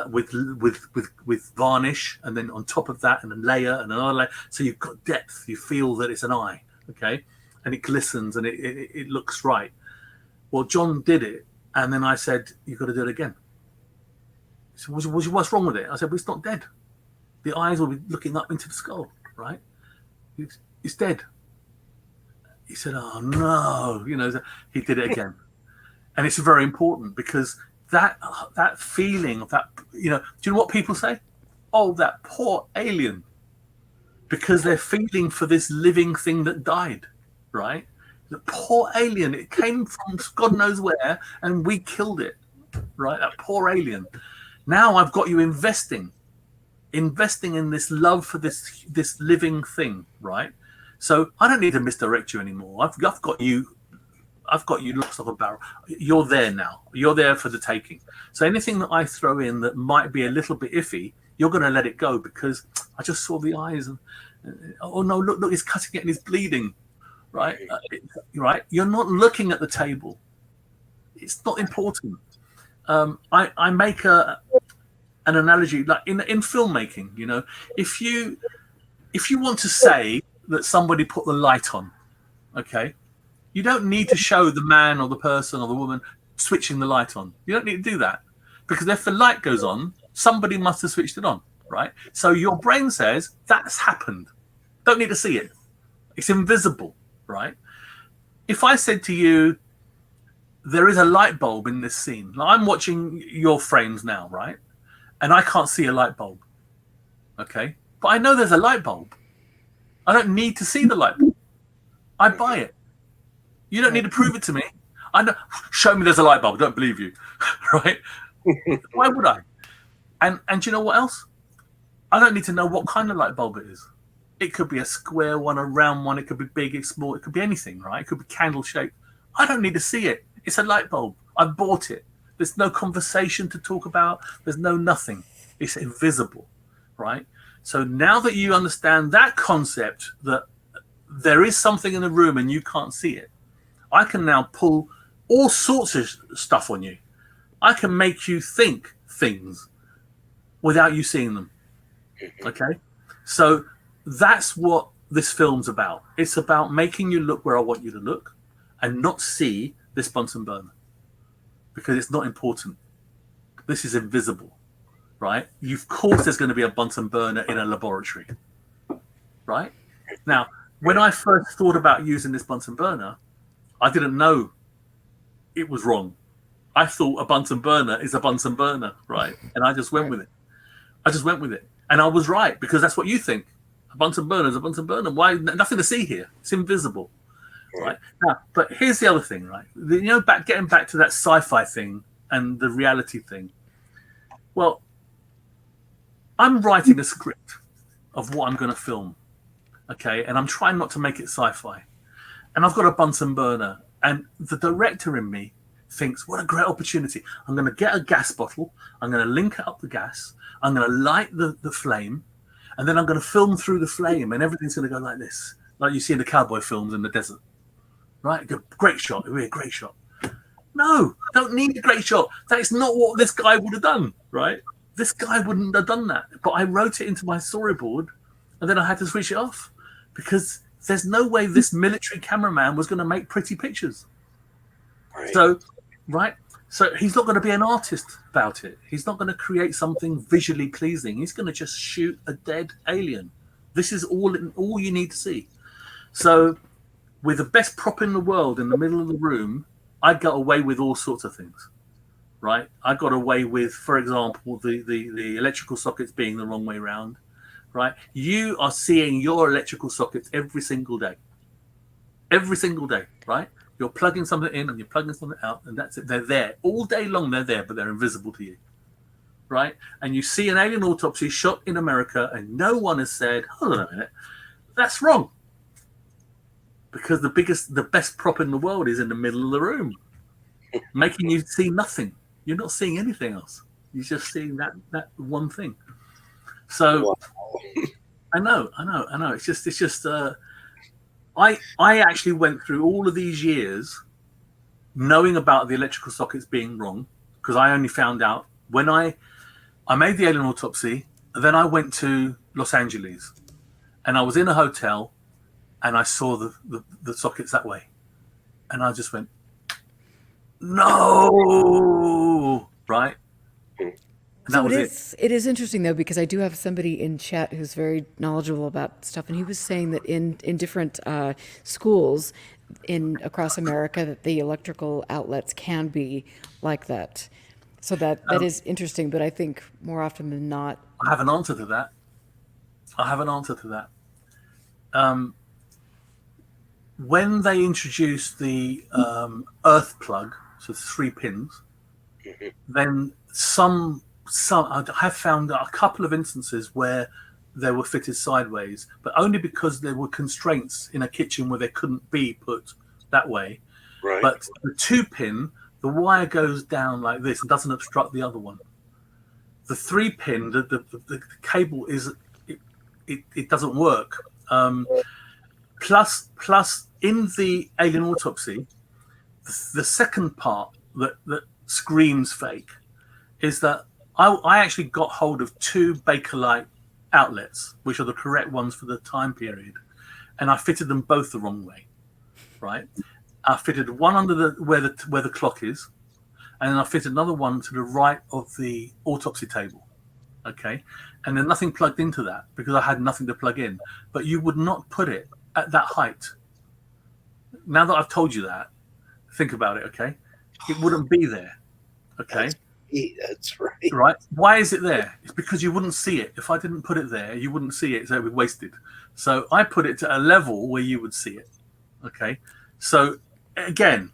with varnish, and then on top of that, and a layer and another layer. So you've got depth. You feel that it's an eye, okay, and it glistens and it looks right. Well, John did it, and then I said, "You've got to do it again." He said, "What's wrong with it?" I said, "Well, it's not dead. The eyes will be looking up into the skull, right? It's dead." He said, "Oh no," he did it again. And it's very important because that feeling of that, do you know what people say? Oh, that poor alien. Because they're feeling for this living thing that died, right? The poor alien, it came from God knows where, and we killed it, right? That poor alien. Now I've got you investing in this love for this living thing, right? So I don't need to misdirect you anymore. I've got you looks like a barrel. You're there now. You're there for the taking. So anything that I throw in that might be a little bit iffy, you're going to let it go because I just saw the eyes. And oh no, look, he's cutting it and he's bleeding, right? Right? You're not looking at the table. It's not important. I make an analogy like in filmmaking. If you want to say that somebody put the light on, okay. You don't need to show the man or the person or the woman switching the light on. You don't need to do that. Because if the light goes on, somebody must have switched it on, right? So your brain says, that's happened. Don't need to see it. It's invisible, right? If I said to you, there is a light bulb in this scene. Now, I'm watching your frames now, right? And I can't see a light bulb, okay? But I know there's a light bulb. I don't need to see the light bulb. I buy it. You don't need to prove it to me. I know. Show me there's a light bulb. I don't believe you, right? Why would I? And do you know what else? I don't need to know what kind of light bulb it is. It could be a square one, a round one. It could be big, it's small. It could be anything, right? It could be candle shaped. I don't need to see it. It's a light bulb. I bought it. There's no conversation to talk about. There's no nothing. It's invisible, right? So now that you understand that concept, that there is something in the room and you can't see it, I can now pull all sorts of stuff on you. I can make you think things without you seeing them. Okay? So that's what this film's about. It's about making you look where I want you to look and not see this Bunsen burner, because it's not important. This is invisible, right? Of course there's going to be a Bunsen burner in a laboratory, right? Now, when I first thought about using this Bunsen burner, I didn't know it was wrong. I thought a Bunsen burner is a Bunsen burner, right? And I just went with it. And I was right, because that's what you think. A Bunsen burner is a Bunsen burner. Why? Nothing to see here. It's invisible, right? Now, but here's the other thing, right? Getting back to that sci-fi thing and the reality thing. Well, I'm writing a script of what I'm going to film, okay? And I'm trying not to make it sci-fi. And I've got a Bunsen burner, and the director in me thinks, what a great opportunity. I'm going to get a gas bottle. I'm going to link up the gas. I'm going to light the flame, and then I'm going to film through the flame, and everything's going to go like this, like you see in the cowboy films in the desert, right? Great shot. It'll be a great shot. No, don't need a great shot. That is not what this guy would have done, right? This guy wouldn't have done that. But I wrote it into my storyboard, and then I had to switch it off, because there's no way this military cameraman was going to make pretty pictures. Right. So he's not going to be an artist about it. He's not going to create something visually pleasing. He's going to just shoot a dead alien. This is all you need to see. So with the best prop in the world in the middle of the room, I got away with all sorts of things, right? I got away with, for example, the electrical sockets being the wrong way around, right? You are seeing your electrical sockets every single day, right? You're plugging something in and you're plugging something out, and that's it. They're there all day long. They're there, but they're invisible to you, right? And you see an alien autopsy shot in America, and no one has said, hold on a minute, that's wrong. Because the best prop in the world is in the middle of the room, making you see nothing. You're not seeing anything else. You're just seeing that one thing. So I know. It's just. I actually went through all of these years knowing about the electrical sockets being wrong, because I only found out when I made the alien autopsy. And then I went to Los Angeles, and I was in a hotel, and I saw the sockets that way, and I just went, no, right? So it is interesting, though, because I do have somebody in chat who's very knowledgeable about stuff, and he was saying that in different schools across America, that the electrical outlets can be like that. So that is interesting, but I think more often than not, I have an answer to that. When they introduced the earth plug, so 3 pins, then some I have found a couple of instances where they were fitted sideways, but only because there were constraints in a kitchen where they couldn't be put that way. Right. But the 2-pin, the wire goes down like this and doesn't obstruct the other one. The 3-pin, the cable it doesn't work. Plus, in the alien autopsy, the second part that screams fake is that I actually got hold of 2 Bakelite outlets, which are the correct ones for the time period, and I fitted them both the wrong way, right? I fitted one under where the clock is, and then I fitted another one to the right of the autopsy table, okay? And then nothing plugged into that because I had nothing to plug in. But you would not put it at that height. Now that I've told you that, think about it, okay? It wouldn't be there, okay? That's right. Right? Why is it there? It's because you wouldn't see it. If I didn't put it there, you wouldn't see it, so it would be wasted. So I put it to a level where you would see it. Okay. So again,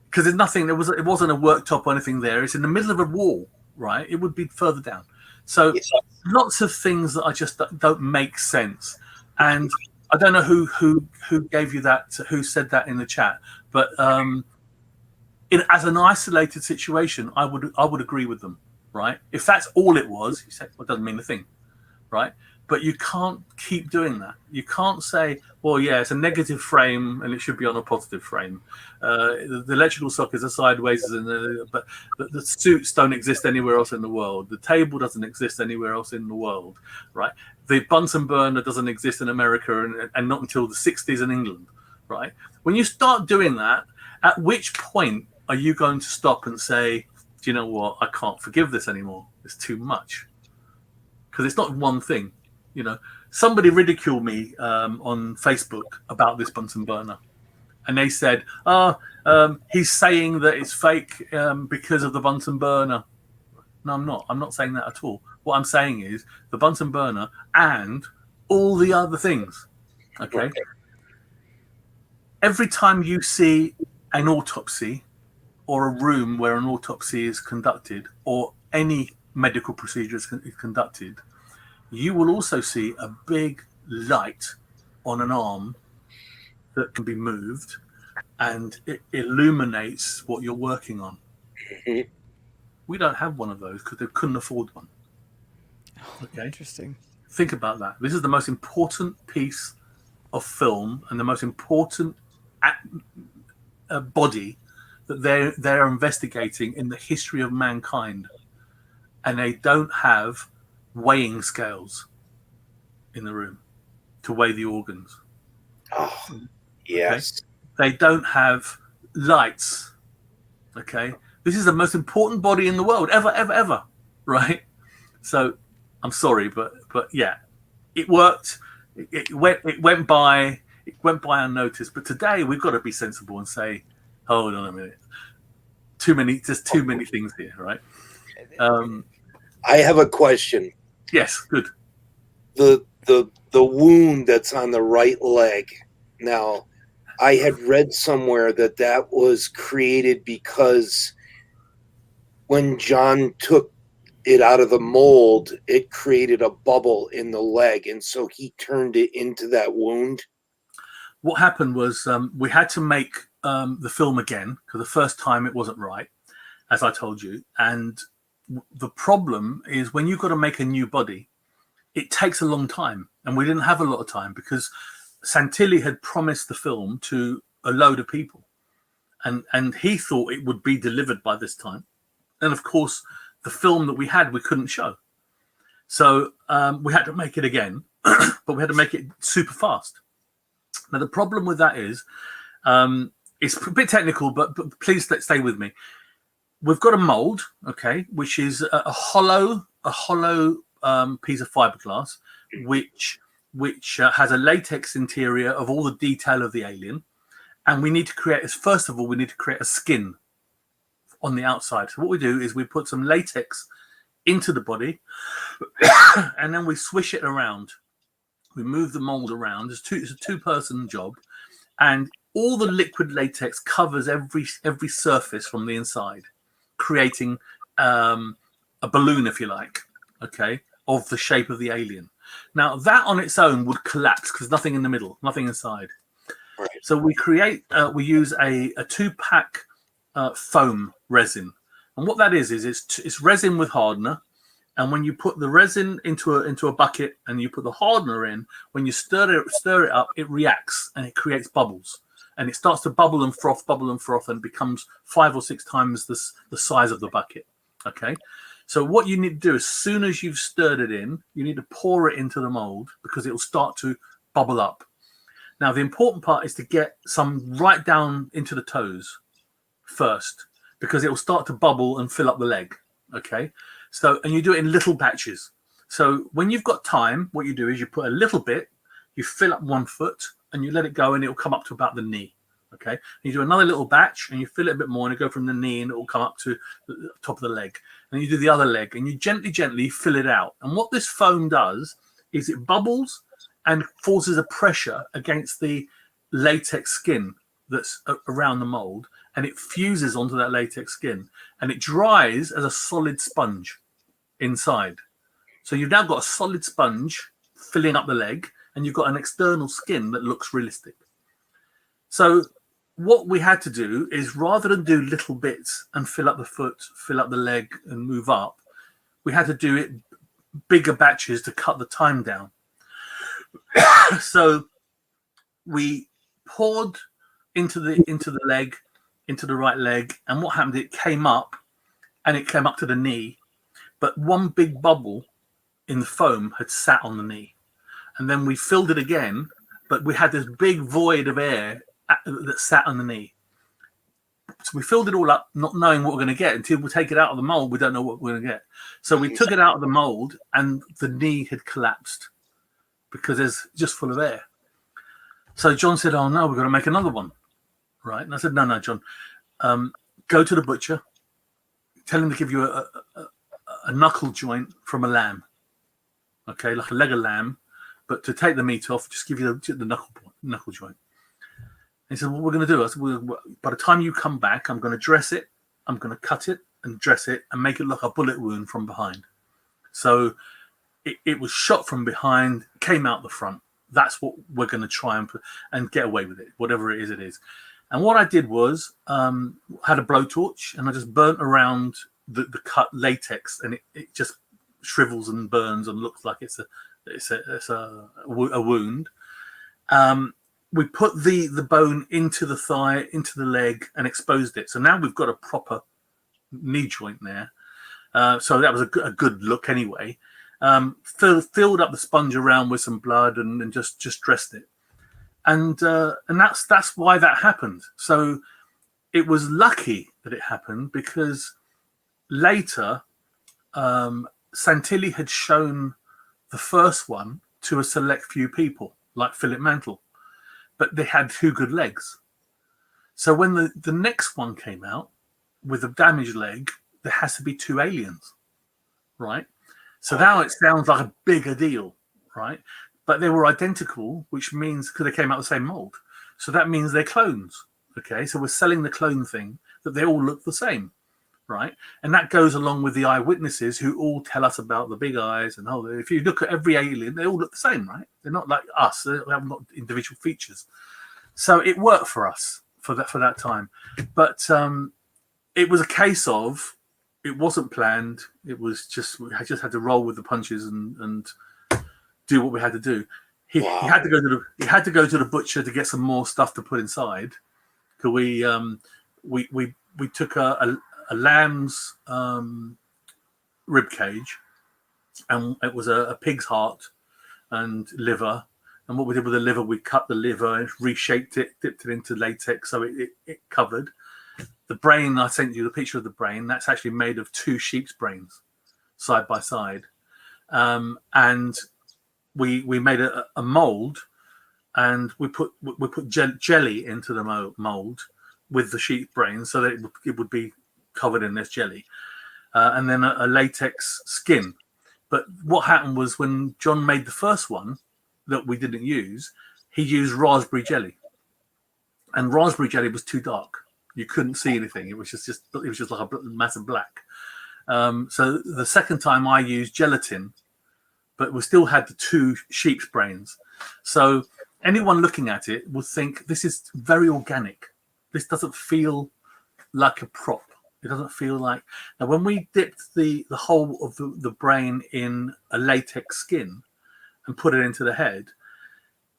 because there's nothing, it wasn't a worktop or anything there. It's in the middle of a wall, right? It would be further down. So lots of things that I just don't make sense. And I don't know who gave you that, who said that in the chat, but as an isolated situation, I would agree with them. right? If that's all it was, you say, well, it doesn't mean a thing, right? But you can't keep doing that. You can't say, well, yeah, it's a negative frame and it should be on a positive frame. The electrical sockets are sideways, but the suits don't exist anywhere else in the world. The table doesn't exist anywhere else in the world, right? The Bunsen burner doesn't exist in America and not until the 60s in England, right? When you start doing that, at which point are you going to stop and say, do you know what? I can't forgive this anymore. It's too much. Because it's not one thing. You know, somebody ridiculed me on Facebook about this Bunsen burner, and they said, he's saying that it's fake because of the Bunsen burner. No, I'm not. I'm not saying that at all. What I'm saying is the Bunsen burner and all the other things. Okay. Every time you see an autopsy or a room where an autopsy is conducted or any medical procedure is conducted, you will also see a big light on an arm that can be moved, and it illuminates what you're working on. Mm-hmm. We don't have one of those because they couldn't afford one. Okay. Interesting. Think about that. This is the most important piece of film and the most important body that they're investigating in the history of mankind, and they don't have weighing scales in the room to weigh the organs. Oh, yes. Okay? They don't have lights. Okay. This is the most important body in the world ever, right? So I'm sorry, but yeah, it worked. It went by unnoticed. But today we've got to be sensible and say, hold on a minute. Too many things here, right? I have a question. Yes, good. The wound that's on the right leg. Now, I had read somewhere that was created because when John took it out of the mold, it created a bubble in the leg, and so he turned it into that wound. What happened was we had to make the film again because the first time it wasn't right, as I told you, and the problem is when you've got to make a new body, it takes a long time, and we didn't have a lot of time because Santilli had promised the film to a load of people, and he thought it would be delivered by this time. And of course, the film that we had, we couldn't show. So we had to make it again, but we had to make it super fast. Now, the problem with that is, it's a bit technical, but please stay with me. We've got a mold, okay, which is a hollow piece of fiberglass, which has a latex interior of all the detail of the alien, and we need to create a skin on the outside. So what we do is we put some latex into the body, and then we swish it around. We move the mold around. It's a two-person job, and all the liquid latex covers every surface from the inside, creating a balloon, if you like, okay, of the shape of the alien. Now, that on its own would collapse because nothing in the middle, nothing inside. Right. So we use a 2-pack foam resin, and what that is it's resin with hardener. And when you put the resin into a bucket and you put the hardener in, when you stir it up, it reacts and it creates bubbles. And it starts to bubble and froth, and becomes 5 or 6 times the size of the bucket. Okay? So what you need to do, as soon as you've stirred it in, you need to pour it into the mold because it will start to bubble up. Now, the important part is to get some right down into the toes first because it will start to bubble and fill up the leg. Okay? So, and you do it in little batches. So when you've got time, what you do is you put a little bit, you fill up 1 foot, and you let it go, and it will come up to about the knee. Okay. And you do another little batch, and you fill it a bit more, and you go from the knee, and it will come up to the top of the leg. And you do the other leg, and you gently fill it out. And what this foam does is it bubbles and forces a pressure against the latex skin that's around the mold, and it fuses onto that latex skin, and it dries as a solid sponge inside. So you've now got a solid sponge filling up the leg, and you've got an external skin that looks realistic. So what we had to do is, rather than do little bits and fill up the foot, fill up the leg, and move up, we had to do it bigger batches to cut the time down. So we poured into the leg, into the right leg, and what happened? It came up, and it came up to the knee, but one big bubble in the foam had sat on the knee, and then we filled it again, but we had this big void of air that sat on the knee. So we filled it all up, not knowing what we're going to get. Until we take it out of the mold, we don't know what we're going to get. So we took it out of the mold, and the knee had collapsed because it's just full of air. So John said, "Oh no, we've got to make another one." Right? And I said, No, John, go to the butcher, tell him to give you a knuckle joint from a lamb. Okay, like a leg of lamb, but to take the meat off, just give you the knuckle joint. And he said, "What we're going to do?" I said, "By the time you come back, I'm going to dress it, I'm going to cut it and dress it and make it look a bullet wound from behind." So it was shot from behind, came out the front. That's what we're going to try and put and get away with it, whatever it is. And what I did was had a blowtorch, and I just burnt around the cut latex, and it just shrivels and burns and looks like it's a wound. We put the bone into the thigh, into the leg, and exposed it. So now we've got a proper knee joint there. So that was a good look anyway. Filled up the sponge around with some blood and just dressed it. And that's why that happened. So it was lucky that it happened, because later Santilli had shown the first one to a select few people, like Philip Mantle, but they had two good legs. So when the next one came out with a damaged leg, there has to be two aliens, right? So now it sounds like a bigger deal, right? But they were identical, which means, because they came out the same mold. So that means they're clones, okay? So we're selling the clone thing, that they all look the same, right? And that goes along with the eyewitnesses who all tell us about the big eyes. And if you look at every alien, they all look the same, right? They're not like us. They haven't got individual features. So it worked for us for that time. But it was a case of, it wasn't planned. It was just, we just had to roll with the punches and do what we had to do. He had to go to the butcher to get some more stuff to put inside. Because we took a lamb's rib cage, and it was a pig's heart and liver. And what we did with the liver, we cut the liver, reshaped it, dipped it into latex so it covered. The brain, I sent you the picture of the brain. That's actually made of two sheep's brains, side by side. And we made a mold, and we put jelly into the mold with the sheep brains, so that it would be covered in this jelly, and then a latex skin. But what happened was, when John made the first one that we didn't use, he used raspberry jelly, and raspberry jelly was too dark. You couldn't see anything. It was just like a mass of black. So the second time I used gelatin, but we still had the two sheep's brains. So anyone looking at it would think this is very organic. This doesn't feel like a prop. It doesn't feel like... Now, when we dipped the whole of the brain in a latex skin and put it into the head,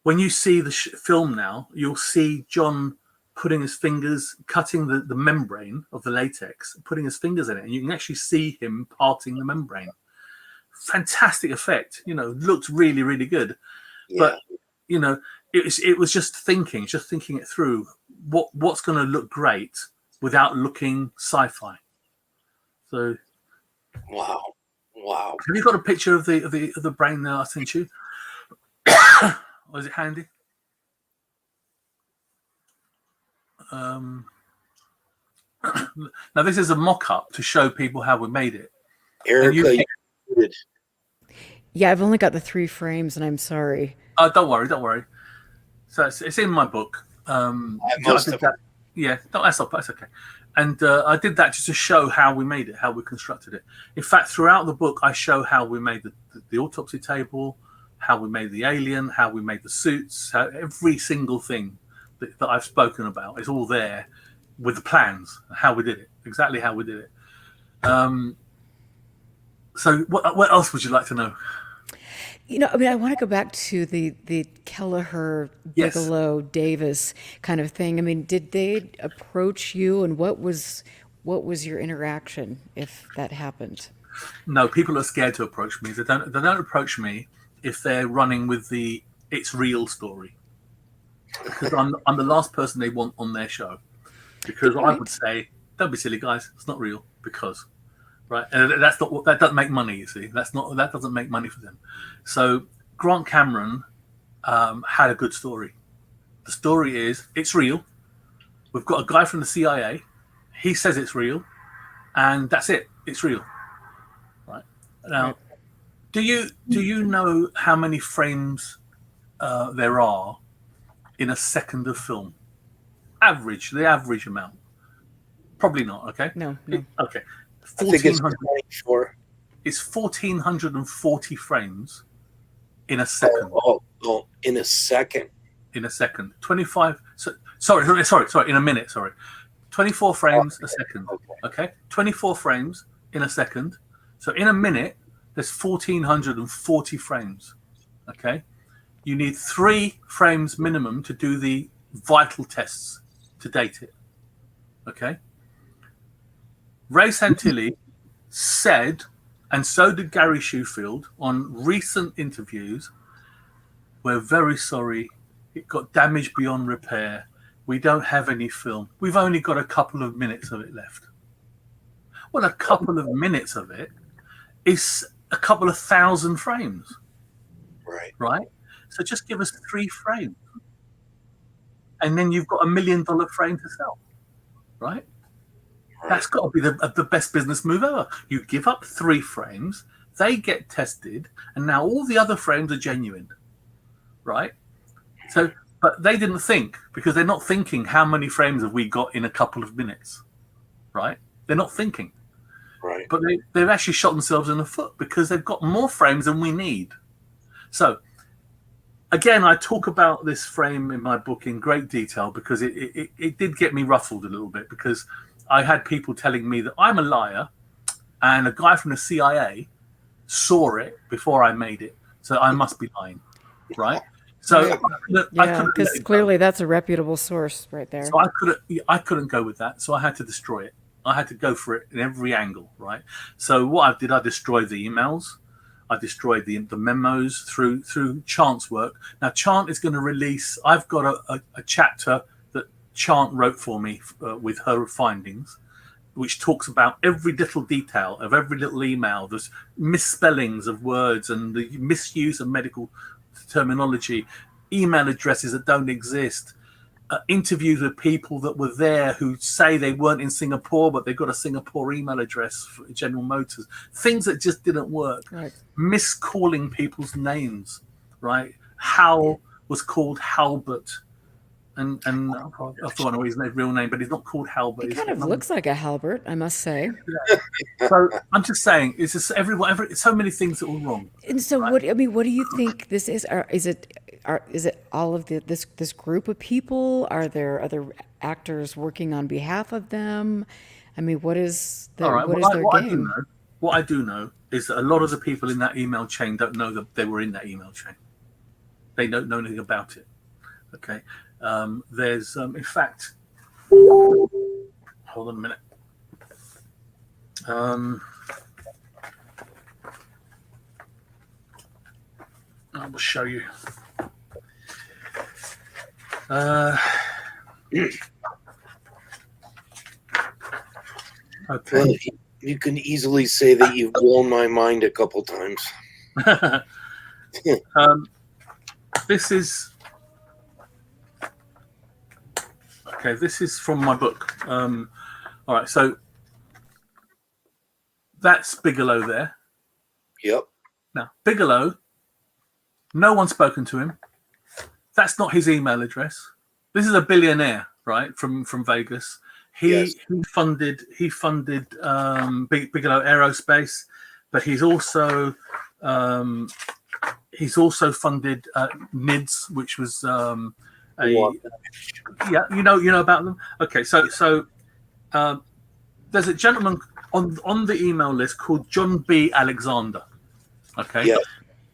when you see the film now, you'll see John putting his fingers, cutting the membrane of the latex, putting his fingers in it, and you can actually see him parting the membrane. Fantastic effect, looked really, really good. Yeah. But it was just thinking it through. What's going to look great without looking sci-fi? So, wow. Have you got a picture of the brain there I sent you? Or is it handy? Now this is a mock-up to show people how we made it. Erica, yeah, I've only got the 3 frames, and I'm sorry. Don't worry. So it's in my book. That's okay. And I did that just to show how we made it, how we constructed it. In fact, throughout the book, I show how we made the autopsy table, how we made the alien, how we made the suits, how every single thing that I've spoken about is all there with the plans, how we did it, exactly how we did it. So what else would you like to know? I mean, I want to go back to the Kelleher, Yes. Bigelow, Davis kind of thing. I mean, did they approach you, and what was your interaction if that happened? No, people are scared to approach me. They don't approach me if they're running with the "it's real" story, because I'm the last person they want on their show. Because I would say, don't be silly, guys. It's not real. Because, right, and that doesn't make money. You see, that doesn't make money for them. So Grant Cameron had a good story. The story is it's real. We've got a guy from the CIA. He says it's real, and that's it. It's real. Right now, Right. do you know how many frames there are in a second of film? The average amount. Probably not. Okay. No. Okay. I think it's 1400. 24. It's 1440 frames in a second. Oh, in a second. In a second. 25. Sorry. In a minute. Sorry. 24 frames a second. Okay. 24 frames in a second. So in a minute, there's 1440 frames. Okay. You need 3 frames minimum to do the vital tests to date it. Okay. Ray Santilli said, and so did Gary Shewfield on recent interviews, we're very sorry. It got damaged beyond repair. We don't have any film. We've only got a couple of minutes of it left. Well, a couple of minutes of it is a couple of thousand frames. Right? So just give us 3 frames. And then you've got $1 million frame to sell. Right? That's got to be the best business move ever. You give up 3 frames, they get tested, and now all the other frames are genuine. Right? So, but they didn't think, because they're not thinking how many frames have we got in a couple of minutes. Right? They're not thinking. Right. But they've actually shot themselves in the foot because they've got more frames than we need. So, again, I talk about this frame in my book in great detail because it did get me ruffled a little bit, because I had people telling me that I'm a liar and a guy from the CIA saw it before I made it, so I must be lying, right? So Yeah, because clearly that's a reputable source right there. So I couldn't go with that, so I had to destroy it. I had to go for it in every angle, right? So what I did, I destroyed the emails. I destroyed the memos through Chant's work. Now, Chant is going to release, I've got a chapter that Chant wrote for me with her findings, which talks about every little detail of every little email. There's misspellings of words and the misuse of medical terminology, email addresses that don't exist, interviews with people that were there who say they weren't in Singapore, but they've got a Singapore email address for General Motors. Things that just didn't work. Right. Miscalling people's names, right? Hal was called Halbert. And I've forgotten his real name, but he's not called Halbert. He kind of looks like a Halbert, I must say. Yeah. So I'm just saying, it's just so many things that were wrong. And so, right? what do you think this is? Is it all of this group of people? Are there other actors working on behalf of them? I mean, what is their game? What I do know is that a lot of the people in that email chain don't know that they were in that email chain. They don't know anything about it. Okay. There's, in fact, hold on a minute. I will show you. Okay. Well, you can easily say that you've blown my mind a couple times. This is okay. This is from my book. All right, so that's Bigelow there. Yep. Now Bigelow, no one's spoken to him. That's not his email address. This is a billionaire, right, from Vegas. He funded Bigelow Aerospace, but he's also funded NIDS, which was you know about them. Okay, so there's a gentleman on the email list called John B. Alexander. Okay. Yes.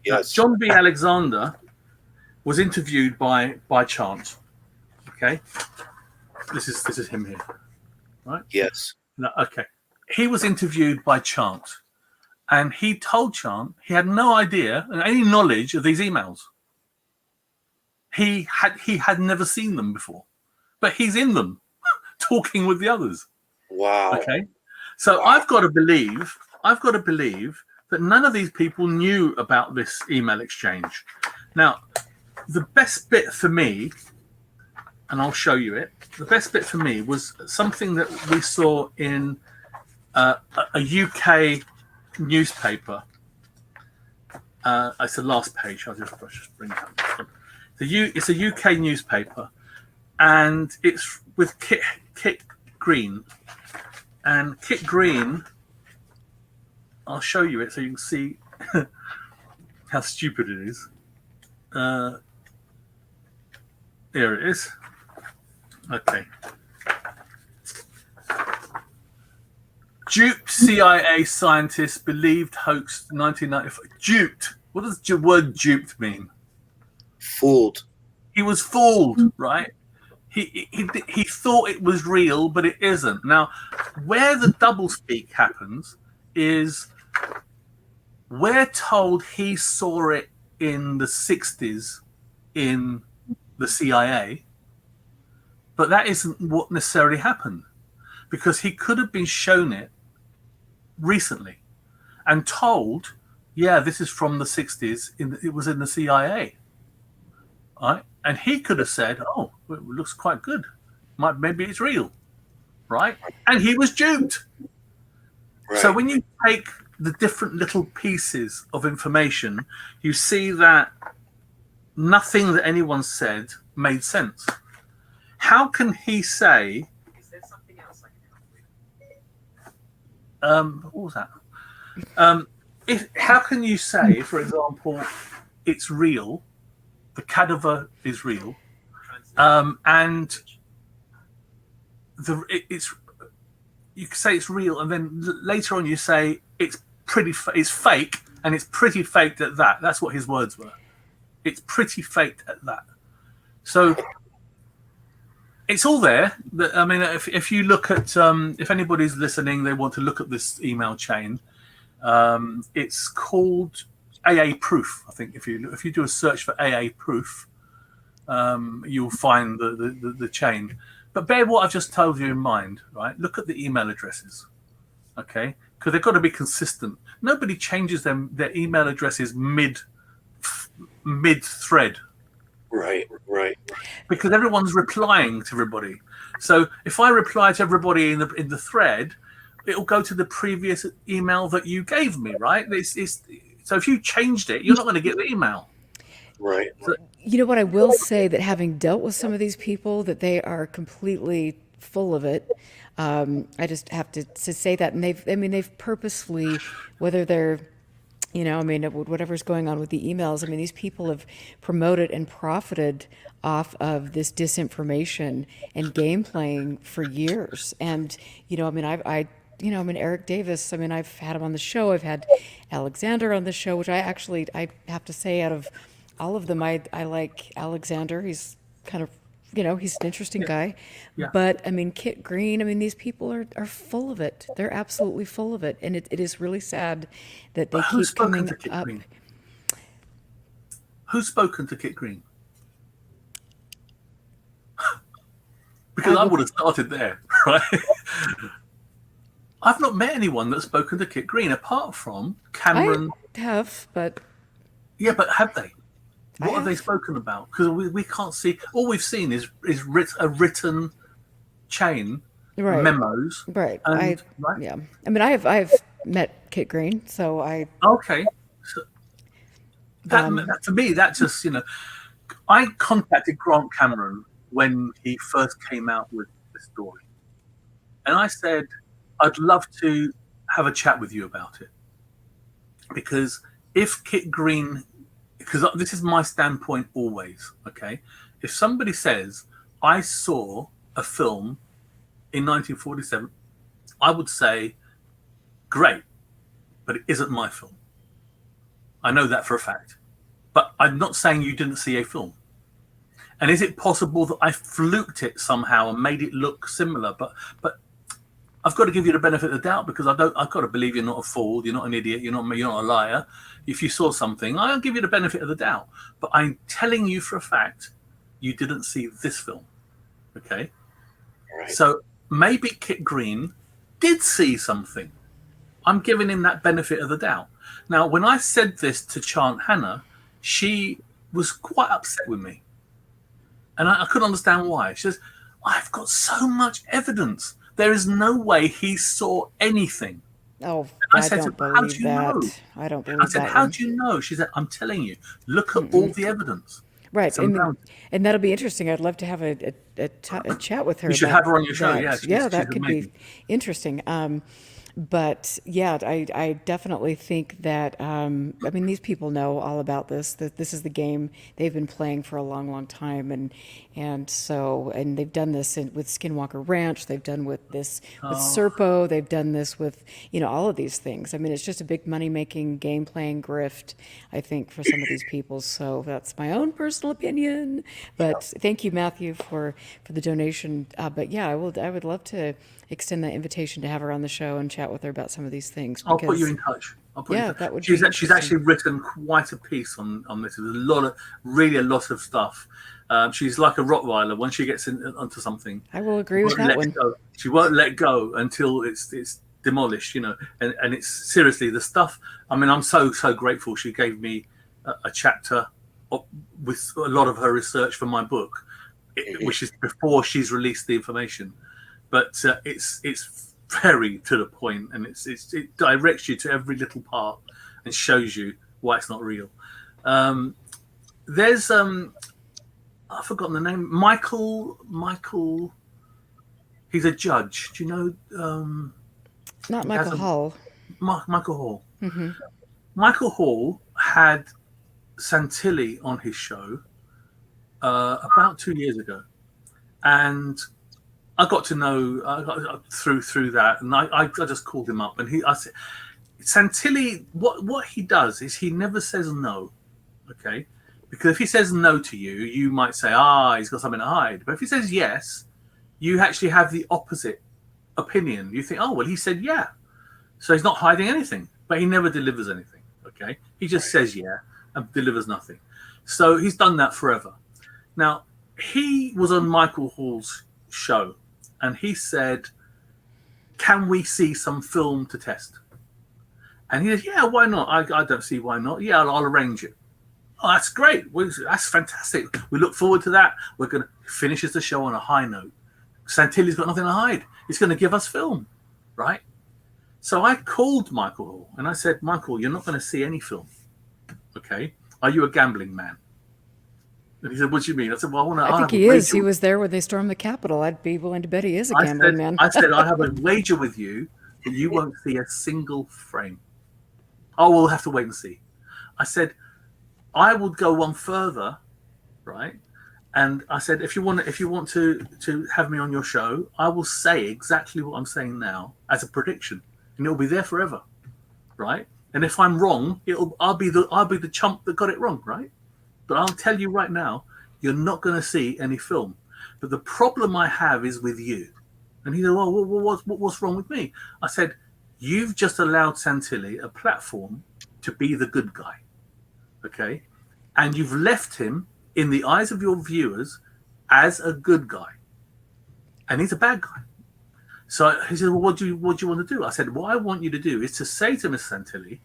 Now, Yes. John B. Alexander was interviewed by Chant. Okay. This is him here, right? Yes. No, okay. He was interviewed by Chant, and he told Chant he had no idea and any knowledge of these emails. He had never seen them before, but he's in them, talking with the others. Wow. Okay. So I've got to believe that none of these people knew about this email exchange. Now, the best bit for me, and I'll show you it, the best bit for me was something that we saw in a UK newspaper. It's the last page. I'll just bring it up. It's a UK newspaper, and it's with Kit Green. And Kit Green, I'll show you it so you can see how stupid it is. There it is. Okay. Duped CIA scientist believed hoax 1995. Duped. What does the word duped mean? Fooled. He was fooled, right? He thought it was real, but it isn't. Now, where the doublespeak happens is we're told he saw it in the 60s in the CIA, but that isn't what necessarily happened, because he could have been shown it recently and told, yeah, this is from the 60s, it was in the CIA, right? And he could have said, oh, it looks quite good, maybe it's real, right? And he was duped. Right. So when you take the different little pieces of information, you see that nothing that anyone said made sense. How can he say? Is there something else I can help with? What was that? How can you say, for example, it's real, the cadaver is real, and you can say it's real, and then later on you say it's fake, and it's pretty faked at that. That's what his words were. It's pretty faked at that. So it's all there. I mean, if you look at, if anybody's listening, they want to look at this email chain. It's called AA Proof. I think if you do a search for AA Proof, you'll find the chain. But bear what I've just told you in mind, right? Look at the email addresses, okay? Because they've got to be consistent. Nobody changes their email addresses mid-thread. Right. Because everyone's replying to everybody. So if I reply to everybody in the thread, it'll go to the previous email that you gave me, right? So if you changed it, you're not going to get the email. Right. So, you know what, I will say that having dealt with some of these people, that they are completely full of it. I just have to say that. And they've purposefully, whether they're, whatever's going on with the emails, these people have promoted and profited off of this disinformation and game playing for years. And, Eric Davis, I've had him on the show. I've had Alexander on the show, which I have to say, out of all of them, I like Alexander. He's kind of, he's an interesting guy. Yeah. But, Kit Green, these people are full of it. They're absolutely full of it. And it is really sad that they keep coming up. Green? Who's spoken to Kit Green? Because I would have started there, right? I've not met anyone that's spoken to Kit Green apart from Cameron. I have, but... Yeah, but have they? What have they spoken about? Because we can't see. All we've seen is a written chain, right. Memos. Right. And, Yeah. I've met Kit Green, so I... Okay. So that to me, that just, I contacted Grant Cameron when he first came out with the story. And I said, I'd love to have a chat with you about it. Because if Kit Green... Because this is my standpoint always, okay? If somebody says, I saw a film in 1947, I would say, great, but it isn't my film. I know that for a fact. But I'm not saying you didn't see a film. And is it possible that I fluked it somehow and made it look similar? But I've got to give you the benefit of the doubt, because I've got to believe you're not a fool, you're not an idiot, you're not a liar. If you saw something, I'll give you the benefit of the doubt. But I'm telling you for a fact, you didn't see this film. Okay? Right. So maybe Kit Green did see something. I'm giving him that benefit of the doubt. Now, when I said this to Chant Hannah, she was quite upset with me. And I couldn't understand why. She says, I've got so much evidence. There is no way he saw anything. Oh, I don't believe that. I don't believe that. I said, how do you know? She said, I'm telling you, look at all the evidence. Right. And that'll be interesting. I'd love to have a chat with her. You should have her on your show. That. Yeah, that could be interesting. But yeah, I definitely think that, I mean, these people know all about this, that this is the game they've been playing for a long, long time. And they've done this with Skinwalker Ranch. They've done with this with Serpo. They've done this with, all of these things. I mean, it's just a big money-making, game-playing grift, I think, for some of these people. So that's my own personal opinion. But thank you, Matthew, for the donation. But yeah, I would love to extend that invitation to have her on the show and chat with her about some of these things. I'll put you in touch. That would be she's actually written quite a piece on this. There's a lot of stuff. She's like a Rottweiler. Once she gets onto something, I will agree with that one. She won't let go until it's demolished, and it's seriously the stuff. I mean, I'm so grateful she gave me a chapter with a lot of her research for my book, which is before she's released the information. But it's very to the point, and it directs you to every little part and shows you why it's not real. There's I've forgotten the name. Michael. He's a judge. Do you know? Not Michael Hall. Michael Hall. Mm-hmm. Michael Hall had Santilli on his show about 2 years ago, and I got to know through that, and I just called him up, and I said, Santilli, what he does is he never says no, okay? Because if he says no to you, you might say, he's got something to hide. But if he says yes, you actually have the opposite opinion. You think, well, he said yeah, so he's not hiding anything, but he never delivers anything, okay? He just says yeah and delivers nothing. So he's done that forever. Now, he was on Michael Hall's show, and he said, can we see some film to test? And he said, yeah, why not? I don't see why not. Yeah, I'll arrange it. Oh, that's great. That's fantastic. We look forward to that. We're going to finish the show on a high note. Santilli's got nothing to hide. He's going to give us film, right? So I called Michael Hall, and I said, Michael, you're not going to see any film, okay? Are you a gambling man? And he said, what do you mean? I said, well, I think he is. He was there when they stormed the Capitol. I'd be willing to bet he is a gambling man. I said, I have a wager with you that you won't see a single frame. Oh, we'll have to wait and see. I said, I would go one further, right? And I said, if you want to have me on your show, I will say exactly what I'm saying now as a prediction, and it'll be there forever, right? And if I'm wrong, I'll be the chump that got it wrong, right? But I'll tell you right now, you're not going to see any film. But the problem I have is with you. And he said, well, what's wrong with me? I said, you've just allowed Santilli a platform to be the good guy, okay? And you've left him in the eyes of your viewers as a good guy. And he's a bad guy. So he said, well, what do you want to do? I said, what I want you to do is to say to Miss Santilli,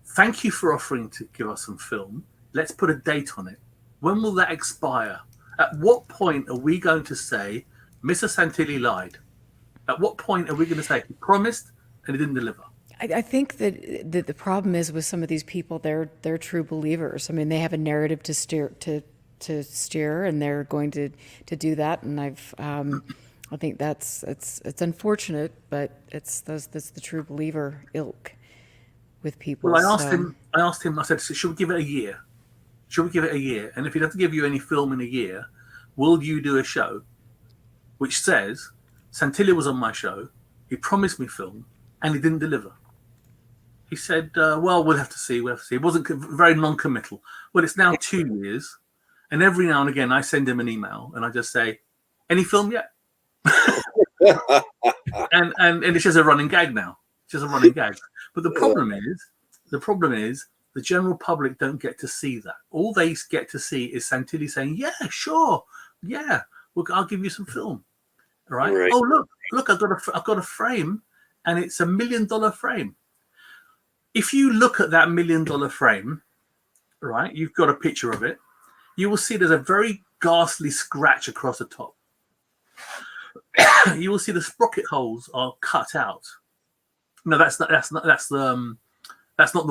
thank you for offering to give us some film. Let's put a date on it. When will that expire? At what point are we going to say, Mr. Santilli lied? At what point are we going to say, he promised and he didn't deliver? I think that the problem is with some of these people, they're true believers. I mean, they have a narrative to steer, and they're going to do that. And I think it's unfortunate, but that's the true believer ilk with people. Well, I asked him. I said, so should we give it a year? Should we give it a year? And if he doesn't give you any film in a year, will you do a show which says, Santilli was on my show, he promised me film, and he didn't deliver. He said, well, we'll have to see. We'll have to see. It wasn't very non-committal. Well, it's now 2 years. And every now and again, I send him an email and I just say, any film yet? and it's just a running gag now. It's just a running gag. But the problem is the general public don't get to see that. All they get to see is Santilli saying, yeah, sure. Yeah, well, I'll give you some film. Right? Oh, look, I've got a frame and it's $1 million frame. If you look at that $1 million frame, right, you've got a picture of it, you will see there's a very ghastly scratch across the top. You will see the sprocket holes are cut out. No, that's not the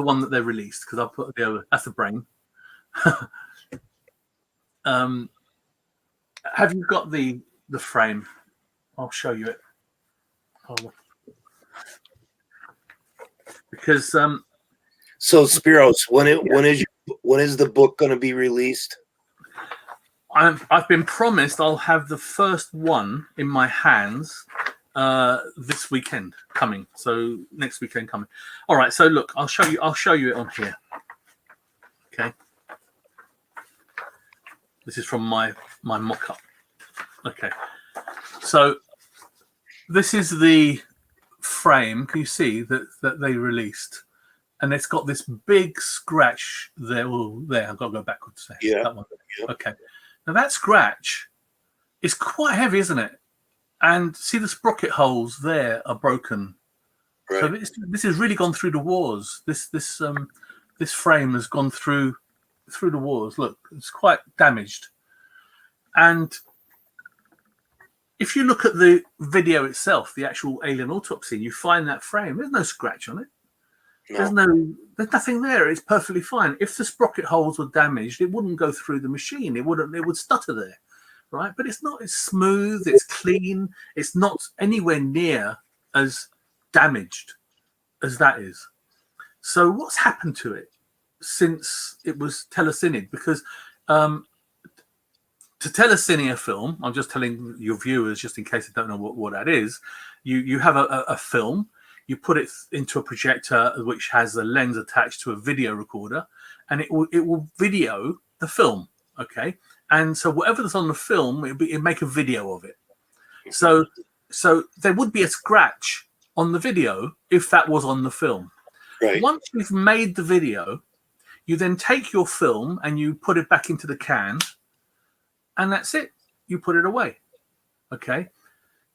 one that they released, because I put the other. That's the brain. Have you got the frame? I'll show you it. Because so Spyros, when is the book going to be released? I've been promised I'll have the first one in my hands this weekend coming. So next weekend coming. All right. So look, I'll show you it on here. Okay. This is from my mock-up. Okay. So this is the frame. Can you see that they released? And it's got this big scratch there. Oh, there. I've got to go backwards there. Yeah. That one. Yeah. Okay. Now that scratch is quite heavy, isn't it? And see the sprocket holes there are broken. Right. So this has really gone through the wars. This frame has gone through the wars. Look, it's quite damaged. And if you look at the video itself, the actual alien autopsy, you find that frame. There's no scratch on it. No. There's nothing there. It's perfectly fine. If the sprocket holes were damaged, it wouldn't go through the machine. It would stutter there, right? But it's not. It's smooth. It's clean. It's not anywhere near as damaged as that is. So what's happened to it since it was telecined? Because to telecine a film, I'm just telling your viewers, just in case they don't know what that is, you have a film. You put it into a projector which has a lens attached to a video recorder, and it will video the film. Okay, and so whatever's on the film, it make a video of it. So there would be a scratch on the video if that was on the film. Right. Once you've made the video, you then take your film and you put it back into the can, and that's it. You put it away. Okay,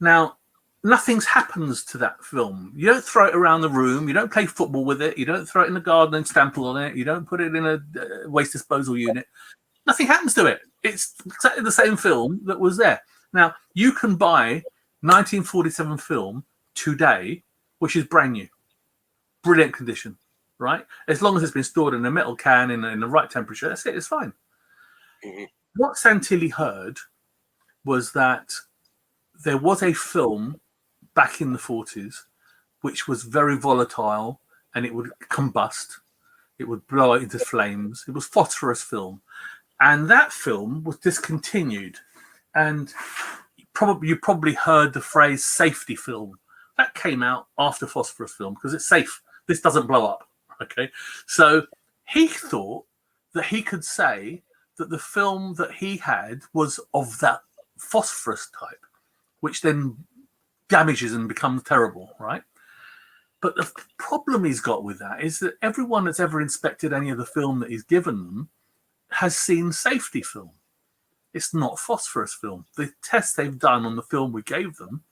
now. Nothing happens to that film. You don't throw it around the room. You don't play football with it. You don't throw it in the garden and stample on it. You don't put it in a waste disposal unit. Nothing happens to it. It's exactly the same film that was there. Now, you can buy 1947 film today, which is brand new. Brilliant condition, right? As long as it's been stored in a metal can in the right temperature, that's it. It's fine. Mm-hmm. What Santilli heard was that there was a film back in the 40s, which was very volatile, and it would combust. It would blow out into flames. It was phosphorus film. And that film was discontinued. And you probably heard the phrase safety film. That came out after phosphorus film because it's safe. This doesn't blow up. Okay. So he thought that he could say that the film that he had was of that phosphorus type, which then damages and becomes terrible, right? But the problem he's got with that is that everyone that's ever inspected any of the film that he's given them has seen safety film. It's not phosphorus film. The tests they've done on the film we gave them,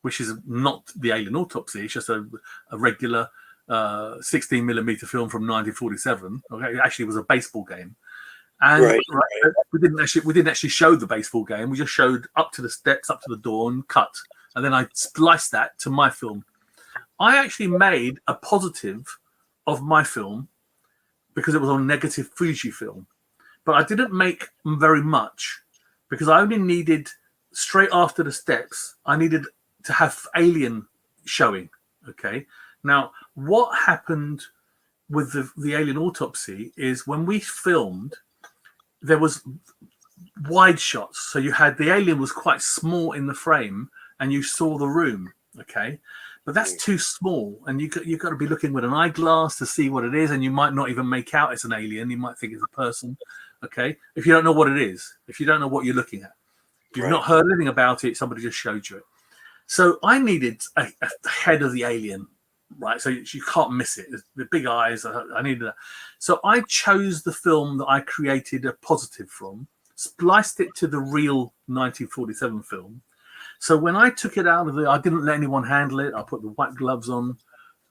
which is not the alien autopsy, it's just a regular 16mm film from 1947. Okay, it actually was a baseball game. And right. We didn't actually show the baseball game. We just showed up to the steps, up to the door, and cut. And then I spliced that to my film. I actually made a positive of my film because it was on negative Fuji film. But I didn't make very much because I only needed, straight after the steps, I needed to have alien showing. Okay. Now, what happened with the alien autopsy is when we filmed, there was wide shots. So you had the alien was quite small in the frame and you saw the room. Okay, but that's too small, and you've got to be looking with an eyeglass to see what it is, and you might not even make out it's an alien. You might think it's a person. Okay, if you don't know what it is, if you don't know what you're looking at, you've not heard anything about it, somebody just showed you it. So I needed a head of the alien, right? So you can't miss it. The big eyes, I needed that. So I chose the film that I created a positive from, spliced it to the real 1947 film. So when I took it out of I didn't let anyone handle it. I put the white gloves on.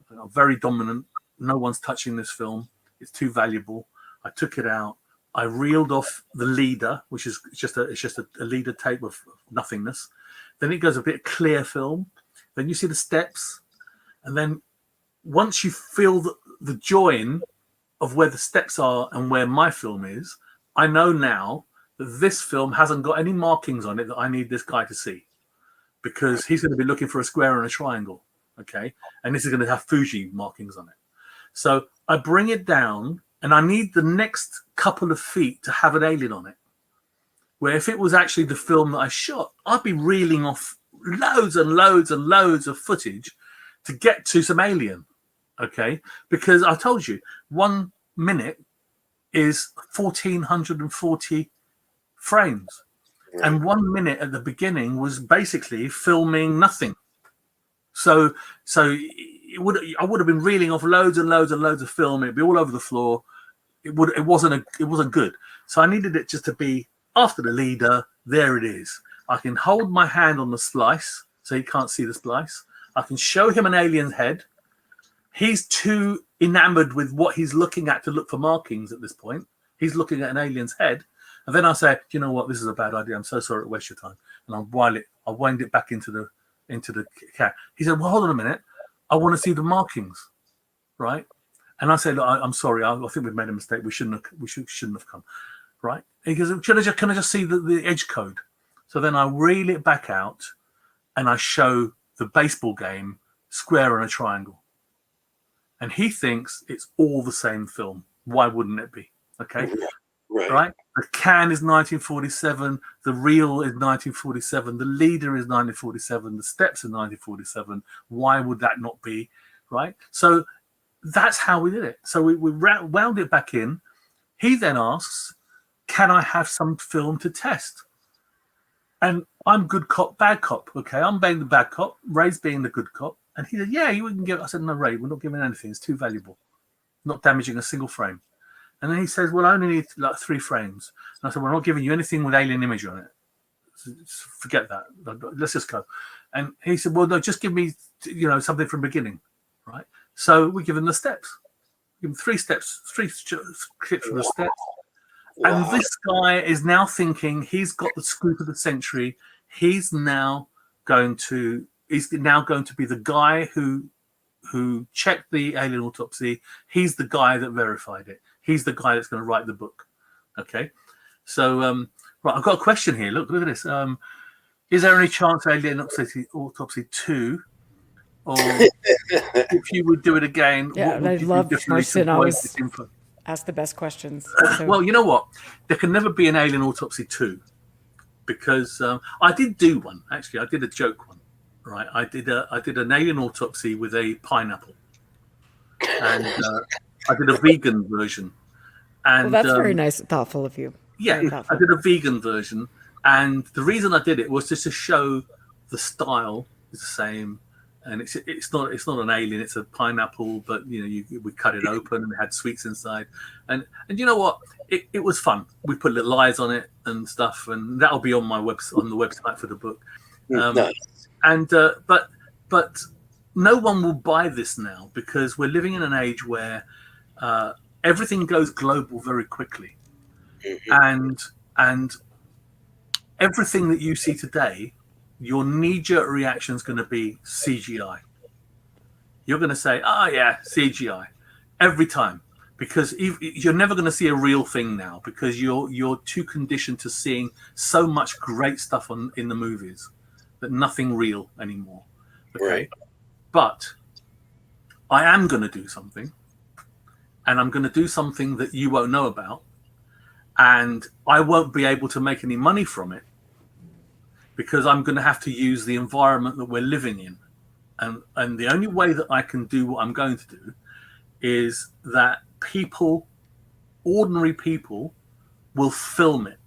I'm very dominant. No one's touching this film. It's too valuable. I took it out. I reeled off the leader, which is just a leader tape of nothingness. Then it goes a bit clear film. Then you see the steps. And then once you feel the join of where the steps are and where my film is, I know now that this film hasn't got any markings on it that I need this guy to see, because he's going to be looking for a square and a triangle. Okay. And this is going to have Fuji markings on it. So I bring it down, and I need the next couple of feet to have an alien on it. Where if it was actually the film that I shot, I'd be reeling off loads and loads and loads of footage to get to some alien. Okay. Because I told you, 1 minute is 1440 frames. And 1 minute at the beginning was basically filming nothing. So I would have been reeling off loads and loads and loads of film. It'd be all over the floor. It wasn't good. So I needed it just to be after the leader. There it is. I can hold my hand on the splice so he can't see the splice. I can show him an alien's head. He's too enamored with what he's looking at to look for markings at this point. He's looking at an alien's head. And then I say, you know what, this is a bad idea. I'm so sorry to waste your time. And I'll wind it back into the cat. He said, well, hold on a minute. I want to see the markings, right? And I said, look, I'm sorry. I think we've made a mistake. We shouldn't have come, right? And he goes, can I just see the edge code? So then I reel it back out, and I show the baseball game, square and a triangle. And he thinks it's all the same film. Why wouldn't it be? Okay. Right. The can is 1947. The reel is 1947. The leader is 1947. The steps are 1947. Why would that not be? Right. So that's how we did it. So we wound it back in. He then asks, can I have some film to test? And I'm good cop, bad cop. Okay. I'm being the bad cop. Ray's being the good cop. And he said, yeah, you can give. I said, no, Ray, we're not giving anything. It's too valuable. Not damaging a single frame. And then he says, well, I only need like 3 frames. And I said, well, I'm not giving you anything with alien image on it. Forget that. Let's just go. And he said, well, no, just give me, something from the beginning. Right. So we give him the steps. Give him 3 steps, 3 clips from the steps. Wow. And this guy is now thinking he's got the scoop of the century. He's now going to be the guy who checked the alien autopsy. He's the guy that verified it. He's the guy that's going to write the book. Okay. So, right, I've got a question here. Look at this. Is there any chance Alien Autopsy 2, or if you would do it again, yeah, I love Marcin always ask the best questions. So. Well, you know what? There can never be an Alien Autopsy 2, because I did do one. Actually, I did a joke one. Right, I did an alien autopsy with a pineapple, and I did a vegan version. And well, that's very nice, thoughtful of you. Yeah, I did a vegan version, and the reason I did it was just to show the style is the same, and it's not an alien, it's a pineapple, but we cut it open and it had sweets inside, and you know what, it was fun. We put little eyes on it and stuff, and that'll be on my on the website for the book. Nice. And but no one will buy this now, because we're living in an age where everything goes global very quickly, and everything that you see today, your knee-jerk reaction is going to be CGI. You're going to say, "Oh yeah, CGI," every time, because you're never going to see a real thing now, because you're too conditioned to seeing so much great stuff in the movies that nothing real anymore. Okay. Right. But I am going to do something, and I'm going to do something that you won't know about, and I won't be able to make any money from it, because I'm going to have to use the environment that we're living in. And the only way that I can do what I'm going to do is that people, ordinary people, will film it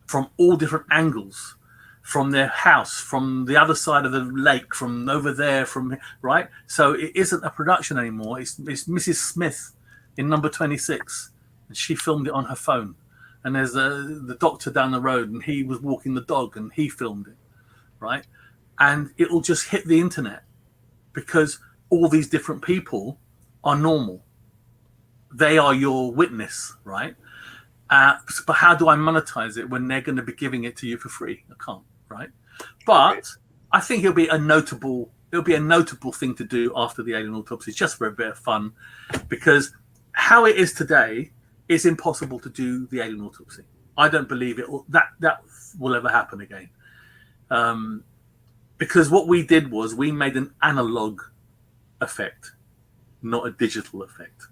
from all different angles, from their house, from the other side of the lake, from over there, from right. So it isn't a production anymore. It's Mrs. Smith in number 26, and she filmed it on her phone. And there's the doctor down the road, and he was walking the dog, and he filmed it, right? And it will just hit the internet because all these different people are normal. They are your witness, right? But how do I monetize it when they're going to be giving it to you for free? I can't, right? But I think it'll be a notable thing to do after the alien autopsy, just for a bit of fun, because how it is today, it's impossible to do the alien autopsy. I don't believe that will ever happen again. Because what we did was we made an analog effect, not a digital effect.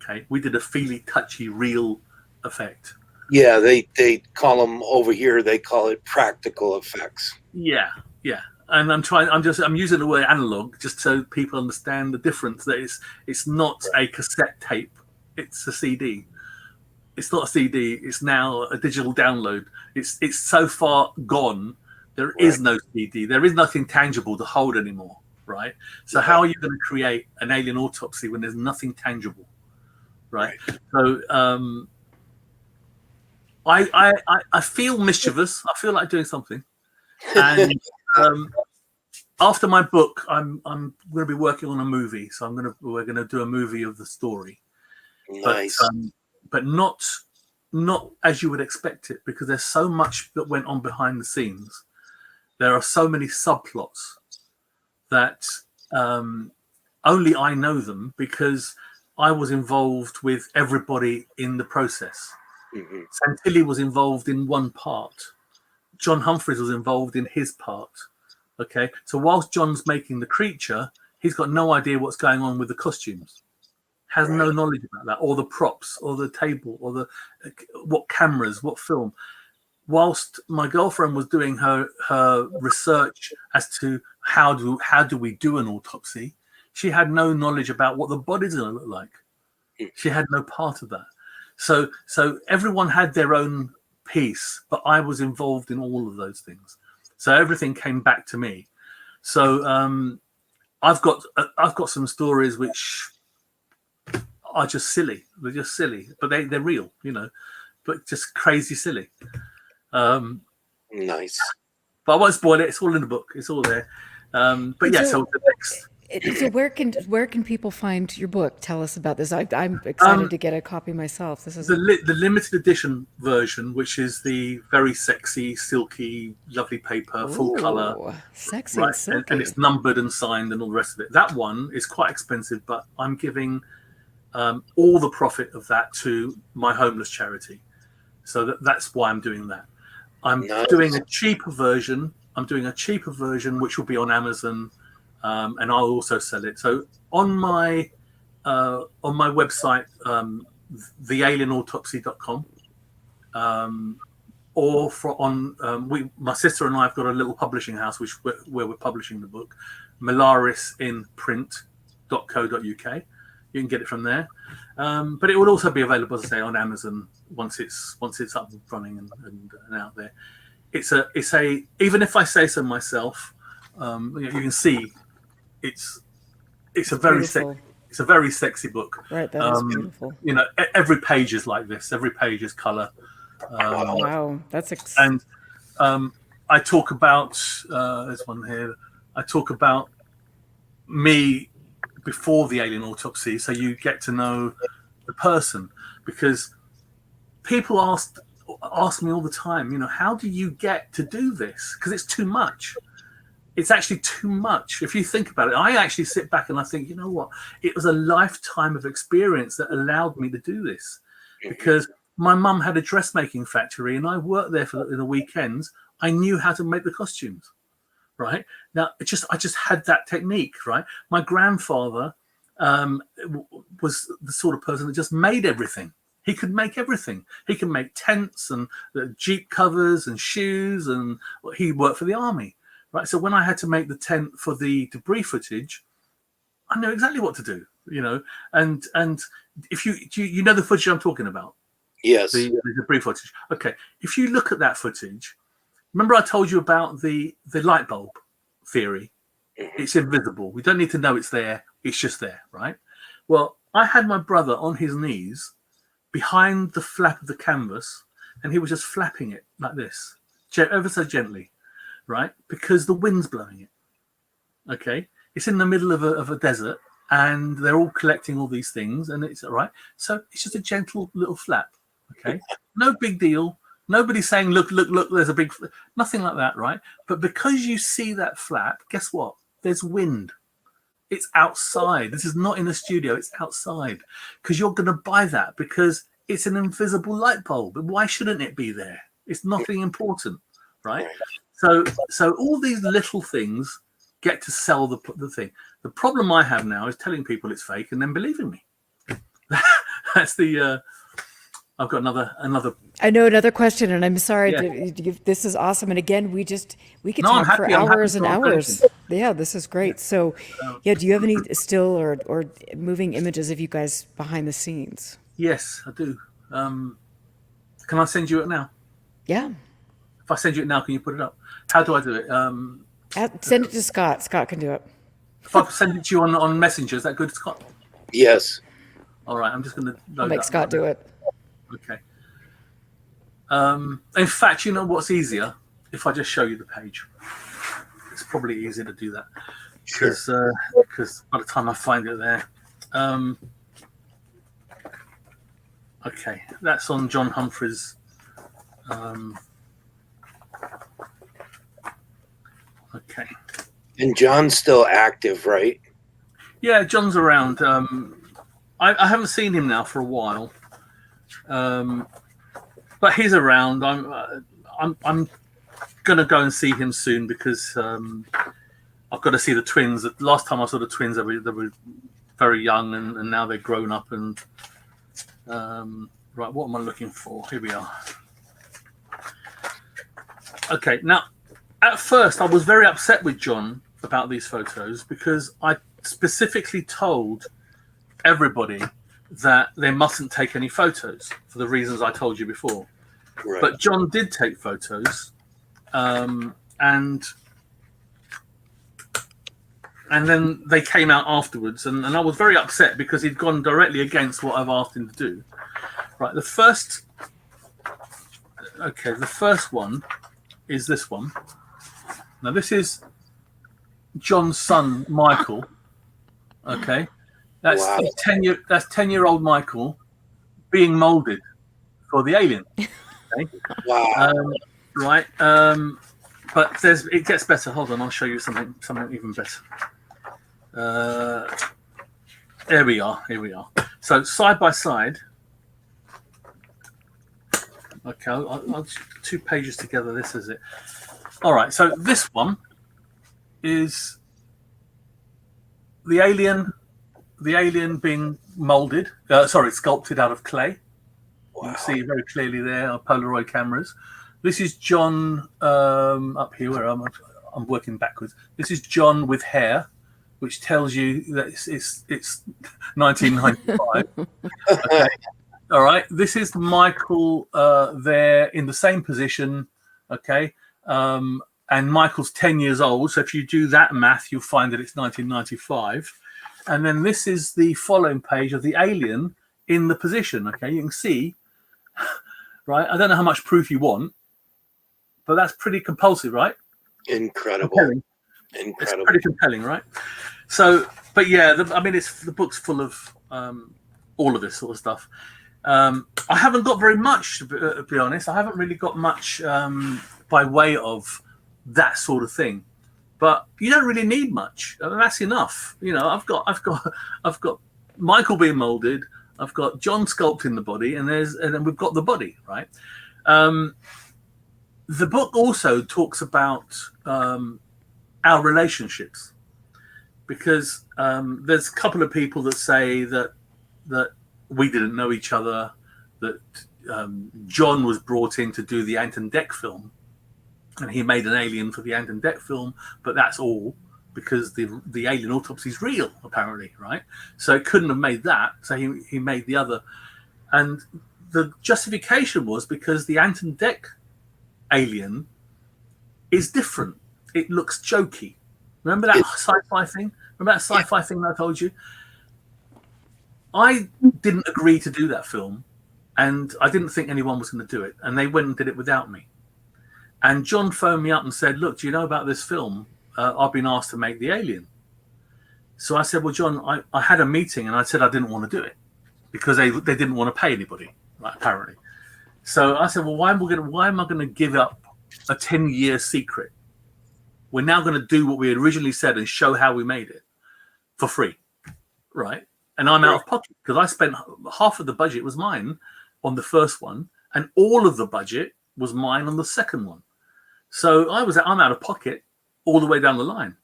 Okay, we did a feely, touchy, real effect. Yeah, they call them over here. They call it practical effects. Yeah. And I'm using the word analog just so people understand the difference. That it's not a cassette tape. It's a CD. It's not a CD. It's now a digital download. It's so far gone. There is no CD. There is nothing tangible to hold anymore, right? So how are you going to create an alien autopsy when there's nothing tangible, right? So I feel mischievous. I feel like doing something. And after my book, I'm going to be working on a movie. So we're going to do a movie of the story. Nice. But not as you would expect it, because there's so much that went on behind the scenes. There are so many subplots that only I know them because I was involved with everybody in the process. Mm-hmm. Santilli was involved in one part. John Humphreys was involved in his part. Okay, so whilst John's making the creature, he's got no idea what's going on with the costumes. Has no knowledge about that, or the props, or the table, or what cameras, what film. Whilst my girlfriend was doing her research as to how do we do an autopsy, she had no knowledge about what the body's going to look like. She had no part of that. So everyone had their own piece, but I was involved in all of those things. So everything came back to me. So I've got some stories which are just silly. They're just silly, but they're real, but just crazy silly. Nice. But I won't spoil it. It's all in the book. It's all there. But yeah, so the next. So where can people find your book? Tell us about this. I'm excited to get a copy myself. This is the limited edition version, which is the very sexy, silky, lovely paper, full color, sexy, and silky, and it's numbered and signed and all the rest of it. That one is quite expensive, but I'm giving all the profit of that to my homeless charity. So that's why I'm doing that. I'm doing a cheaper version. Which will be on Amazon. And I'll also sell it. So on my website, thealienautopsy.com, or my sister and I have got a little publishing house where we're publishing the book, melarisinprint.co.uk. You can get it from there, but it will also be available, as I say, on Amazon once it's up and running and out there. It's a even if I say so myself, you can see. It's a very sexy book. Right, that is beautiful. Every page is like this. Every page is color. Wow, that's and I talk about there's one here. I talk about me before the alien autopsy, so you get to know the person, because people ask me all the time. How do you get to do this? Because it's too much. It's actually too much. If you think about it, I actually sit back and I think, you know what? It was a lifetime of experience that allowed me to do this, because my mum had a dressmaking factory and I worked there for the weekends. I knew how to make the costumes, right? Now, I just had that technique, right? My grandfather was the sort of person that just made everything. He could make everything. He can make tents and Jeep covers and shoes, and he worked for the army. right? So when I had to make the tent for the debris footage, I know exactly what to do, and if you know the footage I'm talking about, Yes. the debris footage. Okay, if you look at that footage, remember I told you about the light bulb theory. It's invisible. We don't need to know it's there. It's just there, right? Well, I had my brother on his knees behind the flap of the canvas, and he was just flapping it like this, ever so gently, right? Because the wind's blowing it. Okay, it's in the middle of a desert, and they're all collecting all these things, and it's all right. So it's just a gentle little flap. Okay, no big deal. Nobody's saying, look, there's a big, nothing like that, right? But because you see that flap, guess what? There's wind. It's outside. This is not in a studio. It's outside, because you're going to buy that because it's an invisible light bulb. Why shouldn't it be there? It's nothing important, right? So all these little things get to sell the thing. The problem I have now is telling people it's fake and then believing me. That's the. I've got another. I know another question, and I'm sorry. Yeah. This is awesome, and again, we could No, talk for hours and hours. Yeah, this is great. So, yeah, do you have any still or moving images of you guys behind the scenes? Yes, I do. Can I send you it now? Yeah. If I send you it now, can you put it up? How do I do it? Send it to Scott. Scott can do it. If I send it to you on Messenger, is that good, Scott? Yes. All right, I'm just going to I'll make Scott do it. Okay. In fact, you know what's easier? If I just show you the page, it's probably easier to do that. Sure. Because by the time I find it there, okay, that's on John Humphreys. Okay. And John's still active, right? Yeah, John's around. I haven't seen him now for a while. But he's around. I'm gonna go and see him soon because I've got to see the twins. The last time I saw the twins, they were very young, and now they're grown up. And right, what am I looking for? Here we are. Okay, now at first I was very upset with John about these photos because I specifically told everybody that they mustn't take any photos for the reasons I told you before. Right. But John did take photos, and then they came out afterwards, and I was very upset because he'd gone directly against what I've asked him to do. Right, the first one is this one. Now this is John's son, Michael. Okay. That's wow. 10-year-old Michael being molded for the alien. Okay? Wow. Right. But it gets better. Hold on, I'll show you something even better. Here we are. So side by side. Okay, I'll 2 pages together. This is it. All right. So this one is the alien being molded, sculpted out of clay. Wow. You can see very clearly there, Polaroid cameras. This is John up here where I'm working backwards. This is John with hair, which tells you that it's 1995. Okay. All right. This is Michael there in the same position. Okay. And Michael's 10 years old. So if you do that math, you'll find that it's 1995. And then this is the following page of the alien in the position. Okay, you can see, right? I don't know how much proof you want, but that's pretty compulsive, right? Incredible. Compelling. It's pretty compelling, right? So, but yeah, the book's full of all of this sort of stuff. I haven't got very much, to be honest. I haven't really got much by way of that sort of thing. But you don't really need much. That's enough. I've got Michael being molded. I've got John sculpting the body, and then we've got the body, right? The book also talks about our relationships, because there's a couple of people that say that we didn't know each other, that John was brought in to do the Ant and Dec film, and he made an alien for the Ant and Dec film, but that's all because the alien autopsy is real, apparently, right? So it couldn't have made that, so he made the other. And the justification was because the Ant and Dec alien is different. It looks jokey. Remember that sci-fi thing? Remember that sci-fi thing that I told you? I didn't agree to do that film, and I didn't think anyone was going to do it, and they went and did it without me. And John phoned me up and said, look, do you know about this film? I've been asked to make the alien. So I said, well, John, I had a meeting and I said I didn't want to do it because they didn't want to pay anybody, right, apparently. So I said, well, why am I going to give up a 10-year secret? We're now going to do what we had originally said and show how we made it for free, right? And I'm out of pocket because I spent half of the budget was mine on the first one, and all of the budget was mine on the second one. So I'm out of pocket all the way down the line.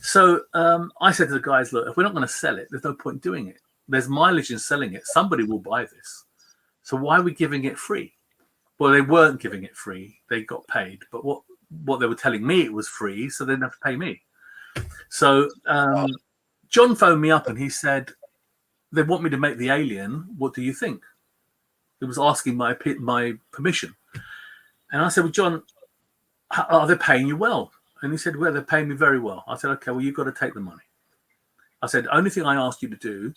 So I said to the guys, look, if we're not going to sell it, there's no point doing it. There's mileage in selling it. Somebody will buy this. So why are we giving it free? Well, they weren't giving it free. They got paid. But what they were telling me, it was free, so they didn't have to pay me. So John phoned me up and he said, they want me to make the alien. What do you think? It was asking my permission. And I said, well, John, are they paying you well? And he said, well, they're paying me very well. I said, okay, well, you've got to take the money. I said, the only thing I ask you to do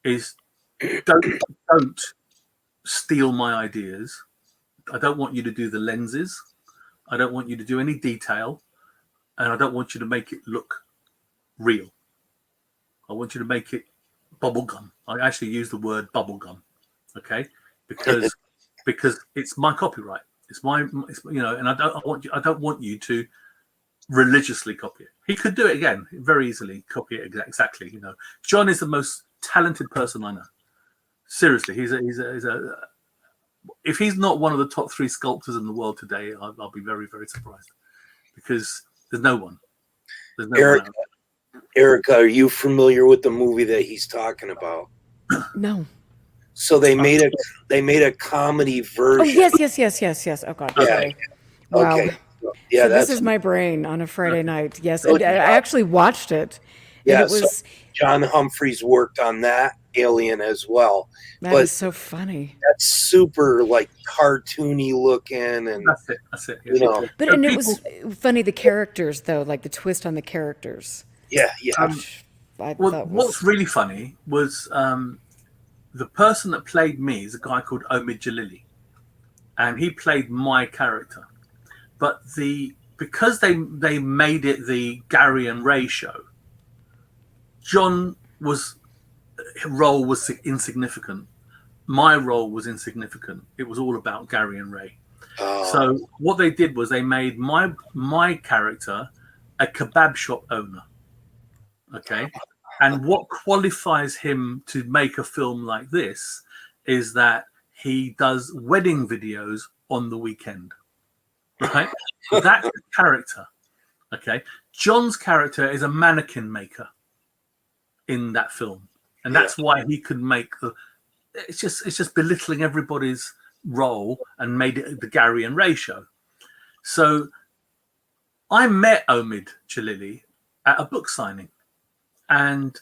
is don't steal my ideas. I don't want you to do the lenses. I don't want you to do any detail. And I don't want you to make it look real. I want you to make it bubblegum. I actually use the word bubblegum, okay? Because it's my copyright. It's and I don't want you to religiously copy it. He could do it again very easily, copy it exactly. John is the most talented person I know. Seriously, he's a if he's not one of the top 3 sculptors in the world today, I'll be very, very surprised because there's no one. There's no one. Erica, are you familiar with the movie that he's talking about? No. So they made a comedy version. Oh yes. Oh God. Yeah. Sorry. Wow. Okay. Yeah, so this is my brain on a Friday night. Yes, Oh, and I actually watched it. Yeah, and it was John Humphreys worked on that alien as well. that but is so funny. That's super like cartoony looking, and that's it. But and it was funny, the characters though, like the twist on the characters. Yeah. What's really funny was the person that played me is a guy called Omid Jalili, and he played my character. But because they made it the Gary and Ray show, John's role was insignificant. My role was insignificant. It was all about Gary and Ray. Oh. So what they did was they made my character a kebab shop owner. Okay. And what qualifies him to make a film like this is that he does wedding videos on the weekend. Right? That's the character. Okay. John's character is a mannequin maker in that film. And that's why he could make it's just belittling everybody's role and made it the Gary and Ray show. So I met Omid Jalili at a book signing. And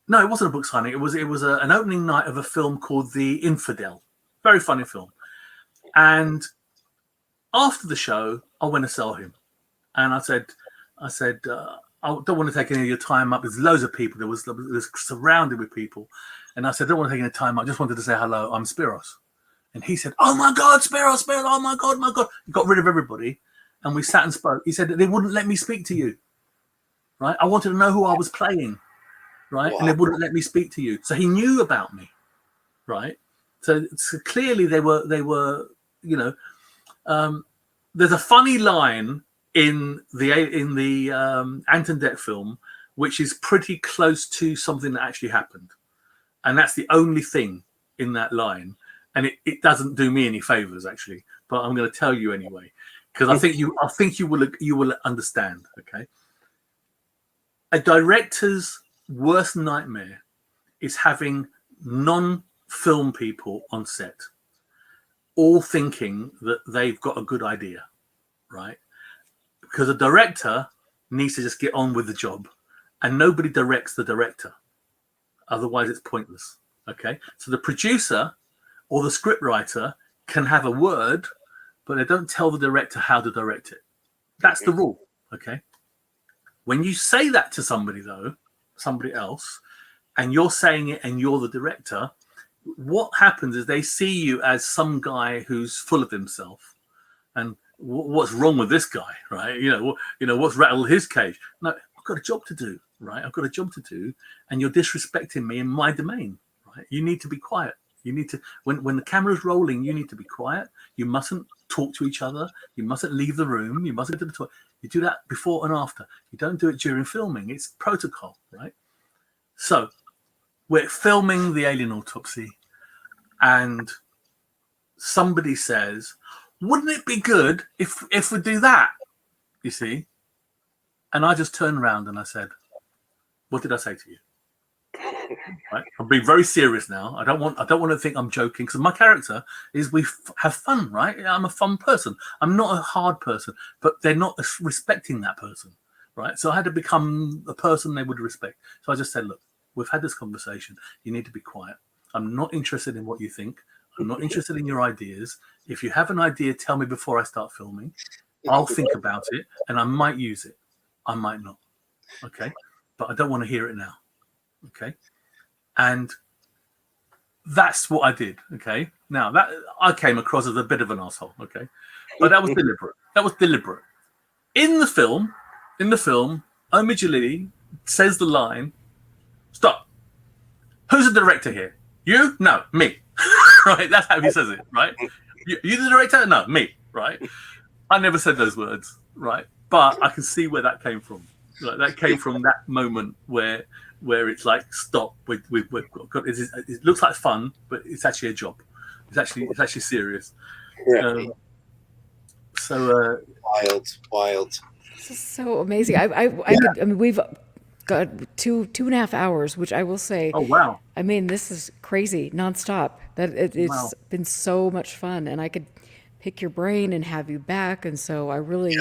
no, it wasn't a book signing. It was an opening night of a film called The Infidel. Very funny film. And after the show, I went to sell him. And I said, I don't want to take any of your time up. There's loads of people. It was surrounded with people. And I said, I don't want to take any time up. I just wanted to say hello. I'm Spyros. And he said, oh my God, Spyros. Oh my God. He got rid of everybody. And we sat and spoke. He said that they wouldn't let me speak to you. Right? I wanted to know who I was playing. Right? Wow. And they wouldn't let me speak to you. So he knew about me. Right? So clearly they were, there's a funny line in the Ant and Dec film, which is pretty close to something that actually happened. And that's the only thing in that line. And it doesn't do me any favors, actually, but I'm going to tell you anyway, because I think you will understand. Okay. A director's worst nightmare is having non-film people on set, all thinking that they've got a good idea, right? because a director needs to just get on with the job, and nobody directs the director. Otherwise, it's pointless. Okay, so the producer or the script writer can have a word, but they don't tell the director how to direct it. That's the rule. Okay. When you say that to somebody, though, somebody else, and you're saying it and you're the director, what happens is they see you as some guy who's full of himself. And what's wrong with this guy, right? What's rattled his cage? No, I've got a job to do, right? I've got a job to do, and you're disrespecting me in my domain, right? You need to be quiet. You need to, when the camera's rolling, you need to be quiet. You mustn't talk to each other. You mustn't leave the room. You mustn't go to the toilet. You do that before and after. You don't do it during filming. It's protocol, right? So we're filming the alien autopsy, and somebody says, wouldn't it be good if we do that? You see? And I just turned around and I said, what did I say to you? Right? I'm being very serious now. I don't want to think I'm joking, because my character is we have fun, right? I'm a fun person. I'm not a hard person, but they're not respecting that person, right? So I had to become a person they would respect. So I just said, look, we've had this conversation. You need to be quiet. I'm not interested in what you think. I'm not interested in your ideas. If you have an idea, tell me before I start filming. I'll think about it, and I might use it. I might not. Okay? But I don't want to hear it now. Okay? And that's what I did. Okay? Now, that I came across as a bit of an asshole. Okay? But that was deliberate. That was deliberate. In the film, Omid Jalili says the line, stop. Who's the director here? You? No, me. Right? That's how he says it, right? You the director? No, me, right? I never said those words, right? But I can see where that came from. Like, that came from that moment where it's like, stop. It looks like fun, but it's actually a job. It's actually serious. Yeah. Wild. This is so amazing. I mean, we've got two and a half hours, which I will say. Oh wow! I mean, this is crazy, nonstop. It's been so much fun, and I could pick your brain and have you back. And so I really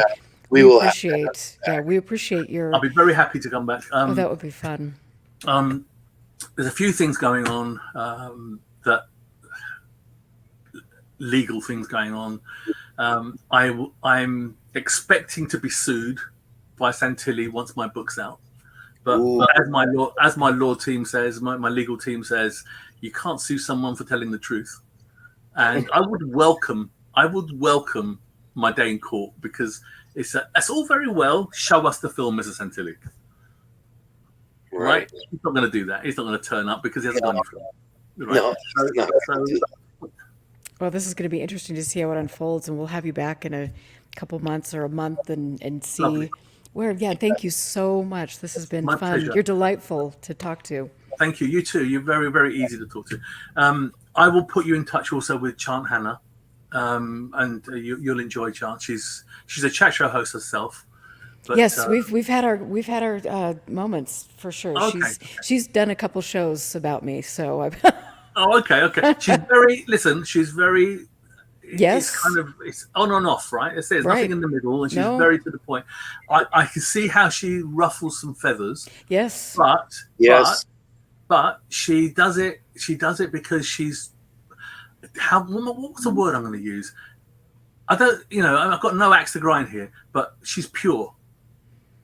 we appreciate. We appreciate your. I'll be very happy to come back. That would be fun. There's a few things going on that legal things going on. I'm expecting to be sued by Santilli once my book's out. But as my law team says, my legal team says, you can't sue someone for telling the truth. And I would welcome my day in court, because it's all very well, show us the film, Mr. Santilli. Right? He's not going to do that. He's not going to turn up because he hasn't got any film. Right? No. Well, this is going to be interesting to see how it unfolds, and we'll have you back in a couple months or a month and see. Lovely. Thank you so much. This has been My fun. pleasure. You're delightful to talk to. Thank you. You too. You're very, very easy to talk to. I will put you in touch also with Chant Hannah, and you'll enjoy Chant. She's a chat show host herself. But, yes, we've had our moments for sure. Okay. She's done a couple shows about me, so I've. Oh, okay. She's very. Yes. It's on and off, right? There's Right. nothing in the middle, and she's very to the point. I can see how she ruffles some feathers. Yes. But she does it. She does it because she's. What's the word I'm going to use? I don't. I've got no axe to grind here, but she's pure.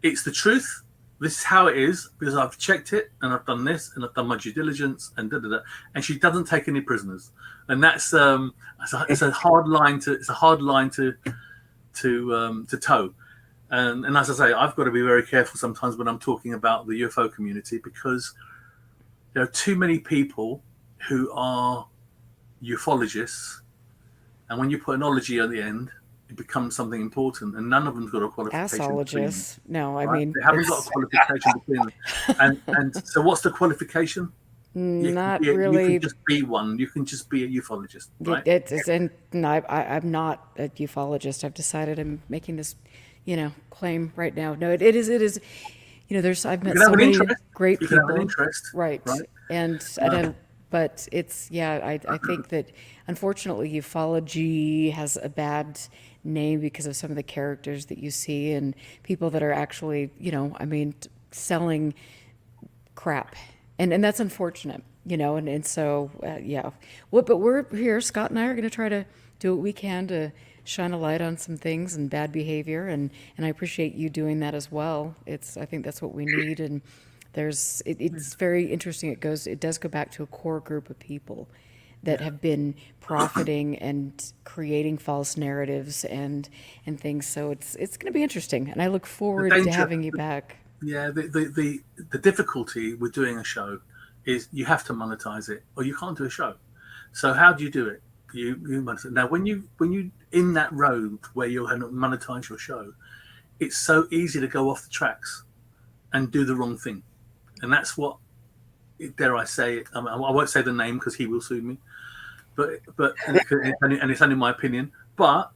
It's the truth. This is how it is, because I've checked it and I've done this and I've done my due diligence and and she doesn't take any prisoners, and that's it's a hard line to toe, and as I say, I've got to be very careful sometimes when I'm talking about the UFO community, because there are too many people who are ufologists, and when you put an ology at the end, it becomes something important, and none of them's got a qualification. Assologists. No, I mean, they haven't got a qualification between them. And so, what's the qualification? Not You really. can just be one. You can just be a ufologist, right? I'm not a ufologist. I've decided I'm making this, claim right now. No, it is. I've met so many great people. You can have an interest, right? But it's I think that unfortunately ufology has a bad name because of some of the characters that you see and people that are actually, selling crap. And that's unfortunate, and so, yeah. Well, but we're here, Scott and I are going to try to do what we can to shine a light on some things and bad behavior, and I appreciate you doing that as well. I think that's what we need, and it's very interesting. It does go back to a core group of people that have been profiting and creating false narratives and things. So it's going to be interesting, and I look forward to having you back. Yeah, the difficulty with doing a show is you have to monetize it, or you can't do a show. So how do you do it? You monetize it. Now, when you in that road where you're going to monetize your show, it's so easy to go off the tracks and do the wrong thing, and that's what, dare I say it? I won't say the name because he will sue me, but and it's only my opinion. But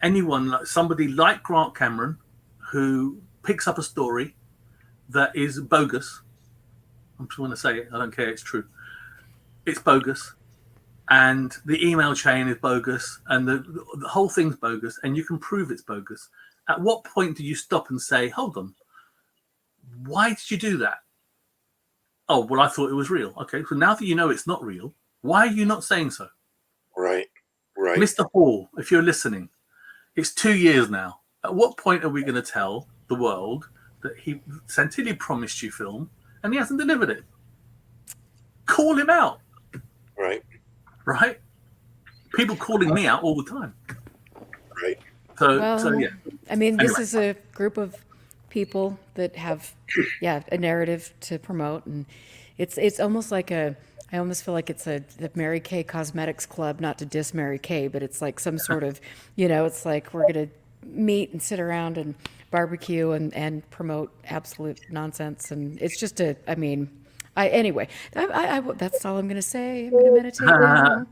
anyone, like somebody like Grant Cameron, who picks up a story that is bogus. I'm just want to say it. I don't care. It's true. It's bogus, and the email chain is bogus, and the whole thing's bogus, and you can prove it's bogus. At what point do you stop and say, "Hold on, why did you do that?" Oh, well, I thought it was real. Okay, so now that you know it's not real, why are you not saying so? Right. Mr. Hall, if you're listening, it's 2 years now. At what point are we going to tell the world that he Santilli promised you film and he hasn't delivered it? Call him out. Right? People calling me out all the time. Right. So yeah. I mean, this is a group of people that have, a narrative to promote, and it's almost like I almost feel like it's the Mary Kay Cosmetics Club, not to diss Mary Kay, but it's like some sort of, it's like we're going to meet and sit around and barbecue and promote absolute nonsense. And it's just anyway, that's all I'm going to say. I'm going to meditate now.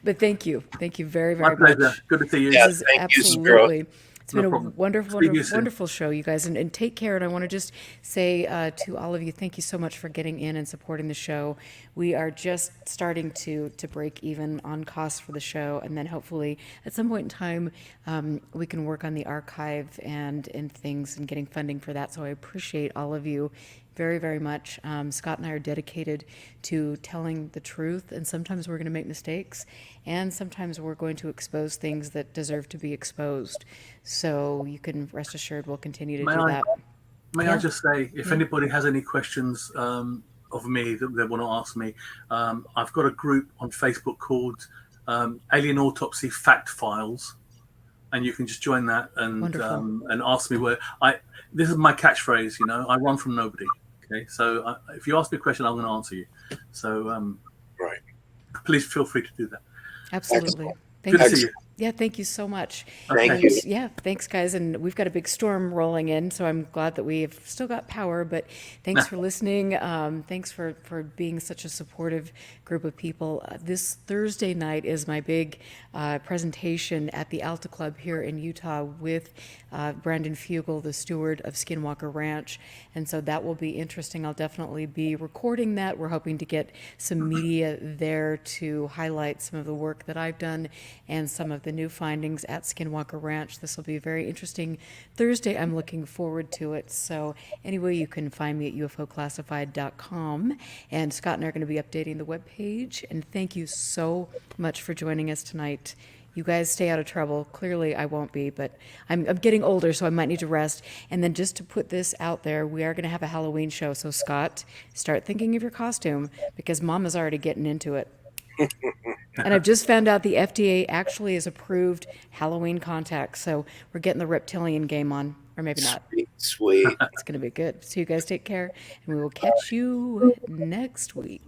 But thank you very, very much. Good to see you. Yeah, This is thank you, absolutely. Spyros. It's been No a problem. wonderful show, you guys, and take care. And I want to just say to all of you, thank you so much for getting in and supporting the show. We are just starting to break even on costs for the show, and then hopefully at some point in time we can work on the archive and things and getting funding for that. So I appreciate all of you very, very much. Scott and I are dedicated to telling the truth, and sometimes we're going to make mistakes, and sometimes we're going to expose things that deserve to be exposed. So you can rest assured we'll continue to do that. May I just say, if anybody has any questions of me that they want to ask me, I've got a group on Facebook called Alien Autopsy Fact Files, and you can just join that and ask me where this is my catchphrase. I run from nobody. Okay, so if you ask me a question, I'm going to answer you. So Right. Please feel free to do that. Absolutely. Good to see you. Yeah, thank you so much. Thank you. Yeah, thanks, guys. And we've got a big storm rolling in, so I'm glad that we've still got power. But thanks for listening. Thanks for being such a supportive group of people. This Thursday night is my big presentation at the Alta Club here in Utah with Brandon Fugel, the steward of Skinwalker Ranch. And so that will be interesting. I'll definitely be recording that. We're hoping to get some media there to highlight some of the work that I've done and some of the new findings at Skinwalker Ranch. This will be a very interesting Thursday. I'm looking forward to it. So anyway, you can find me at ufoclassified.com, and Scott and I are going to be updating the webpage. And thank you so much for joining us tonight. You guys stay out of trouble. Clearly I won't be, but I'm getting older, so I might need to rest. And then just to put this out there, we are going to have a Halloween show. So Scott, start thinking of your costume, because Mom is already getting into it. And I've just found out the FDA actually has approved Halloween contacts. So we're getting the reptilian game on, or maybe not. Sweet. It's going to be good. So you guys take care, and we will catch you next week.